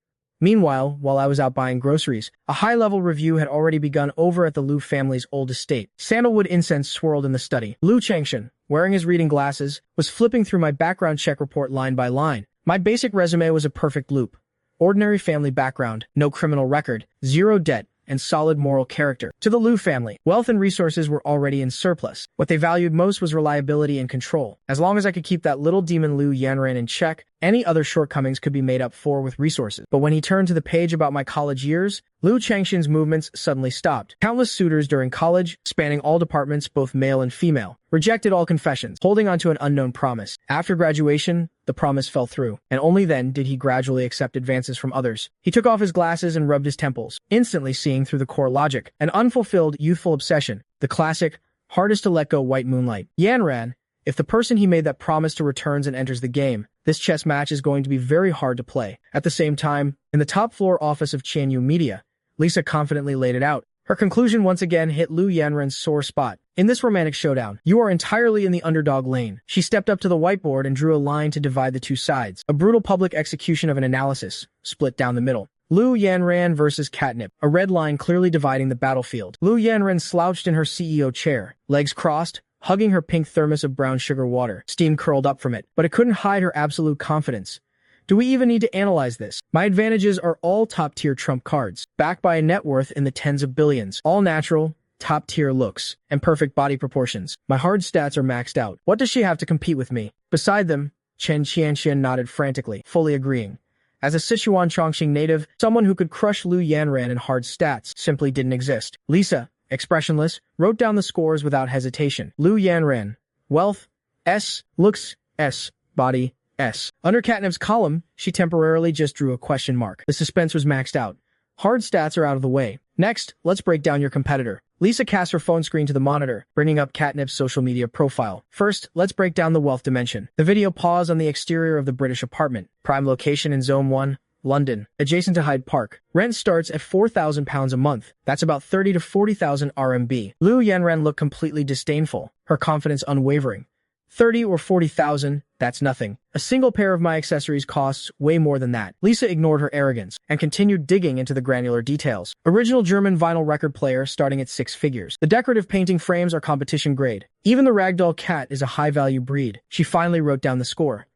Meanwhile, while I was out buying groceries, a high-level review had already begun over at the Lu family's old estate. Sandalwood incense swirled in the study. Lu Changshan, wearing his reading glasses, was flipping through my background check report line by line. My basic resume was a perfect loop. Ordinary family background, no criminal record, zero debt, and solid moral character. To the Lu family, wealth and resources were already in surplus. What they valued most was reliability and control. As long as I could keep that little demon Lu Yanran in check, any other shortcomings could be made up for with resources. But when he turned to the page about my college years, Lu Changshan's movements suddenly stopped. Countless suitors during college, spanning all departments, both male and female, rejected all confessions, holding on to an unknown promise. After graduation, the promise fell through, and only then did he gradually accept advances from others. He took off his glasses and rubbed his temples, instantly seeing through the core logic. An unfulfilled, youthful obsession. The classic, hardest-to-let-go white moonlight. Yanran, if the person he made that promise to returns and enters the game, this chess match is going to be very hard to play. At the same time, in the top-floor office of Chanyu Media, Lisa confidently laid it out. Her conclusion once again hit Lu Yanran's sore spot. In this romantic showdown, you are entirely in the underdog lane. She stepped up to the whiteboard and drew a line to divide the two sides. A brutal public execution of an analysis, split down the middle. Lu Yanran versus Catnip, a red line clearly dividing the battlefield. Lu Yanran slouched in her CEO chair, legs crossed, hugging her pink thermos of brown sugar water. Steam curled up from it, but it couldn't hide her absolute confidence. Do we even need to analyze this? My advantages are all top-tier trump cards, backed by a net worth in the tens of billions. All natural, top-tier looks, and perfect body proportions. My hard stats are maxed out. What does she have to compete with me? Beside them, Chen Qianxian nodded frantically, fully agreeing. As a Sichuan Chongqing native, someone who could crush Lu Yanran in hard stats simply didn't exist. Lisa, expressionless, wrote down the scores without hesitation. Lu Yanran, wealth, S, looks, S, body, S. Under Catnip's column, she temporarily just drew a question mark. The suspense was maxed out. Hard stats are out of the way. Next, let's break down your competitor. Lisa cast her phone screen to the monitor, bringing up Catnip's social media profile. First, let's break down the wealth dimension. The video paused on the exterior of the British apartment. Prime location in Zone 1, London, adjacent to Hyde Park. Rent starts at £4,000 a month. That's about 30 to 40,000 RMB. Lu Yanran looked completely disdainful, her confidence unwavering. 30 or 40,000, that's nothing. A single pair of my accessories costs way more than that. Lisa ignored her arrogance and continued digging into the granular details. Original German vinyl record player starting at 6 figures. The decorative painting frames are competition grade. Even the ragdoll cat is a high-value breed. She finally wrote down the score.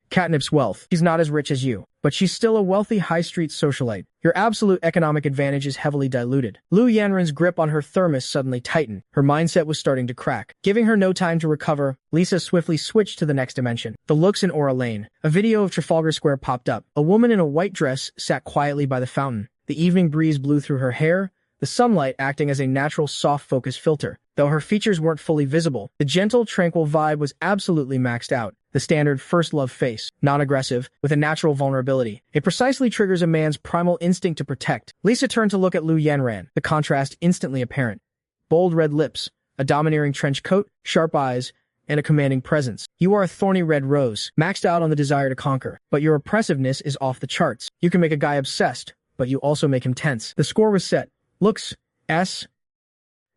Catnip's wealth. She's not as rich as you, but she's still a wealthy high-street socialite. Your absolute economic advantage is heavily diluted. Lu Yanran's grip on her thermos suddenly tightened. Her mindset was starting to crack. Giving her no time to recover, Lisa swiftly switched to the next dimension. The looks in Aura Lane. A video of Trafalgar Square popped up. A woman in a white dress sat quietly by the fountain. The evening breeze blew through her hair, the sunlight acting as a natural soft focus filter. Though her features weren't fully visible, the gentle, tranquil vibe was absolutely maxed out. The standard first love face, non-aggressive, with a natural vulnerability. It precisely triggers a man's primal instinct to protect. Lisa turned to look at Lu Yanran, the contrast instantly apparent. Bold red lips, a domineering trench coat, sharp eyes, and a commanding presence. You are a thorny red rose, maxed out on the desire to conquer, but your oppressiveness is off the charts. You can make a guy obsessed, but you also make him tense. The score was set. Looks, S.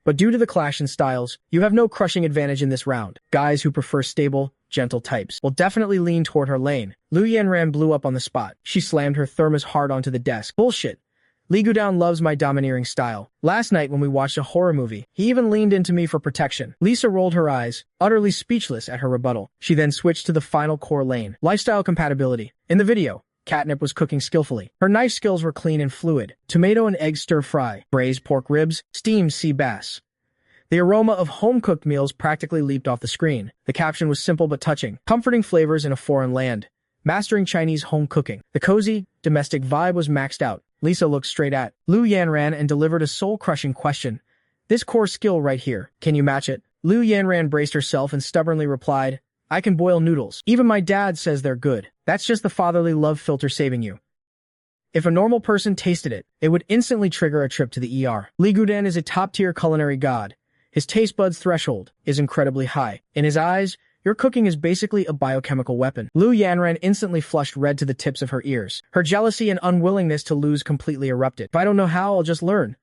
But due to the clash in styles, you have no crushing advantage in this round. Guys who prefer stable, gentle types will definitely lean toward her lane. Lu Yanran blew up on the spot. She slammed her thermos hard onto the desk. Bullshit. Li Gudan loves my domineering style. Last night when we watched a horror movie, he even leaned into me for protection. Lisa rolled her eyes, utterly speechless at her rebuttal. She then switched to the final core lane. Lifestyle compatibility. In the video, Catnip was cooking skillfully. Her knife skills were clean and fluid. Tomato and egg stir-fry, braised pork ribs, steamed sea bass. The aroma of home-cooked meals practically leaped off the screen. The caption was simple but touching. Comforting flavors in a foreign land. Mastering Chinese home cooking. The cozy, domestic vibe was maxed out. Lisa looked straight at Lu Yanran and delivered a soul-crushing question. This core skill right here, can you match it? Lu Yanran braced herself and stubbornly replied, I can boil noodles. Even my dad says they're good. That's just the fatherly love filter saving you. If a normal person tasted it, it would instantly trigger a trip to the ER. Li Gudan is a top-tier culinary god. His taste buds threshold is incredibly high. In his eyes, your cooking is basically a biochemical weapon. Lu Yanran instantly flushed red to the tips of her ears. Her jealousy and unwillingness to lose completely erupted. If I don't know how, I'll just learn.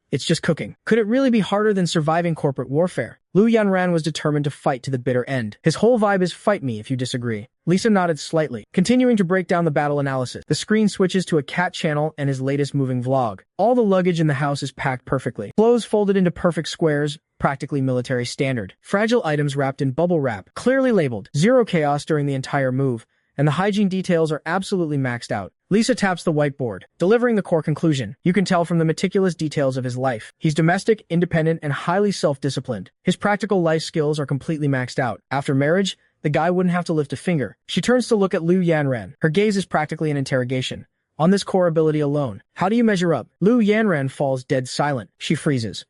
It's just cooking. Could it really be harder than surviving corporate warfare? Lu Yanran was determined to fight to the bitter end. His whole vibe is fight me if you disagree. Lisa nodded slightly, continuing to break down the battle analysis. The screen switches to a cat channel and his latest moving vlog. All the luggage in the house is packed perfectly. Clothes folded into perfect squares, practically military standard. Fragile items wrapped in bubble wrap, clearly labeled. Zero chaos during the entire move, and the hygiene details are absolutely maxed out. Lisa taps the whiteboard, delivering the core conclusion. You can tell from the meticulous details of his life. He's domestic, independent, and highly self-disciplined. His practical life skills are completely maxed out. After marriage, the guy wouldn't have to lift a finger. She turns to look at Lu Yanran. Her gaze is practically an interrogation. On this core ability alone, how do you measure up? Lu Yanran falls dead silent. She freezes.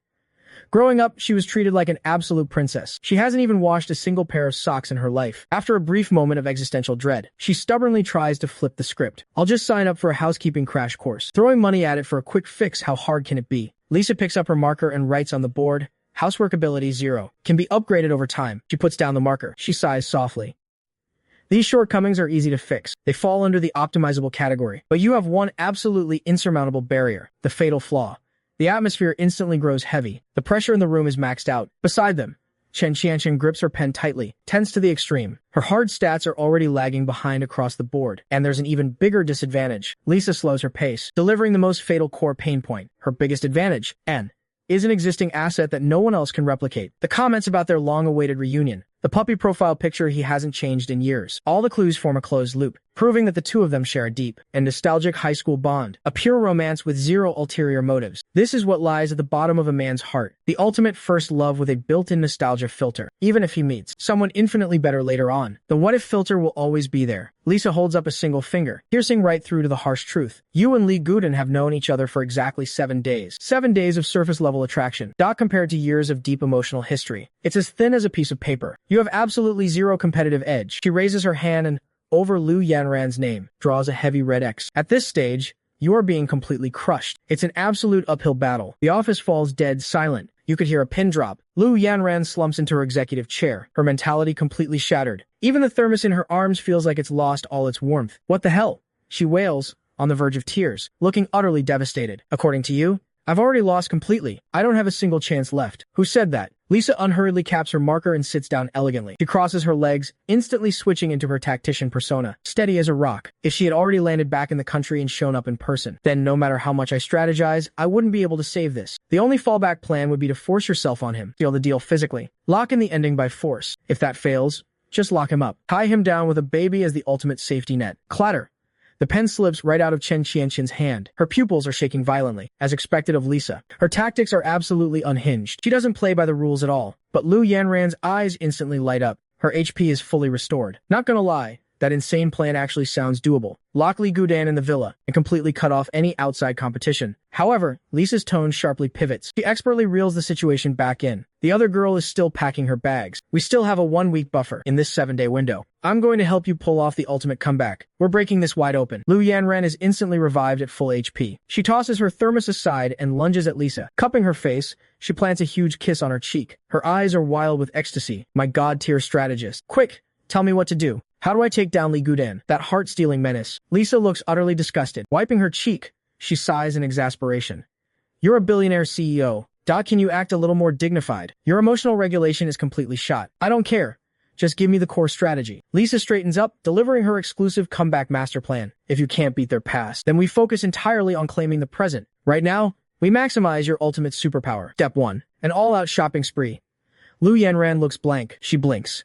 Growing up, she was treated like an absolute princess. She hasn't even washed a single pair of socks in her life. After a brief moment of existential dread, she stubbornly tries to flip the script. I'll just sign up for a housekeeping crash course. Throwing money at it for a quick fix, how hard can it be? Lisa picks up her marker and writes on the board, housework ability 0. Can be upgraded over time. She puts down the marker. She sighs softly. These shortcomings are easy to fix. They fall under the optimizable category. But you have one absolutely insurmountable barrier, the fatal flaw. The atmosphere instantly grows heavy. The pressure in the room is maxed out. Beside them, Chen Qianchen grips her pen tightly, tense to the extreme. Her hard stats are already lagging behind across the board, and there's an even bigger disadvantage. Lisa slows her pace, delivering the most fatal core pain point. Her biggest advantage, N, is an existing asset that no one else can replicate. The comments about their long-awaited reunion. The puppy profile picture he hasn't changed in years. All the clues form a closed loop, proving that the two of them share a deep and nostalgic high school bond, a pure romance with zero ulterior motives. This is what lies at the bottom of a man's heart, the ultimate first love with a built-in nostalgia filter. Even if he meets someone infinitely better later on, the what-if filter will always be there. Lisa holds up a single finger, piercing right through to the harsh truth. You and Li Gudan have known each other for exactly 7 days. 7 days of surface-level attraction, not compared to years of deep emotional history. It's as thin as a piece of paper. You have absolutely zero competitive edge. She raises her hand and, over Lu Yanran's name, draws a heavy red X. At this stage, you are being completely crushed. It's an absolute uphill battle. The office falls dead silent. You could hear a pin drop. Lu Yanran slumps into her executive chair, her mentality completely shattered. Even the thermos in her arms feels like it's lost all its warmth. What the hell? She wails, on the verge of tears, looking utterly devastated. According to you, I've already lost completely. I don't have a single chance left. Who said that? Lisa unhurriedly caps her marker and sits down elegantly. She crosses her legs, instantly switching into her tactician persona, steady as a rock. If she had already landed back in the country and shown up in person, then no matter how much I strategize, I wouldn't be able to save this. The only fallback plan would be to force yourself on him, seal the deal physically. Lock in the ending by force. If that fails, just lock him up. Tie him down with a baby as the ultimate safety net. Clatter. The pen slips right out of Chen Qianqin's hand. Her pupils are shaking violently, as expected of Lisa. Her tactics are absolutely unhinged. She doesn't play by the rules at all. But Lu Yanran's eyes instantly light up. Her HP is fully restored. Not gonna lie, That insane plan actually sounds doable. Lock Li Gudan in the villa and completely cut off any outside competition. However, Lisa's tone sharply pivots. She expertly reels the situation back in. The other girl is still packing her bags. We still have a 1-week buffer in this 7-day window. I'm going to help you pull off the ultimate comeback. We're breaking this wide open. Lu Yanran is instantly revived at full HP. She tosses her thermos aside and lunges at Lisa. Cupping her face, she plants a huge kiss on her cheek. Her eyes are wild with ecstasy. My god-tier strategist. Quick, tell me what to do. How do I take down Li Gudan, that heart-stealing menace? Lisa looks utterly disgusted. Wiping her cheek, she sighs in exasperation. You're a billionaire CEO. Can you act a little more dignified? Your emotional regulation is completely shot. I don't care. Just give me the core strategy. Lisa straightens up, delivering her exclusive comeback master plan. If you can't beat their past, then we focus entirely on claiming the present. Right now, we maximize your ultimate superpower. Step 1. An all-out shopping spree. Lu Yanran looks blank. She blinks.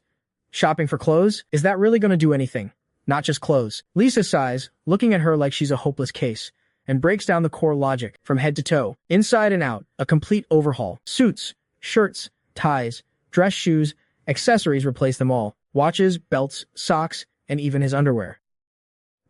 Shopping for clothes? Is that really going to do anything? Not just clothes. Lisa sighs, looking at her like she's a hopeless case, and breaks down the core logic from head to toe, inside and out, a complete overhaul. Suits, shirts, ties, dress shoes, accessories replace them all. Watches, belts, socks, and even his underwear.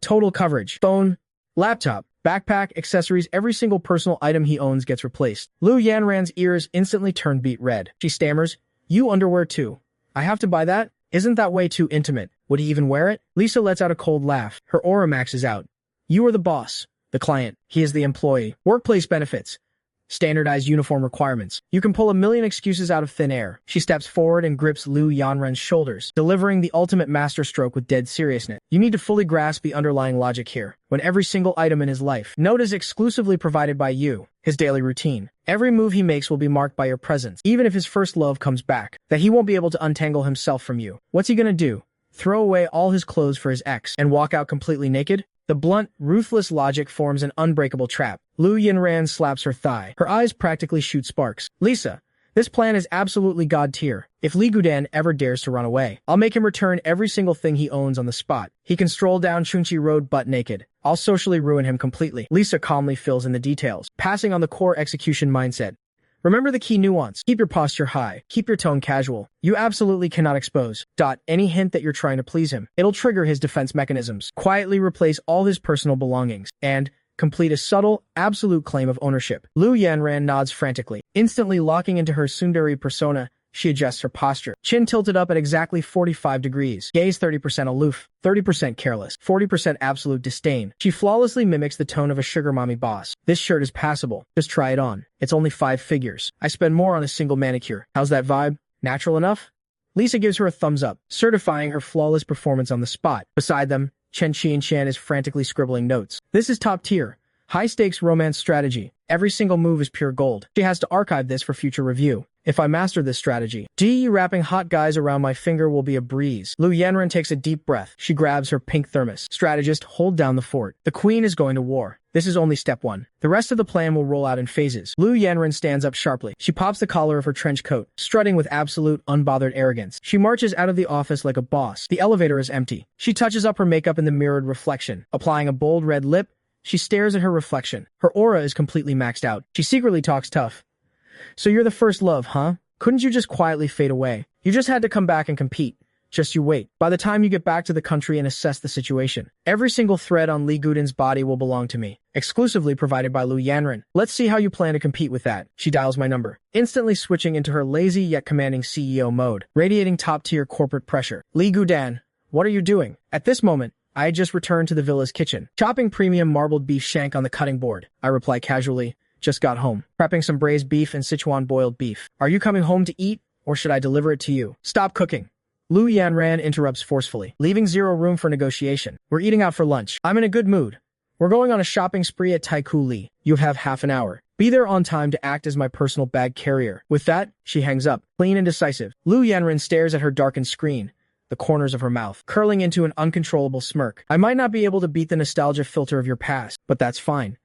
Total coverage. Phone, laptop, backpack, accessories, every single personal item he owns gets replaced. Lu Yanran's ears instantly turn beet red. She stammers, "You underwear too? I have to buy that? Isn't that way too intimate? Would he even wear it?" Lisa lets out a cold laugh. Her aura maxes out. You are the boss, the client. He is the employee. Workplace benefits. Standardized uniform requirements. You can pull a million excuses out of thin air. She steps forward and grips Lu Yanran's shoulders, delivering the ultimate masterstroke with dead seriousness. You need to fully grasp the underlying logic here. When every single item in his life, note is exclusively provided by you, his daily routine. Every move he makes will be marked by your presence, even if his first love comes back, that he won't be able to untangle himself from you. What's he gonna do? Throw away all his clothes for his ex and walk out completely naked? The blunt, ruthless logic forms an unbreakable trap. Lu Yanran slaps her thigh. Her eyes practically shoot sparks. Lisa, this plan is absolutely god-tier. If Li Gudan ever dares to run away, I'll make him return every single thing he owns on the spot. He can stroll down Chunchi Road butt naked. I'll socially ruin him completely. Lisa calmly fills in the details, passing on the core execution mindset. Remember the key nuance. Keep your posture high. Keep your tone casual. You absolutely cannot expose any hint that you're trying to please him. It'll trigger his defense mechanisms. Quietly replace all his personal belongings and complete a subtle, absolute claim of ownership. Lu Yanran nods frantically. Instantly locking into her tsundere persona, she adjusts her posture. Chin tilted up at exactly 45 degrees. Gaze 30% aloof, 30% careless, 40% absolute disdain. She flawlessly mimics the tone of a sugar mommy boss. This shirt is passable. Just try it on. It's only 5 figures. I spend more on a single manicure. How's that vibe? Natural enough? Lisa gives her a thumbs up, certifying her flawless performance on the spot. Beside them, Chen Qianshan is frantically scribbling notes. This is top tier. High-stakes romance strategy. Every single move is pure gold. She has to archive this for future review. If I master this strategy, wrapping hot guys around my finger will be a breeze. Lu Yanran takes a deep breath. She grabs her pink thermos. Strategist, hold down the fort. The queen is going to war. This is only step 1. The rest of the plan will roll out in phases. Lu Yanran stands up sharply. She pops the collar of her trench coat, strutting with absolute, unbothered arrogance. She marches out of the office like a boss. The elevator is empty. She touches up her makeup in the mirrored reflection. Applying a bold red lip, she stares at her reflection. Her aura is completely maxed out. She secretly talks tough. So you're the first love, huh? Couldn't you just quietly fade away? You just had to come back and compete. Just you wait. By the time you get back to the country and assess the situation, every single thread on Li Gudan's body will belong to me. Exclusively provided by Lu Yanran. Let's see how you plan to compete with that. She dials my number, instantly switching into her lazy yet commanding CEO mode, radiating top-tier corporate pressure. Li Gudan, what are you doing? At this moment, I had just returned to the villa's kitchen, chopping premium marbled beef shank on the cutting board. I reply casually, just got home. Prepping some braised beef and Sichuan boiled beef. Are you coming home to eat, or should I deliver it to you? Stop cooking. Lu Yanran interrupts forcefully, leaving zero room for negotiation. We're eating out for lunch. I'm in a good mood. We're going on a shopping spree at Taiku Li. You have half an hour. Be there on time to act as my personal bag carrier. With that, she hangs up, clean and decisive. Lu Yanran stares at her darkened screen, the corners of her mouth curling into an uncontrollable smirk. I might not be able to beat the nostalgia filter of your past, but that's fine.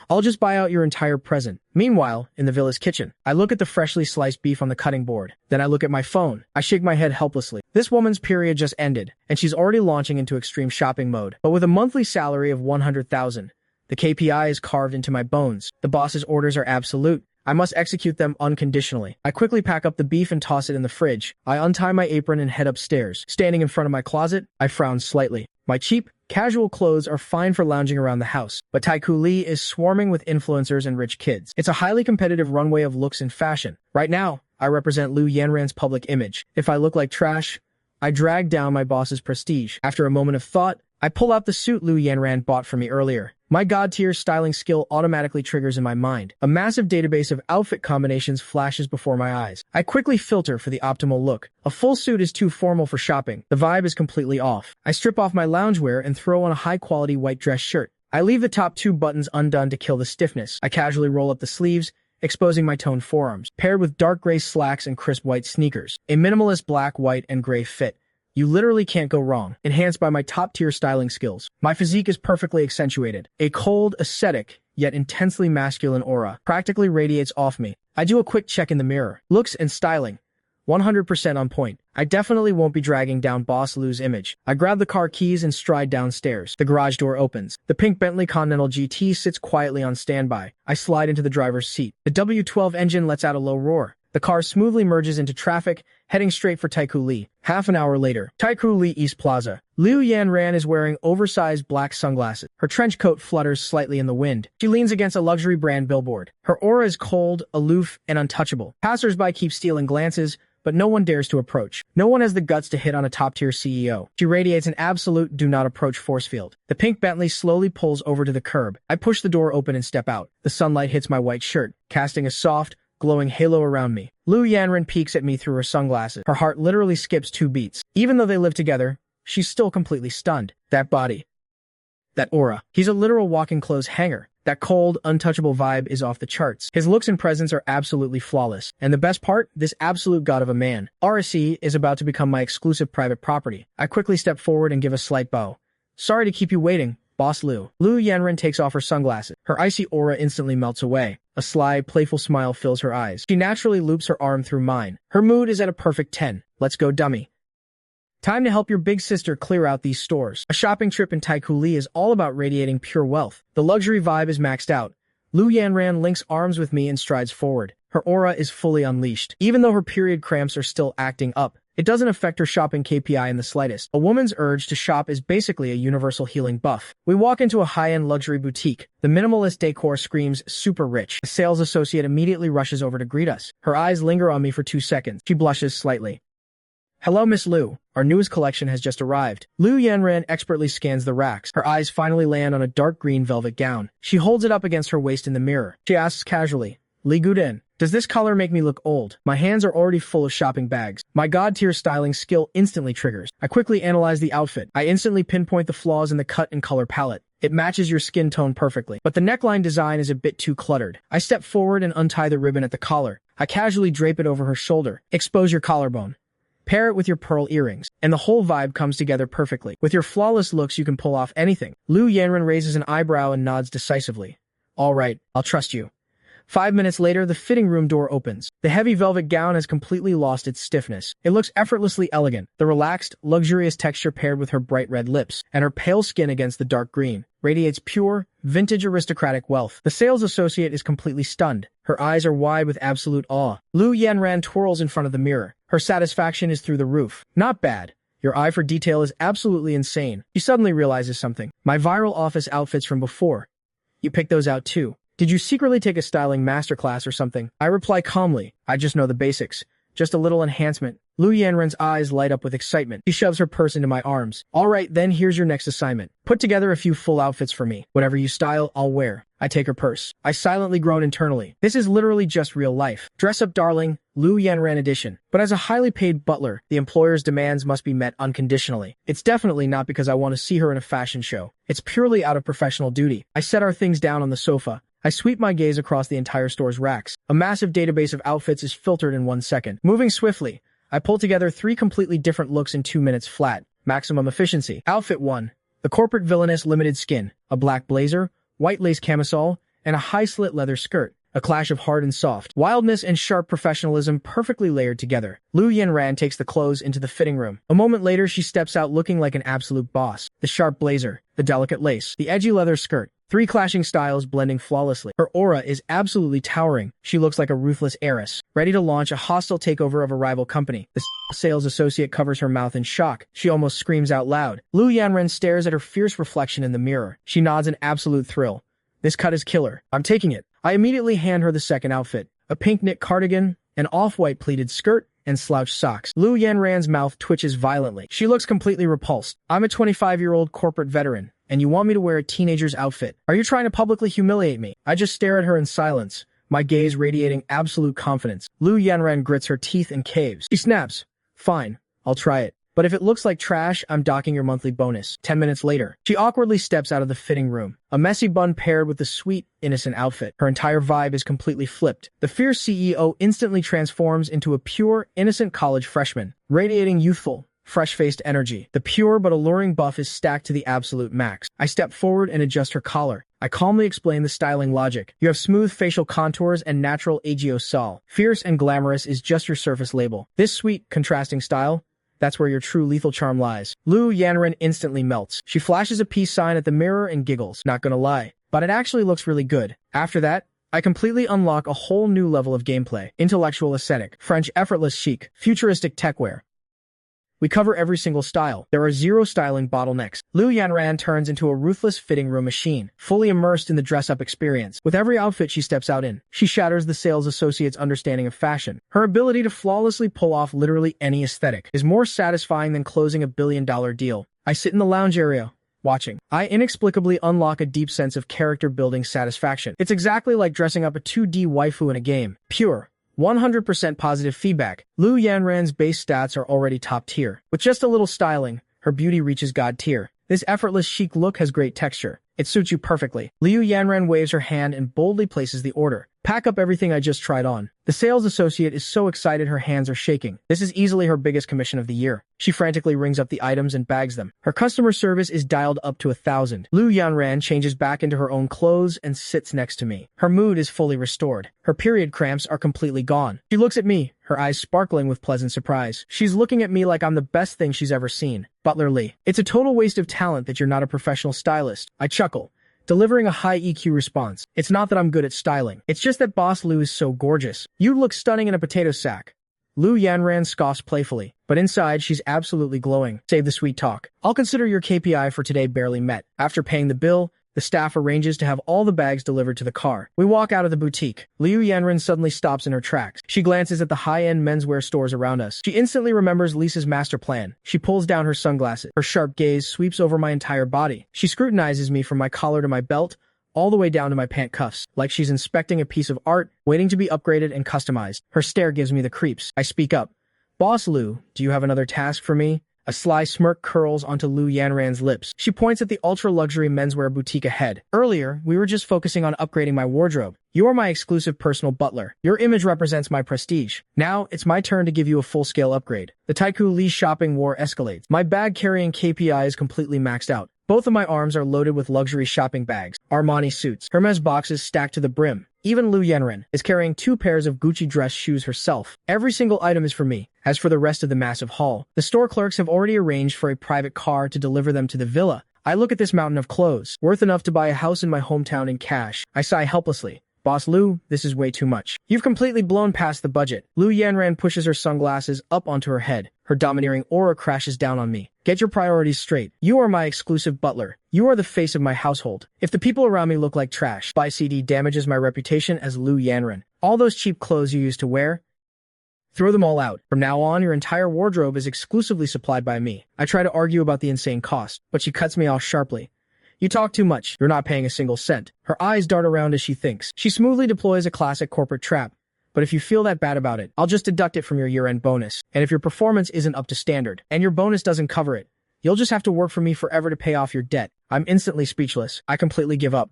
I'll just buy out your entire present. Meanwhile, in the villa's kitchen, I look at the freshly sliced beef on the cutting board. Then I look at my phone. I shake my head helplessly. This woman's period just ended, and she's already launching into extreme shopping mode. But with a monthly salary of 100,000, the KPI is carved into my bones. The boss's orders are absolute. I must execute them unconditionally. I quickly pack up the beef and toss it in the fridge. I untie my apron and head upstairs. Standing in front of my closet, I frown slightly. My cheap, casual clothes are fine for lounging around the house, but Taikoo Li is swarming with influencers and rich kids. It's a highly competitive runway of looks and fashion. Right now, I represent Liu Yanran's public image. If I look like trash, I drag down my boss's prestige. After a moment of thought, I pull out the suit Liu Yanran bought for me earlier. My god-tier styling skill automatically triggers in my mind. A massive database of outfit combinations flashes before my eyes. I quickly filter for the optimal look. A full suit is too formal for shopping. The vibe is completely off. I strip off my loungewear and throw on a high-quality white dress shirt. I leave the top 2 buttons undone to kill the stiffness. I casually roll up the sleeves, exposing my toned forearms, paired with dark gray slacks and crisp white sneakers. A minimalist black, white, and gray fit. You literally can't go wrong, enhanced by my top-tier styling skills. My physique is perfectly accentuated. A cold, ascetic, yet intensely masculine aura practically radiates off me. I do a quick check in the mirror. Looks and styling, 100% on point. I definitely won't be dragging down Boss Liu's image. I grab the car keys and stride downstairs. The garage door opens. The pink Bentley Continental GT sits quietly on standby. I slide into the driver's seat. The W12 engine lets out a low roar. The car smoothly merges into traffic, heading straight for Taikoo Li. Half an hour later, Taikoo Li East Plaza. Liu Yanran is wearing oversized black sunglasses. Her trench coat flutters slightly in the wind. She leans against a luxury brand billboard. Her aura is cold, aloof, and untouchable. Passers-by keep stealing glances, but no one dares to approach. No one has the guts to hit on a top-tier CEO. She radiates an absolute do-not-approach force field. The pink Bentley slowly pulls over to the curb. I push the door open and step out. The sunlight hits my white shirt, casting a soft, glowing halo around me. Liu Yanran peeks at me through her sunglasses. Her heart literally skips 2 beats. Even though they live together, she's still completely stunned. That body. That aura. He's a literal walking clothes hanger. That cold, untouchable vibe is off the charts. His looks and presence are absolutely flawless. And the best part? This absolute god of a man. RSE is about to become my exclusive private property. I quickly step forward and give a slight bow. Sorry to keep you waiting, Boss Liu. Liu Yanran takes off her sunglasses. Her icy aura instantly melts away. A sly, playful smile fills her eyes. She naturally loops her arm through mine. Her mood is at a perfect 10. Let's go, dummy. Time to help your big sister clear out these stores. A shopping trip in Taikoo Li is all about radiating pure wealth. The luxury vibe is maxed out. Liu Yanran links arms with me and strides forward. Her aura is fully unleashed. Even though her period cramps are still acting up, it doesn't affect her shopping KPI in the slightest. A woman's urge to shop is basically a universal healing buff. We walk into a high-end luxury boutique. The minimalist decor screams super rich. A sales associate immediately rushes over to greet us. Her eyes linger on me for 2 seconds. She blushes slightly. Hello, Miss Liu. Our newest collection has just arrived. Liu Yanran expertly scans the racks. Her eyes finally land on a dark green velvet gown. She holds it up against her waist in the mirror. She asks casually, Li Guden, does this color make me look old? My hands are already full of shopping bags. My god-tier styling skill instantly triggers. I quickly analyze the outfit. I instantly pinpoint the flaws in the cut and color palette. It matches your skin tone perfectly, but the neckline design is a bit too cluttered. I step forward and untie the ribbon at the collar. I casually drape it over her shoulder. Expose your collarbone. Pair it with your pearl earrings, and the whole vibe comes together perfectly. With your flawless looks, you can pull off anything. Liu Yanran raises an eyebrow and nods decisively. All right, I'll trust you. 5 minutes later, the fitting room door opens. The heavy velvet gown has completely lost its stiffness. It looks effortlessly elegant. The relaxed, luxurious texture paired with her bright red lips and her pale skin against the dark green radiates pure, vintage aristocratic wealth. The sales associate is completely stunned. Her eyes are wide with absolute awe. Liu Yanran twirls in front of the mirror. Her satisfaction is through the roof. Not bad. Your eye for detail is absolutely insane. She suddenly realizes something. My viral office outfits from before. You picked those out too. Did you secretly take a styling masterclass or something? I reply calmly. I just know the basics. Just a little enhancement. Liu Yanran's eyes light up with excitement. She shoves her purse into my arms. All right, then here's your next assignment. Put together a few full outfits for me. Whatever you style, I'll wear. I take her purse. I silently groan internally. This is literally just real life. Dress up, darling. Liu Yanran edition. But as a highly paid butler, the employer's demands must be met unconditionally. It's definitely not because I want to see her in a fashion show. It's purely out of professional duty. I set our things down on the sofa. I sweep my gaze across the entire store's racks. A massive database of outfits is filtered in 1 second. Moving swiftly, I pull together 3 completely different looks in 2 minutes flat. Maximum efficiency. Outfit 1. The corporate villainess limited skin. A black blazer, white lace camisole, and a high-slit leather skirt. A clash of hard and soft, wildness and sharp professionalism perfectly layered together. Lu Yanran takes the clothes into the fitting room. A moment later, she steps out looking like an absolute boss. The sharp blazer, the delicate lace, the edgy leather skirt. 3 clashing styles blending flawlessly. Her aura is absolutely towering. She looks like a ruthless heiress, ready to launch a hostile takeover of a rival company. The sales associate covers her mouth in shock. She almost screams out loud. Lu Yanran stares at her fierce reflection in the mirror. She nods in absolute thrill. This cut is killer. I'm taking it. I immediately hand her the second outfit. A pink knit cardigan, an off-white pleated skirt, and slouched socks. Lu Yanran's mouth twitches violently. She looks completely repulsed. I'm a 25-year-old corporate veteran, and you want me to wear a teenager's outfit? Are you trying to publicly humiliate me? I just stare at her in silence, my gaze radiating absolute confidence. Lu Yanran grits her teeth and caves. She snaps. Fine, I'll try it. But if it looks like trash, I'm docking your monthly bonus. 10 minutes later, she awkwardly steps out of the fitting room. A messy bun paired with the sweet, innocent outfit. Her entire vibe is completely flipped. The fierce CEO instantly transforms into a pure, innocent college freshman, radiating youthful, fresh-faced energy. The pure but alluring buff is stacked to the absolute max. I step forward and adjust her collar. I calmly explain the styling logic. You have smooth facial contours and natural agiosol. Fierce and glamorous is just your surface label. This sweet, contrasting style, that's where your true lethal charm lies. Lu Yanran instantly melts. She flashes a peace sign at the mirror and giggles. Not gonna lie, but it actually looks really good. After that, I completely unlock a whole new level of gameplay. Intellectual aesthetic, French effortless chic, futuristic techwear. We cover every single style. There are 0 styling bottlenecks. Lu Yanran turns into a ruthless fitting room machine, fully immersed in the dress-up experience. With every outfit she steps out in, she shatters the sales associate's understanding of fashion. Her ability to flawlessly pull off literally any aesthetic is more satisfying than closing a billion-dollar deal. I sit in the lounge area, watching. I inexplicably unlock a deep sense of character-building satisfaction. It's exactly like dressing up a 2D waifu in a game. Pure, 100% positive feedback. Lu Yanran's base stats are already top tier. With just a little styling, her beauty reaches god tier. This effortless chic look has great texture. It suits you perfectly. Lu Yanran waves her hand and boldly places the order. Pack up everything I just tried on. The sales associate is so excited her hands are shaking. This is easily her biggest commission of the year. She frantically rings up the items and bags them. Her customer service is dialed up to 1,000. Lu Yanran changes back into her own clothes and sits next to me. Her mood is fully restored. Her period cramps are completely gone. She looks at me, her eyes sparkling with pleasant surprise. She's looking at me like I'm the best thing she's ever seen. Butler Lee. It's a total waste of talent that you're not a professional stylist. I chuckle, delivering a high EQ response. It's not that I'm good at styling. It's just that Boss Lu is so gorgeous. You look stunning in a potato sack. Lu Yanran scoffs playfully, but inside she's absolutely glowing. Save the sweet talk. I'll consider your KPI for today barely met. After paying the bill, the staff arranges to have all the bags delivered to the car. We walk out of the boutique. Lu Yanran suddenly stops in her tracks. She glances at the high-end menswear stores around us. She instantly remembers Lisa's master plan. She pulls down her sunglasses. Her sharp gaze sweeps over my entire body. She scrutinizes me from my collar to my belt, all the way down to my pant cuffs, like she's inspecting a piece of art, waiting to be upgraded and customized. Her stare gives me the creeps. I speak up. Boss Lu, do you have another task for me? A sly smirk curls onto Lu Yanran's lips. She points at the ultra-luxury menswear boutique ahead. Earlier, we were just focusing on upgrading my wardrobe. You are my exclusive personal butler. Your image represents my prestige. Now, it's my turn to give you a full-scale upgrade. The Taiku Li shopping war escalates. My bag-carrying KPI is completely maxed out. Both of my arms are loaded with luxury shopping bags, Armani suits, Hermes boxes stacked to the brim. Even Lu Yanran is carrying 2 pairs of Gucci dress shoes herself. Every single item is for me. As for the rest of the massive haul, the store clerks have already arranged for a private car to deliver them to the villa. I look at this mountain of clothes, worth enough to buy a house in my hometown in cash. I sigh helplessly. Boss Lu, this is way too much. You've completely blown past the budget. Lu Yanran pushes her sunglasses up onto her head. Her domineering aura crashes down on me. Get your priorities straight. You are my exclusive butler. You are the face of my household. If the people around me look like trash, Buy CD damages my reputation as Lu Yanran. All those cheap clothes you used to wear, throw them all out. From now on, your entire wardrobe is exclusively supplied by me. I try to argue about the insane cost, but she cuts me off sharply. You talk too much. You're not paying a single cent. Her eyes dart around as she thinks. She smoothly deploys a classic corporate trap. But if you feel that bad about it, I'll just deduct it from your year-end bonus. And if your performance isn't up to standard, and your bonus doesn't cover it, you'll just have to work for me forever to pay off your debt. I'm instantly speechless. I completely give up.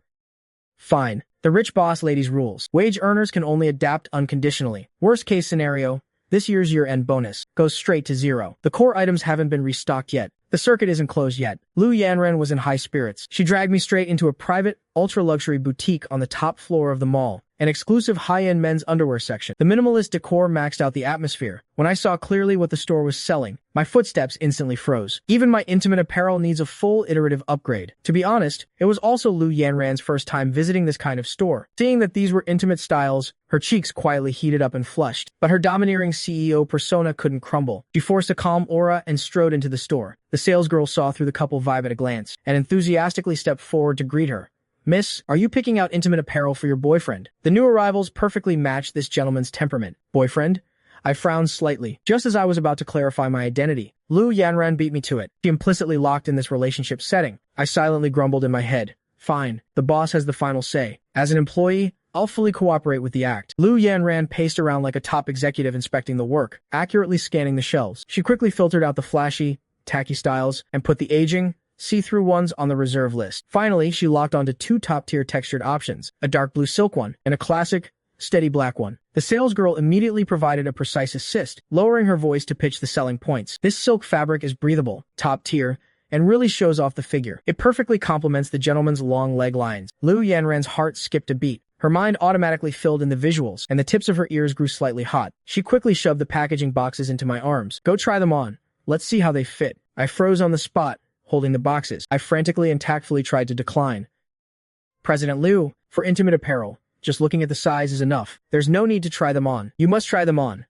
Fine. The rich boss lady's rules. Wage earners can only adapt unconditionally. Worst case scenario, this year's year-end bonus goes straight to 0. The core items haven't been restocked yet. The circuit isn't closed yet. Lu Yanran was in high spirits. She dragged me straight into a private, ultra-luxury boutique on the top floor of the mall, an exclusive high-end men's underwear section. The minimalist decor maxed out the atmosphere. When I saw clearly what the store was selling, my footsteps instantly froze. Even my intimate apparel needs a full iterative upgrade. To be honest, it was also Lu Yanran's first time visiting this kind of store. Seeing that these were intimate styles, her cheeks quietly heated up and flushed. But her domineering CEO persona couldn't crumble. She forced a calm aura and strode into the store. The salesgirl saw through the couple vibe at a glance, and enthusiastically stepped forward to greet her. "Miss, are you picking out intimate apparel for your boyfriend?" The new arrivals perfectly matched this gentleman's temperament. "Boyfriend?" I frowned slightly. Just as I was about to clarify my identity, Lu Yanran beat me to it. She implicitly locked in this relationship setting. I silently grumbled in my head. Fine, the boss has the final say. As an employee, I'll fully cooperate with the act. Lu Yanran paced around like a top executive inspecting the work, accurately scanning the shelves. She quickly filtered out the flashy, tacky styles and put the aging, see-through ones on the reserve list. Finally, she locked onto two top-tier textured options, a dark blue silk one and a classic, steady black one. The salesgirl immediately provided a precise assist, lowering her voice to pitch the selling points. This silk fabric is breathable, top-tier, and really shows off the figure. It perfectly complements the gentleman's long leg lines. Lu Yanran's heart skipped a beat. Her mind automatically filled in the visuals, and the tips of her ears grew slightly hot. She quickly shoved the packaging boxes into my arms. "Go try them on. Let's see how they fit." I froze on the spot, holding the boxes. I frantically and tactfully tried to decline. "President Liu, for intimate apparel, just looking at the size is enough. There's no need to try them on. You must try them on."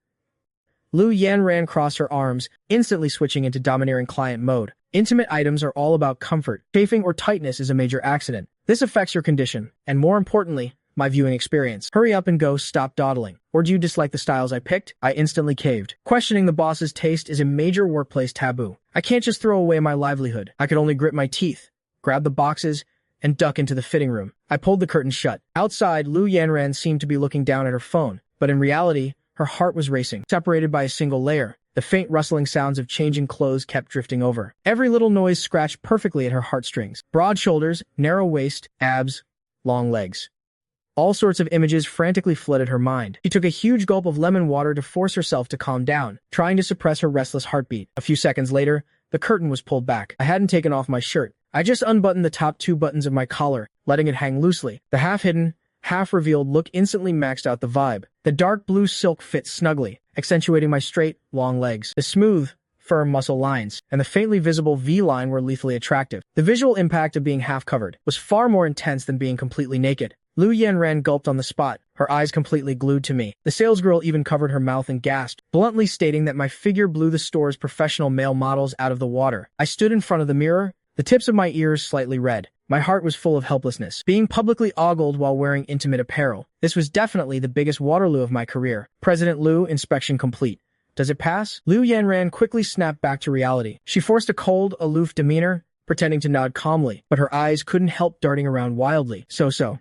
Lu Yanran crossed her arms, instantly switching into domineering client mode. Intimate items are all about comfort. Chafing or tightness is a major accident. This affects your condition, and more importantly, my viewing experience. Hurry up and go, stop dawdling. Or do you dislike the styles I picked? I instantly caved. Questioning the boss's taste is a major workplace taboo. I can't just throw away my livelihood. I could only grit my teeth, grab the boxes, and duck into the fitting room. I pulled the curtains shut. Outside, Lu Yanran seemed to be looking down at her phone, but in reality, her heart was racing. Separated by a single layer, the faint rustling sounds of changing clothes kept drifting over. Every little noise scratched perfectly at her heartstrings. Broad shoulders, narrow waist, abs, long legs. All sorts of images frantically flooded her mind. She took a huge gulp of lemon water to force herself to calm down, trying to suppress her restless heartbeat. A few seconds later, the curtain was pulled back. I hadn't taken off my shirt. I just unbuttoned the top two buttons of my collar, letting it hang loosely. The half-hidden, half-revealed look instantly maxed out the vibe. The dark blue silk fit snugly, accentuating my straight, long legs. The smooth, firm muscle lines, and the faintly visible V-line were lethally attractive. The visual impact of being half-covered was far more intense than being completely naked. Lu Yanran gulped on the spot, her eyes completely glued to me. The salesgirl even covered her mouth and gasped, bluntly stating that my figure blew the store's professional male models out of the water. I stood in front of the mirror, the tips of my ears slightly red. My heart was full of helplessness. Being publicly ogled while wearing intimate apparel. This was definitely the biggest Waterloo of my career. President Liu, inspection complete. Does it pass? Lu Yanran quickly snapped back to reality. She forced a cold, aloof demeanor, pretending to nod calmly, but her eyes couldn't help darting around wildly. So.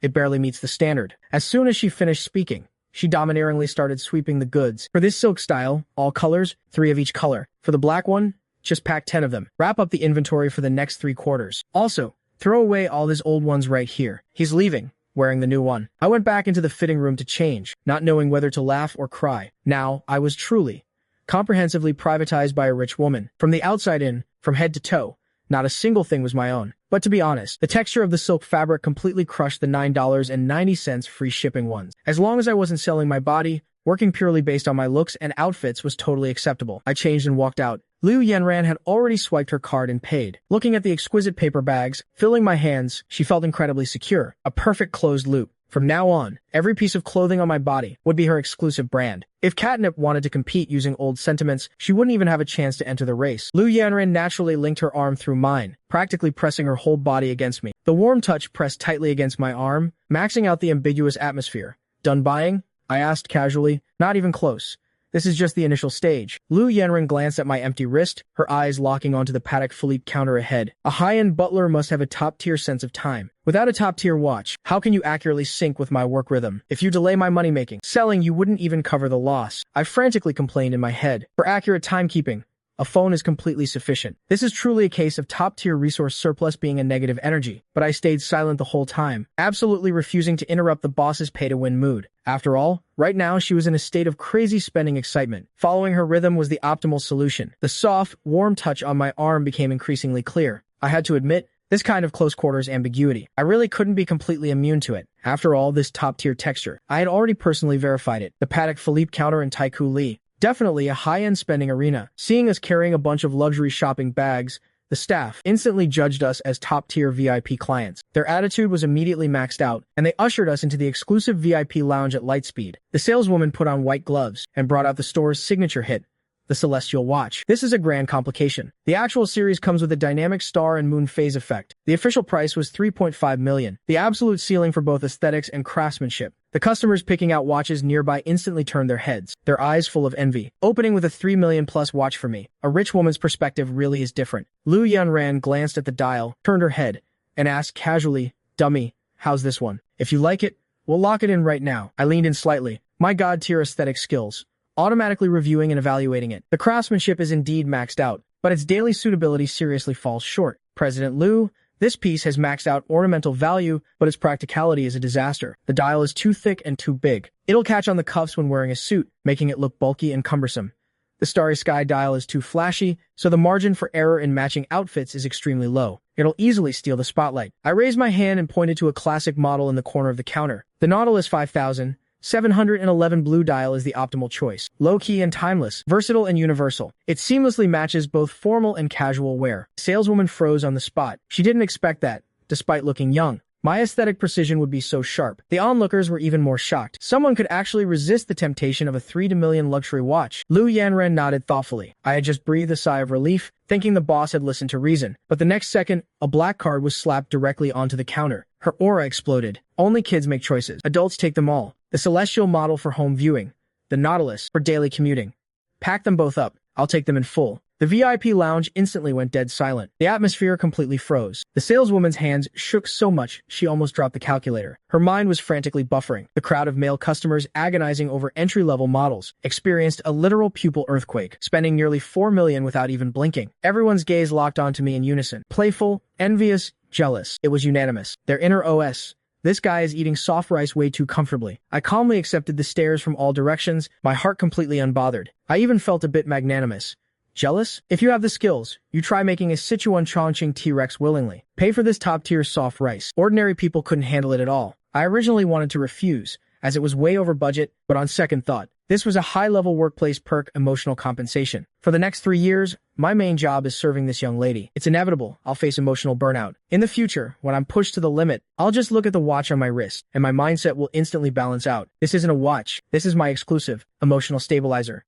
It barely meets the standard. As soon as she finished speaking, she domineeringly started sweeping the goods. For this silk style, all colors, 3 of each color. For the black one, just pack 10 of them. Wrap up the inventory for the next 3 quarters. Also, throw away all these old ones right here. He's leaving, wearing the new one. I went back into the fitting room to change, not knowing whether to laugh or cry. Now, I was truly, comprehensively privatized by a rich woman. From the outside in, from head to toe, not a single thing was my own. But to be honest, the texture of the silk fabric completely crushed the $9.90 free shipping ones. As long as I wasn't selling my body, working purely based on my looks and outfits was totally acceptable. I changed and walked out. Lu Yanran had already swiped her card and paid. Looking at the exquisite paper bags, filling my hands, she felt incredibly secure. A perfect closed loop. From now on, every piece of clothing on my body would be her exclusive brand. If Catnip wanted to compete using old sentiments, she wouldn't even have a chance to enter the race. Lu Yanran naturally linked her arm through mine, practically pressing her whole body against me. The warm touch pressed tightly against my arm, maxing out the ambiguous atmosphere. "Done buying?" I asked casually. "Not even close. This is just the initial stage." Lu Yanran glanced at my empty wrist, her eyes locking onto the Patek Philippe counter ahead. A high-end butler must have a top-tier sense of time. Without a top-tier watch, how can you accurately sync with my work rhythm? If you delay my money-making, selling you wouldn't even cover the loss. I frantically complained in my head. For accurate timekeeping, A phone is completely sufficient. This is truly a case of top-tier resource surplus being a negative energy, but I stayed silent the whole time, absolutely refusing to interrupt the boss's pay-to-win mood. After all, right now she was in a state of crazy spending excitement. Following her rhythm was the optimal solution. The soft, warm touch on my arm became increasingly clear. I had to admit, this kind of close-quarters ambiguity, I really couldn't be completely immune to it. After all, this top-tier texture, I had already personally verified it. The Patek Philippe counter in Taikoo Li. Definitely a high-end spending arena. Seeing us carrying a bunch of luxury shopping bags, the staff instantly judged us as top-tier VIP clients. Their attitude was immediately maxed out, and they ushered us into the exclusive VIP lounge at Lightspeed. The saleswoman put on white gloves and brought out the store's signature hit, the Celestial Watch. This is a grand complication. The actual series comes with a dynamic star and moon phase effect. The official price was $3.5 million, the absolute ceiling for both aesthetics and craftsmanship. The customers picking out watches nearby instantly turned their heads, their eyes full of envy. Opening with a $3 million plus watch for me, a rich woman's perspective really is different. Lu Yanran glanced at the dial, turned her head, and asked casually, "Dummy, how's this one? If you like it, we'll lock it in right now." I leaned in slightly. My god-tier aesthetic skills, automatically reviewing and evaluating it. The craftsmanship is indeed maxed out, but its daily suitability seriously falls short. President Liu, this piece has maxed out ornamental value, but its practicality is a disaster. The dial is too thick and too big. It'll catch on the cuffs when wearing a suit, making it look bulky and cumbersome. The Starry Sky dial is too flashy, so the margin for error in matching outfits is extremely low. It'll easily steal the spotlight. I raised my hand and pointed to a classic model in the corner of the counter. The Nautilus 5711 blue dial is the optimal choice. Low-key and timeless, versatile and universal. It seamlessly matches both formal and casual wear. The saleswoman froze on the spot. She didn't expect that, despite looking young. My aesthetic precision would be so sharp. The onlookers were even more shocked. Someone could actually resist the temptation of a $3 million luxury watch. Lu Yanren nodded thoughtfully. I had just breathed a sigh of relief, thinking the boss had listened to reason. But the next second, a black card was slapped directly onto the counter. Her aura exploded. Only kids make choices. Adults take them all. The Celestial model for home viewing. The Nautilus for daily commuting. Pack them both up. I'll take them in full. The VIP lounge instantly went dead silent. The atmosphere completely froze. The saleswoman's hands shook so much she almost dropped the calculator. Her mind was frantically buffering. The crowd of male customers agonizing over entry-level models experienced a literal pupil earthquake, spending nearly $4 million without even blinking. Everyone's gaze locked onto me in unison. Playful, envious, jealous. It was unanimous. Their inner OS. This guy is eating soft rice way too comfortably. I calmly accepted the stares from all directions, my heart completely unbothered. I even felt a bit magnanimous. Jealous? If you have the skills, you try making a Sichuan Chongqing T-Rex willingly. Pay for this top-tier soft rice. Ordinary people couldn't handle it at all. I originally wanted to refuse, as it was way over budget, but on second thought, this was a high-level workplace perk emotional compensation. For the next 3 years, my main job is serving this young lady. It's inevitable I'll face emotional burnout. In the future, when I'm pushed to the limit, I'll just look at the watch on my wrist, and my mindset will instantly balance out. This isn't a watch. This is my exclusive, emotional stabilizer.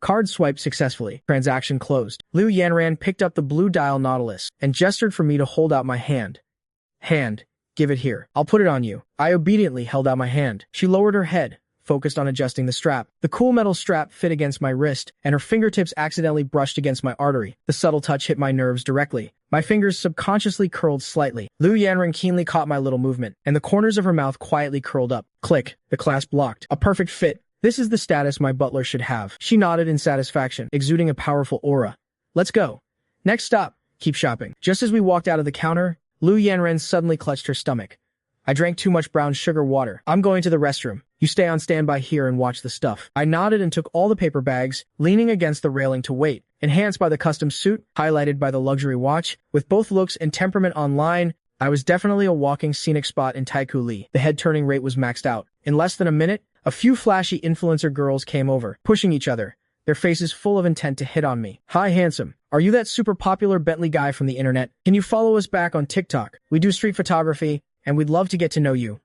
Card swiped successfully. Transaction closed. Lu Yanran picked up the blue dial Nautilus and gestured for me to hold out my hand. Hand. Give it here. I'll put it on you. I obediently held out my hand. She lowered her head, focused on adjusting the strap. The cool metal strap fit against my wrist, and her fingertips accidentally brushed against my artery. The subtle touch hit my nerves directly. My fingers subconsciously curled slightly. Lu Yanran keenly caught my little movement, and the corners of her mouth quietly curled up. Click. The clasp locked. A perfect fit. This is the status my butler should have. She nodded in satisfaction, exuding a powerful aura. Let's go. Next stop. Keep shopping. Just as we walked out of the counter, Lu Yanren suddenly clutched her stomach. I drank too much brown sugar water. I'm going to the restroom. You stay on standby here and watch the stuff. I nodded and took all the paper bags, leaning against the railing to wait. Enhanced by the custom suit, highlighted by the luxury watch, with both looks and temperament online, I was definitely a walking scenic spot in Taikoo Li. The head-turning rate was maxed out. In less than a minute, a few flashy influencer girls came over, pushing each other, their faces full of intent to hit on me. Hi, handsome. Are you that super popular Bentley guy from the internet? Can you follow us back on TikTok? We do street photography, and we'd love to get to know you.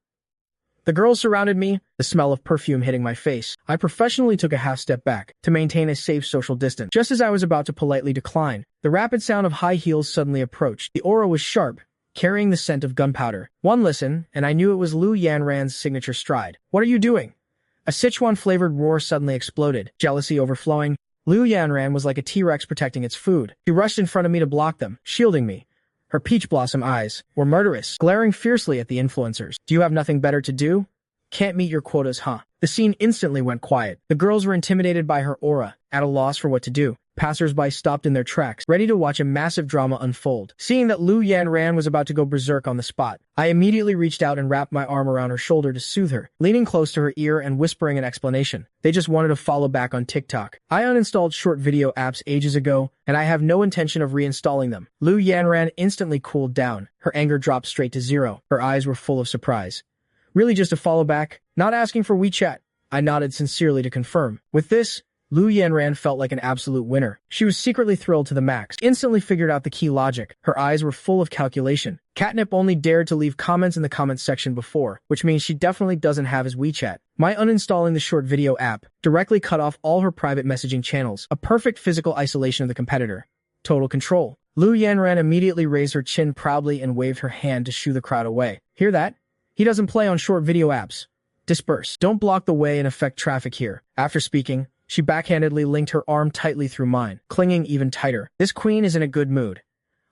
The girls surrounded me, the smell of perfume hitting my face. I professionally took a half step back to maintain a safe social distance. Just as I was about to politely decline, the rapid sound of high heels suddenly approached. The aura was sharp, carrying the scent of gunpowder. One listen, and I knew it was Lu Yanran's signature stride. What are you doing? A Sichuan-flavored roar suddenly exploded, jealousy overflowing. Lu Yanran was like a T-Rex protecting its food. She rushed in front of me to block them, shielding me. Her peach blossom eyes were murderous, glaring fiercely at the influencers. Do you have nothing better to do? Can't meet your quotas, huh? The scene instantly went quiet. The girls were intimidated by her aura, at a loss for what to do. Passers-by stopped in their tracks, ready to watch a massive drama unfold. Seeing that Lu Yanran was about to go berserk on the spot, I immediately reached out and wrapped my arm around her shoulder to soothe her, leaning close to her ear and whispering an explanation. They just wanted to follow back on TikTok. I uninstalled short video apps ages ago, and I have no intention of reinstalling them. Lu Yanran instantly cooled down. Her anger dropped straight to zero. Her eyes were full of surprise. Really just a follow back? Not asking for WeChat? I nodded sincerely to confirm. With this, Lu Yanran felt like an absolute winner. She was secretly thrilled to the max, instantly figured out the key logic. Her eyes were full of calculation. Catnip only dared to leave comments in the comments section before, which means she definitely doesn't have his WeChat. My uninstalling the short video app directly cut off all her private messaging channels, a perfect physical isolation of the competitor. Total control. Lu Yanran immediately raised her chin proudly and waved her hand to shoo the crowd away. Hear that? He doesn't play on short video apps. Disperse. Don't block the way and affect traffic here. After speaking, she backhandedly linked her arm tightly through mine, clinging even tighter. This queen is in a good mood.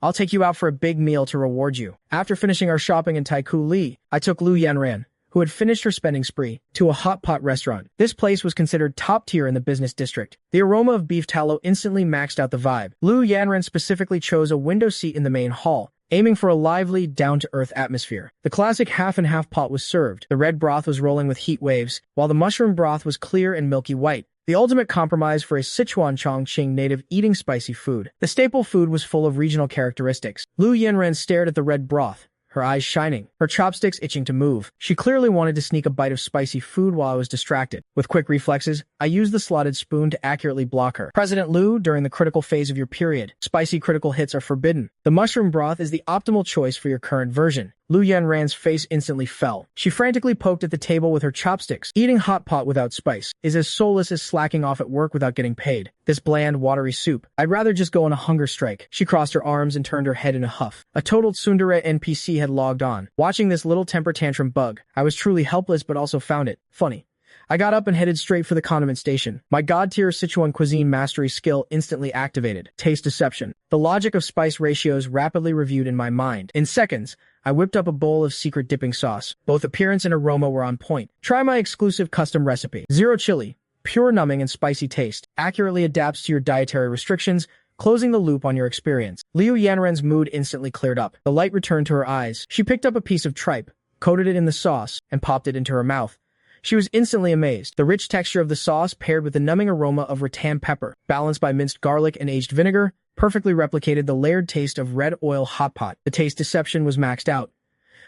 I'll take you out for a big meal to reward you. After finishing our shopping in Taiku Li, I took Lu Yanran, who had finished her spending spree, to a hot pot restaurant. This place was considered top tier in the business district. The aroma of beef tallow instantly maxed out the vibe. Lu Yanran specifically chose a window seat in the main hall, aiming for a lively, down-to-earth atmosphere. The classic half-and-half pot was served. The red broth was rolling with heat waves, while the mushroom broth was clear and milky white. The ultimate compromise for a Sichuan Chongqing native eating spicy food. The staple food was full of regional characteristics. Lu Yanran stared at the red broth, her eyes shining, her chopsticks itching to move. She clearly wanted to sneak a bite of spicy food while I was distracted. With quick reflexes, I used the slotted spoon to accurately block her. President Lu, during the critical phase of your period, spicy critical hits are forbidden. The mushroom broth is the optimal choice for your current version. Lu Yanran's face instantly fell. She frantically poked at the table with her chopsticks. Eating hot pot without spice is as soulless as slacking off at work without getting paid. This bland, watery soup. I'd rather just go on a hunger strike. She crossed her arms and turned her head in a huff. A totaled tsundere NPC had logged on. Watching this little temper tantrum bug, I was truly helpless but also found it funny. I got up and headed straight for the condiment station. My god-tier Sichuan cuisine mastery skill instantly activated. Taste deception. The logic of spice ratios rapidly reviewed in my mind. In seconds, I whipped up a bowl of secret dipping sauce. Both appearance and aroma were on point. Try my exclusive custom recipe. Zero chili, pure numbing and spicy taste. Accurately adapts to your dietary restrictions, closing the loop on your experience. Liu Yanran's mood instantly cleared up. The light returned to her eyes. She picked up a piece of tripe, coated it in the sauce, and popped it into her mouth. She was instantly amazed. The rich texture of the sauce paired with the numbing aroma of rattan pepper, balanced by minced garlic and aged vinegar, perfectly replicated the layered taste of red oil hot pot. The taste deception was maxed out.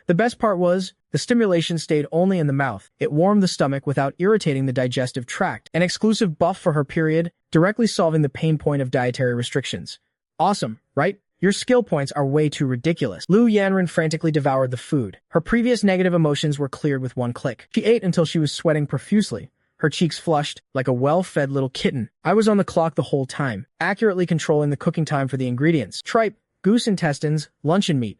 The best part was, the stimulation stayed only in the mouth. It warmed the stomach without irritating the digestive tract. An exclusive buff for her period, directly solving the pain point of dietary restrictions. Awesome, right? Your skill points are way too ridiculous. Lu Yanran frantically devoured the food. Her previous negative emotions were cleared with one click. She ate until she was sweating profusely, her cheeks flushed, like a well-fed little kitten. I was on the clock the whole time, accurately controlling the cooking time for the ingredients. Tripe, goose intestines, luncheon meat.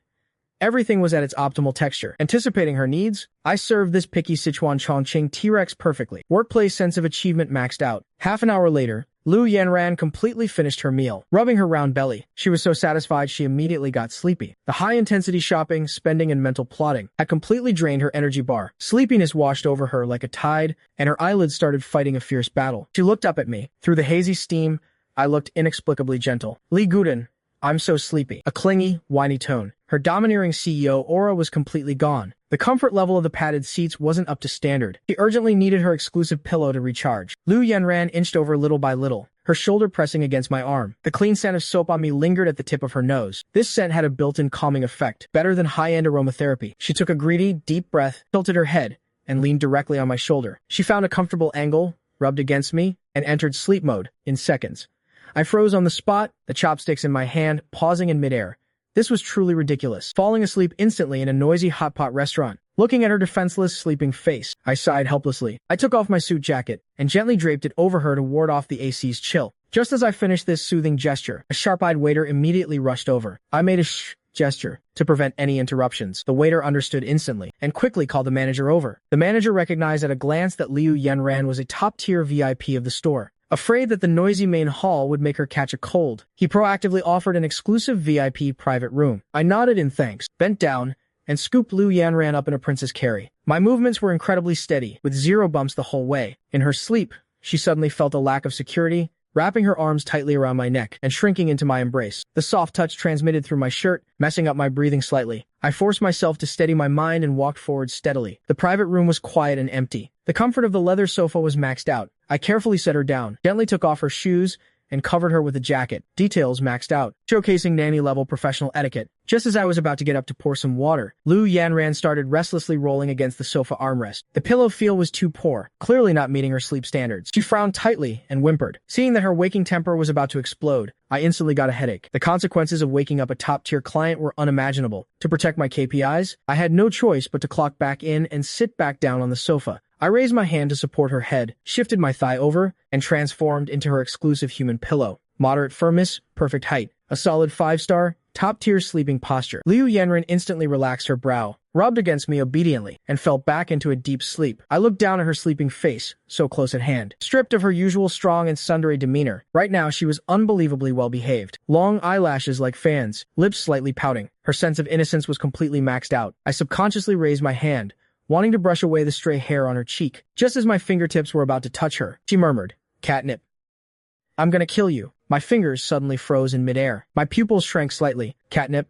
Everything was at its optimal texture. Anticipating her needs, I served this picky Sichuan Chongqing T-Rex perfectly. Workplace sense of achievement maxed out. Half an hour later, Lu Yanran completely finished her meal. Rubbing her round belly, she was so satisfied she immediately got sleepy. The high-intensity shopping, spending, and mental plotting had completely drained her energy bar. Sleepiness washed over her like a tide, and her eyelids started fighting a fierce battle. She looked up at me. Through the hazy steam, I looked inexplicably gentle. Li Guden, I'm so sleepy. A clingy, whiny tone. Her domineering CEO aura was completely gone. The comfort level of the padded seats wasn't up to standard. She urgently needed her exclusive pillow to recharge. Lu Yanran inched over little by little, her shoulder pressing against my arm. The clean scent of soap on me lingered at the tip of her nose. This scent had a built-in calming effect, better than high-end aromatherapy. She took a greedy, deep breath, tilted her head, and leaned directly on my shoulder. She found a comfortable angle, rubbed against me, and entered sleep mode in seconds. I froze on the spot, the chopsticks in my hand, pausing in midair. This was truly ridiculous. Falling asleep instantly in a noisy hot pot restaurant. Looking at her defenseless, sleeping face, I sighed helplessly. I took off my suit jacket and gently draped it over her to ward off the AC's chill. Just as I finished this soothing gesture, a sharp-eyed waiter immediately rushed over. I made a shh gesture to prevent any interruptions. The waiter understood instantly and quickly called the manager over. The manager recognized at a glance that Liu Yanran was a top-tier VIP of the store. Afraid that the noisy main hall would make her catch a cold, he proactively offered an exclusive VIP private room. I nodded in thanks, bent down, and scooped Lu Yanran up in a princess carry. My movements were incredibly steady, with zero bumps the whole way. In her sleep, she suddenly felt a lack of security wrapping her arms tightly around my neck and shrinking into my embrace. The soft touch transmitted through my shirt, messing up my breathing slightly. I forced myself to steady my mind and walked forward steadily. The private room was quiet and empty. The comfort of the leather sofa was maxed out. I carefully set her down, gently took off her shoes, and covered her with a jacket, details maxed out, showcasing nanny-level professional etiquette. Just as I was about to get up to pour some water, Liu Yanran started restlessly rolling against the sofa armrest. The pillow feel was too poor, clearly not meeting her sleep standards. She frowned tightly and whimpered. Seeing that her waking temper was about to explode, I instantly got a headache. The consequences of waking up a top-tier client were unimaginable. To protect my KPIs, I had no choice but to clock back in and sit back down on the sofa. I raised my hand to support her head, shifted my thigh over, and transformed into her exclusive human pillow. Moderate firmness, perfect height, a solid 5-star, top-tier sleeping posture. Liu Yanran instantly relaxed her brow, rubbed against me obediently, and fell back into a deep sleep. I looked down at her sleeping face, so close at hand. Stripped of her usual strong and tsundere demeanor, right now she was unbelievably well-behaved. Long eyelashes like fans, lips slightly pouting. Her sense of innocence was completely maxed out. I subconsciously raised my hand, wanting to brush away the stray hair on her cheek. Just as my fingertips were about to touch her, she murmured, "Catnip. I'm gonna kill you." My fingers suddenly froze in midair. My pupils shrank slightly. Catnip?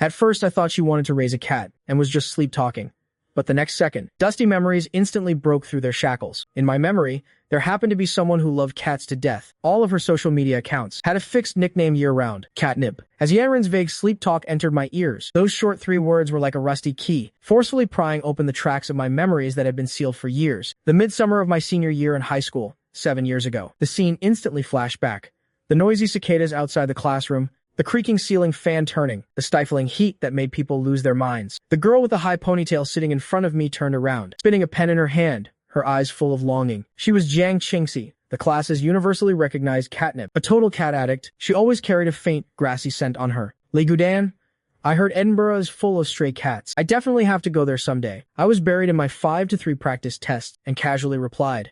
At first I thought she wanted to raise a cat and was just sleep-talking. But the next second, dusty memories instantly broke through their shackles. In my memory, there happened to be someone who loved cats to death. All of her social media accounts had a fixed nickname year-round, Catnip. As Yanran's vague sleep talk entered my ears, those short 3 words were like a rusty key, forcefully prying open the tracks of my memories that had been sealed for years. The midsummer of my senior year in high school, 7 years ago. The scene instantly flashed back. The noisy cicadas outside the classroom, the creaking ceiling fan turning, the stifling heat that made people lose their minds. The girl with the high ponytail sitting in front of me turned around, spinning a pen in her hand, her eyes full of longing. She was Jiang Qingxi, the class's universally recognized catnip. A total cat addict, she always carried a faint, grassy scent on her. Li Gudan? I heard Edinburgh is full of stray cats. I definitely have to go there someday. I was buried in my 5-3 practice test and casually replied,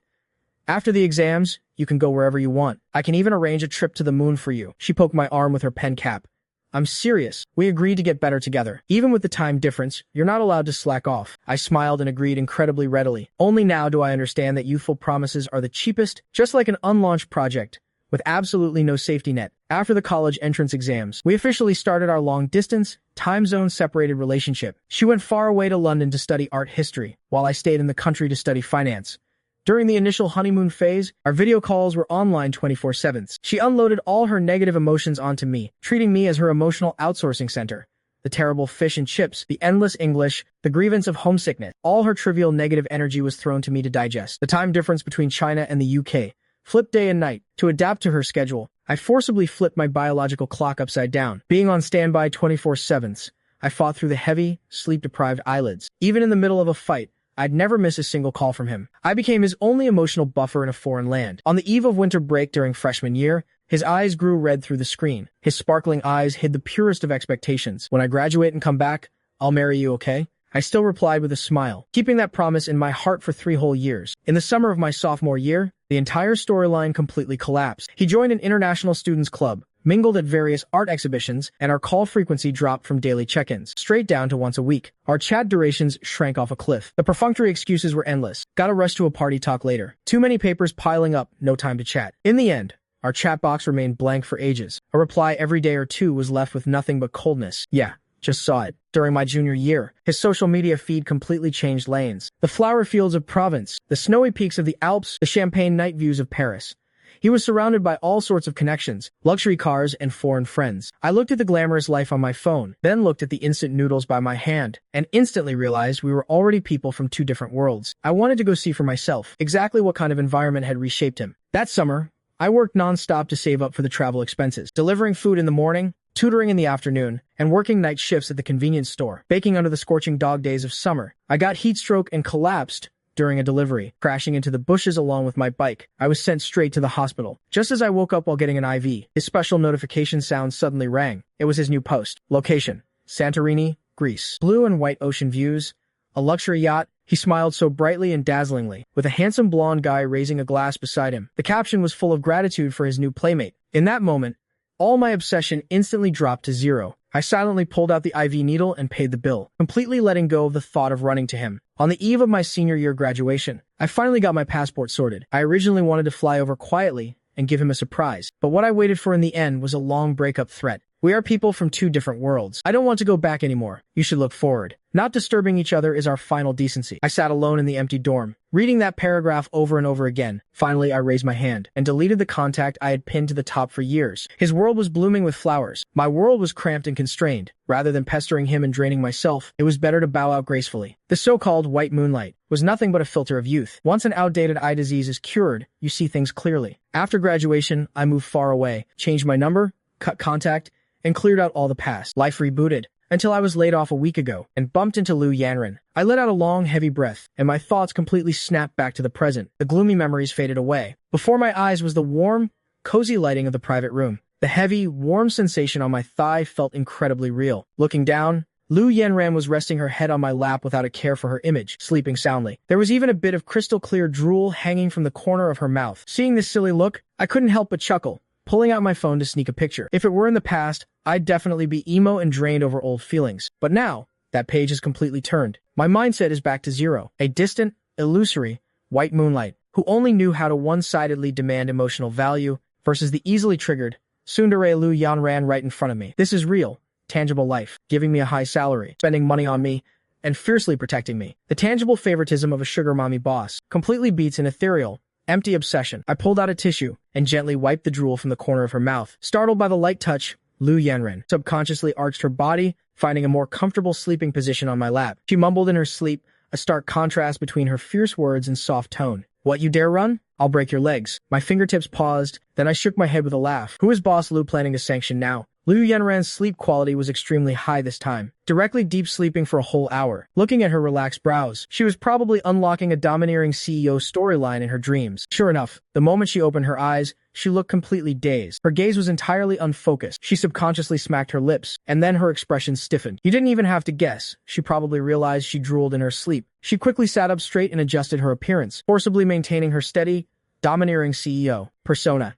"After the exams, you can go wherever you want. I can even arrange a trip to the moon for you." She poked my arm with her pen cap. "I'm serious. We agreed to get better together. Even with the time difference, you're not allowed to slack off." I smiled and agreed incredibly readily. Only now do I understand that youthful promises are the cheapest, just like an unlaunched project, with absolutely no safety net. After the college entrance exams, we officially started our long-distance, time zone-separated relationship. She went far away to London to study art history, while I stayed in the country to study finance. During the initial honeymoon phase, our video calls were online 24/7. She unloaded all her negative emotions onto me, treating me as her emotional outsourcing center. The terrible fish and chips, the endless English, the grievance of homesickness, all her trivial negative energy was thrown to me to digest. The time difference between China and the UK flipped day and night. To adapt to her schedule, I forcibly flipped my biological clock upside down. Being on standby 24/7, I fought through the heavy, sleep-deprived eyelids. Even in the middle of a fight, I'd never miss a single call from him. I became his only emotional buffer in a foreign land. On the eve of winter break during freshman year, his eyes grew red through the screen. His sparkling eyes hid the purest of expectations. "When I graduate and come back, I'll marry you, okay?" I still replied with a smile, keeping that promise in my heart for 3 whole years. In the summer of my sophomore year, the entire storyline completely collapsed. He joined an international students club, mingled at various art exhibitions, and our call frequency dropped from daily check-ins straight down to once a week. Our chat durations shrank off a cliff. The perfunctory excuses were endless. Gotta rush to a party talk later. Too many papers piling up, no time to chat. In the end, our chat box remained blank for ages. A reply every day or two was left with nothing but coldness. Yeah, just saw it. During my junior year, his social media feed completely changed lanes. The flower fields of Provence, the snowy peaks of the Alps, the champagne night views of Paris. He was surrounded by all sorts of connections, luxury cars, and foreign friends. I looked at the glamorous life on my phone, then looked at the instant noodles by my hand, and instantly realized we were already people from 2 different worlds. I wanted to go see for myself exactly what kind of environment had reshaped him. That summer, I worked non-stop to save up for the travel expenses, delivering food in the morning, tutoring in the afternoon, and working night shifts at the convenience store, baking under the scorching dog days of summer. I got heat stroke and collapsed during a delivery, crashing into the bushes along with my bike. I was sent straight to the hospital. Just as I woke up while getting an IV, his special notification sound suddenly rang. It was his new post. Location: Santorini, Greece. Blue and white ocean views, a luxury yacht. He smiled so brightly and dazzlingly, with a handsome blonde guy raising a glass beside him. The caption was full of gratitude for his new playmate. In that moment, all my obsession instantly dropped to 0. I silently pulled out the IV needle and paid the bill, completely letting go of the thought of running to him. On the eve of my senior year graduation, I finally got my passport sorted. I originally wanted to fly over quietly and give him a surprise. But what I waited for in the end was a long breakup threat. We are people from two different worlds. I don't want to go back anymore. You should look forward. Not disturbing each other is our final decency. I sat alone in the empty dorm, reading that paragraph over and over again. Finally, I raised my hand and deleted the contact I had pinned to the top for years. His world was blooming with flowers. My world was cramped and constrained. Rather than pestering him and draining myself, it was better to bow out gracefully. The so-called white moonlight was nothing but a filter of youth. Once an outdated eye disease is cured, you see things clearly. After graduation, I moved far away, changed my number, cut contact, and cleared out all the past. Life rebooted, until I was laid off a week ago and bumped into Liu Yanren. I let out a long, heavy breath, and my thoughts completely snapped back to the present. The gloomy memories faded away. Before my eyes was the warm, cozy lighting of the private room. The heavy, warm sensation on my thigh felt incredibly real. Looking down, Liu Yanran was resting her head on my lap without a care for her image, sleeping soundly. There was even a bit of crystal-clear drool hanging from the corner of her mouth. Seeing this silly look, I couldn't help but chuckle, pulling out my phone to sneak a picture. If it were in the past, I'd definitely be emo and drained over old feelings. But now, that page is completely turned. My mindset is back to zero. A distant, illusory, white moonlight, who only knew how to one-sidedly demand emotional value versus the easily triggered, tsundere Liu Yanran right in front of me. This is real, tangible life, giving me a high salary, spending money on me, and fiercely protecting me. The tangible favoritism of a sugar mommy boss completely beats an ethereal, empty obsession. I pulled out a tissue and gently wiped the drool from the corner of her mouth. Startled by the light touch, Liu Yanren subconsciously arched her body, finding a more comfortable sleeping position on my lap. She mumbled in her sleep, a stark contrast between her fierce words and soft tone. What, you dare run? I'll break your legs. My fingertips paused, then I shook my head with a laugh. Who is Boss Liu planning to sanction now? Liu Yanran's sleep quality was extremely high this time, directly deep sleeping for a whole hour. Looking at her relaxed brows, she was probably unlocking a domineering CEO storyline in her dreams. Sure enough, the moment she opened her eyes, she looked completely dazed. Her gaze was entirely unfocused. She subconsciously smacked her lips, and then her expression stiffened. You didn't even have to guess. She probably realized she drooled in her sleep. She quickly sat up straight and adjusted her appearance, forcibly maintaining her steady, domineering CEO persona.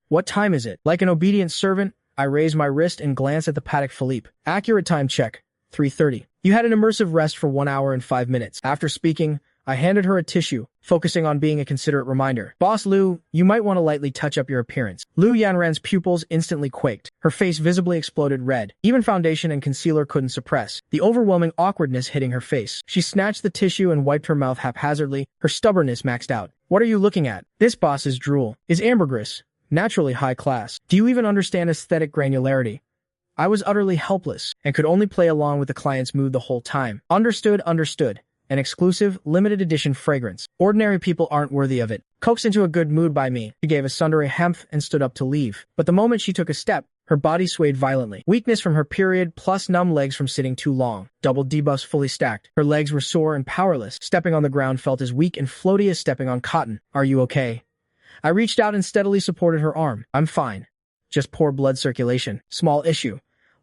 What time is it? Like an obedient servant, I raised my wrist and glanced at the Patek Philippe. Accurate time check, 3:30. You had an immersive rest for 1 hour and 5 minutes. After speaking, I handed her a tissue, focusing on being a considerate reminder. Boss Liu, you might want to lightly touch up your appearance. Liu Yanran's pupils instantly quaked. Her face visibly exploded red. Even foundation and concealer couldn't suppress the overwhelming awkwardness hitting her face. She snatched the tissue and wiped her mouth haphazardly, her stubbornness maxed out. What are you looking at? This boss's drool is ambergris, naturally high class. Do you even understand aesthetic granularity? I was utterly helpless and could only play along with the client's mood the whole time. Understood. An exclusive, limited edition fragrance. Ordinary people aren't worthy of it. Coaxed into a good mood by me, she gave a sundry hemph and stood up to leave. But the moment she took a step, her body swayed violently. Weakness from her period plus numb legs from sitting too long. Double debuffs fully stacked. Her legs were sore and powerless. Stepping on the ground felt as weak and floaty as stepping on cotton. Are you okay? I reached out and steadily supported her arm. I'm fine. Just poor blood circulation. Small issue.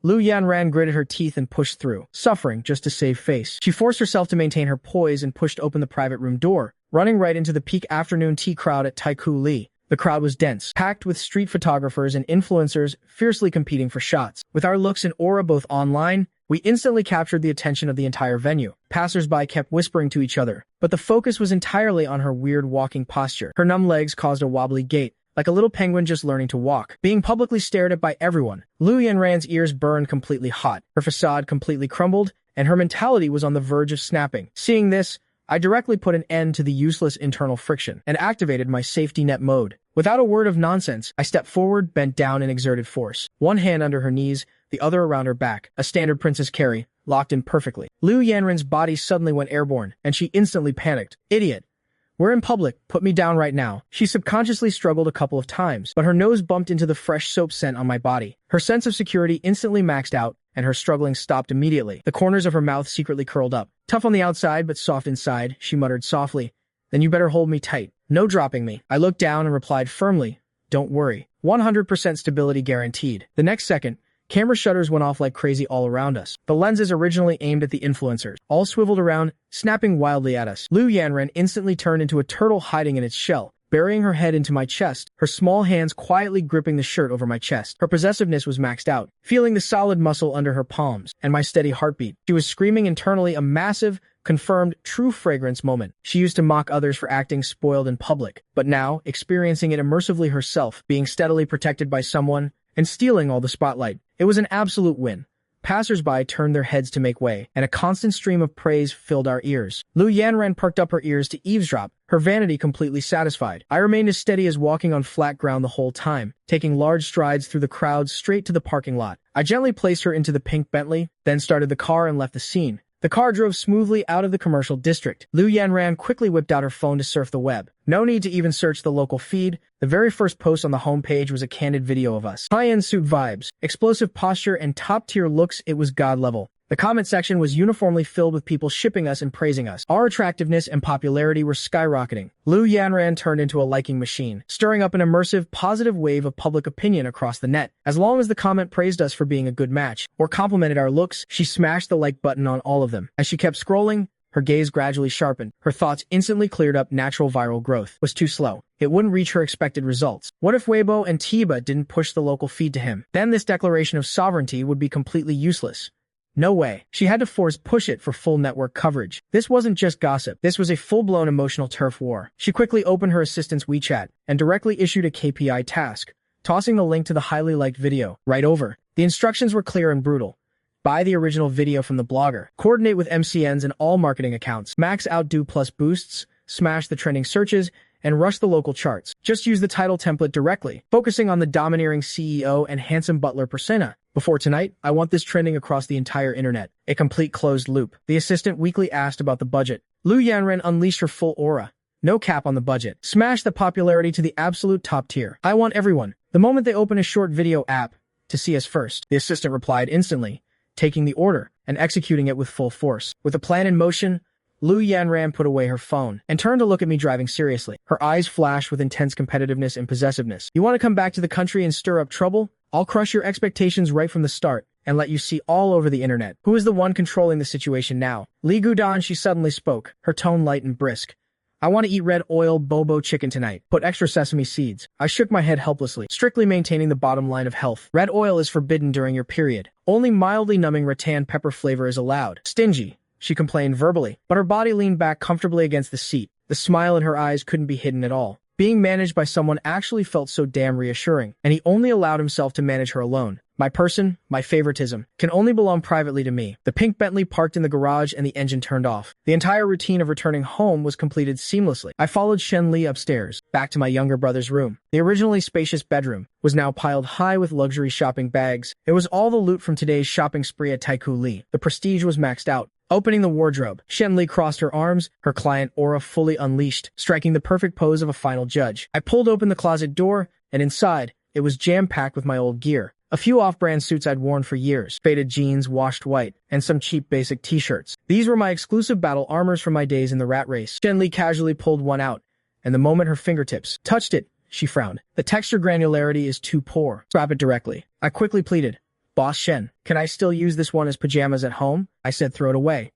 Liu Yanran gritted her teeth and pushed through, suffering just to save face. She forced herself to maintain her poise and pushed open the private room door, running right into the peak afternoon tea crowd at Taiku Li. The crowd was dense, packed with street photographers and influencers fiercely competing for shots. With our looks and aura both online, we instantly captured the attention of the entire venue. Passers-by kept whispering to each other, but the focus was entirely on her weird walking posture. Her numb legs caused a wobbly gait, like a little penguin just learning to walk. Being publicly stared at by everyone, Liu Yanran's ears burned completely hot, her facade completely crumbled, and her mentality was on the verge of snapping. Seeing this, I directly put an end to the useless internal friction and activated my safety net mode. Without a word of nonsense, I stepped forward, bent down and exerted force. One hand under her knees, the other around her back, a standard princess carry, locked in perfectly. Liu Yanran's body suddenly went airborne, and she instantly panicked. Idiot. We're in public, put me down right now. She subconsciously struggled a couple of times, but her nose bumped into the fresh soap scent on my body. Her sense of security instantly maxed out, and her struggling stopped immediately. The corners of her mouth secretly curled up. Tough on the outside, but soft inside, she muttered softly. Then you better hold me tight. No dropping me. I looked down and replied firmly, don't worry. 100% stability guaranteed. The next second, camera shutters went off like crazy all around us. The lenses originally aimed at the influencers, all swiveled around, snapping wildly at us. Liu Yanran instantly turned into a turtle hiding in its shell, burying her head into my chest, her small hands quietly gripping the shirt over my chest. Her possessiveness was maxed out, feeling the solid muscle under her palms, and my steady heartbeat. She was screaming internally, a massive, confirmed true fragrance moment. She used to mock others for acting spoiled in public, but now, experiencing it immersively herself, being steadily protected by someone, and stealing all the spotlight. It was an absolute win. Passers-by turned their heads to make way, and a constant stream of praise filled our ears. Lu Yanran perked up her ears to eavesdrop, her vanity completely satisfied. I remained as steady as walking on flat ground the whole time, taking large strides through the crowd straight to the parking lot. I gently placed her into the pink Bentley, then started the car and left the scene. The car drove smoothly out of the commercial district. Lu Yanran quickly whipped out her phone to surf the web. No need to even search the local feed. The very first post on the homepage was a candid video of us. High-end suit vibes, explosive posture, and top-tier looks. It was god-level. The comment section was uniformly filled with people shipping us and praising us. Our attractiveness and popularity were skyrocketing. Lu Yanran turned into a liking machine, stirring up an immersive, positive wave of public opinion across the net. As long as the comment praised us for being a good match, or complimented our looks, she smashed the like button on all of them. As she kept scrolling, her gaze gradually sharpened. Her thoughts instantly cleared up. Natural viral growth was too slow. It wouldn't reach her expected results. What if Weibo and Tiba didn't push the local feed to him? Then this declaration of sovereignty would be completely useless. No way. She had to push it for full network coverage. This wasn't just gossip. This was a full-blown emotional turf war. She quickly opened her assistant's WeChat and directly issued a KPI task, tossing the link to the highly liked video right over. The instructions were clear and brutal. Buy the original video from the blogger. Coordinate with MCNs and all marketing accounts. Max outdo plus boosts. Smash the trending searches and rush the local charts. Just use the title template directly, focusing on the domineering CEO and handsome butler persona. Before tonight, I want this trending across the entire internet. A complete closed loop. The assistant weakly asked about the budget. Lu Yanran unleashed her full aura. No cap on the budget. Smash the popularity to the absolute top tier. I want everyone, the moment they open a short video app, to see us first. The assistant replied instantly, taking the order and executing it with full force. With a plan in motion, Lu Yanran put away her phone and turned to look at me, driving seriously. Her eyes flashed with intense competitiveness and possessiveness. You want to come back to the country and stir up trouble? I'll crush your expectations right from the start and let you see all over the internet. Who is the one controlling the situation now? Li Gudan, she suddenly spoke, her tone light and brisk. I want to eat red oil bobo chicken tonight. Put extra sesame seeds. I shook my head helplessly, strictly maintaining the bottom line of health. Red oil is forbidden during your period. Only mildly numbing rattan pepper flavor is allowed. Stingy, she complained verbally, but her body leaned back comfortably against the seat. The smile in her eyes couldn't be hidden at all. Being managed by someone actually felt so damn reassuring, and he only allowed himself to manage her alone. My person, my favoritism, can only belong privately to me. The pink Bentley parked in the garage and the engine turned off. The entire routine of returning home was completed seamlessly. I followed Shen Li upstairs, back to my younger brother's room. The originally spacious bedroom was now piled high with luxury shopping bags. It was all the loot from today's shopping spree at Taiku Li. The prestige was maxed out. Opening the wardrobe, Shen Li crossed her arms, her client aura fully unleashed, striking the perfect pose of a final judge. I pulled open the closet door, and inside, it was jam-packed with my old gear. A few off-brand suits I'd worn for years, faded jeans washed white, and some cheap basic t-shirts. These were my exclusive battle armors from my days in the rat race. Shen Li casually pulled one out, and the moment her fingertips touched it, she frowned. The texture granularity is too poor. Scrap it directly. I quickly pleaded. Boss Shen, can I still use this one as pajamas at home? I said throw it away.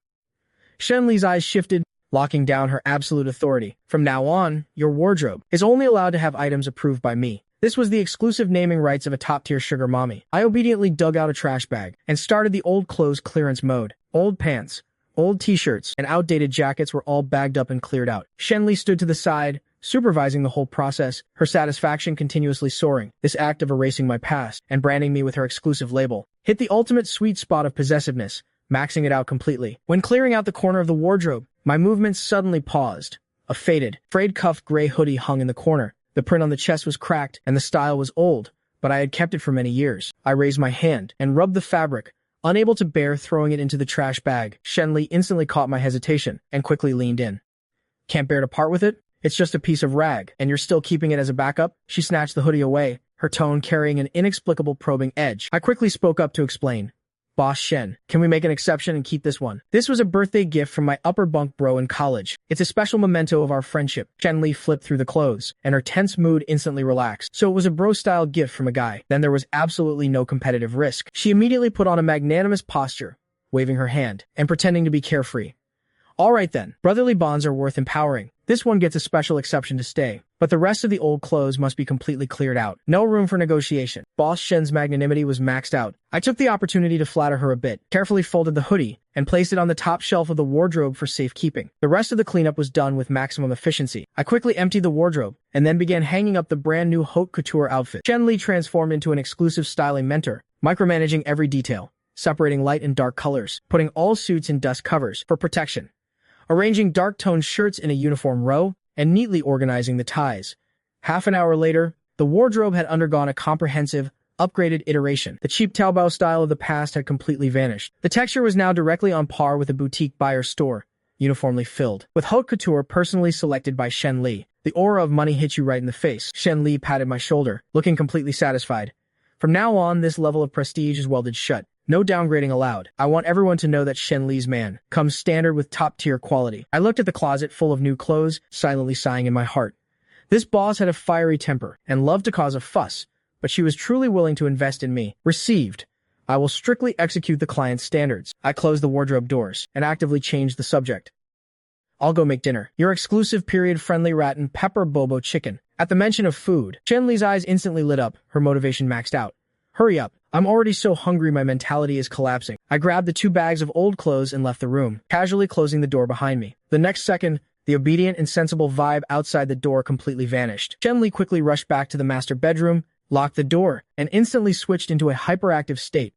Shen Li's eyes shifted, locking down her absolute authority. From now on, your wardrobe is only allowed to have items approved by me. This was the exclusive naming rights of a top-tier sugar mommy. I obediently dug out a trash bag and started the old clothes clearance mode. Old pants, old t-shirts, and outdated jackets were all bagged up and cleared out. Shen Li stood to the side, supervising the whole process, her satisfaction continuously soaring. This act of erasing my past and branding me with her exclusive label hit the ultimate sweet spot of possessiveness, maxing it out completely. When clearing out the corner of the wardrobe, my movements suddenly paused. A faded, frayed cuffed gray hoodie hung in the corner. The print on the chest was cracked, and the style was old, but I had kept it for many years. I raised my hand and rubbed the fabric, unable to bear throwing it into the trash bag. Shen Li instantly caught my hesitation and quickly leaned in. Can't bear to part with it? It's just a piece of rag, and you're still keeping it as a backup? She snatched the hoodie away, her tone carrying an inexplicable probing edge. I quickly spoke up to explain. Boss Shen, can we make an exception and keep this one? This was a birthday gift from my upper bunk bro in college. It's a special memento of our friendship. Shen Li flipped through the clothes, and her tense mood instantly relaxed. So it was a bro-style gift from a guy. Then there was absolutely no competitive risk. She immediately put on a magnanimous posture, waving her hand, and pretending to be carefree. All right then, brotherly bonds are worth empowering. This one gets a special exception to stay. But the rest of the old clothes must be completely cleared out. No room for negotiation. Boss Shen's magnanimity was maxed out. I took the opportunity to flatter her a bit, carefully folded the hoodie, and placed it on the top shelf of the wardrobe for safekeeping. The rest of the cleanup was done with maximum efficiency. I quickly emptied the wardrobe, and then began hanging up the brand new haute couture outfit. Shen Li transformed into an exclusive styling mentor, micromanaging every detail, separating light and dark colors, putting all suits in dust covers for protection, arranging dark-toned shirts in a uniform row, and neatly organizing the ties. Half an hour later, the wardrobe had undergone a comprehensive, upgraded iteration. The cheap Taobao style of the past had completely vanished. The texture was now directly on par with a boutique buyer store, uniformly filled. With haute couture personally selected by Shen Li, the aura of money hit you right in the face. Shen Li patted my shoulder, looking completely satisfied. From now on, this level of prestige is welded shut. No downgrading allowed. I want everyone to know that Shen Li's man comes standard with top-tier quality. I looked at the closet full of new clothes, silently sighing in my heart. This boss had a fiery temper and loved to cause a fuss, but she was truly willing to invest in me. Received. I will strictly execute the client's standards. I closed the wardrobe doors and actively changed the subject. I'll go make dinner. Your exclusive period-friendly rat and pepper bobo chicken. At the mention of food, Shen Li's eyes instantly lit up, her motivation maxed out. Hurry up. I'm already so hungry my mentality is collapsing. I grabbed the 2 bags of old clothes and left the room, casually closing the door behind me. The next second, the obedient and sensible vibe outside the door completely vanished. Shen Li quickly rushed back to the master bedroom, locked the door, and instantly switched into a hyperactive state.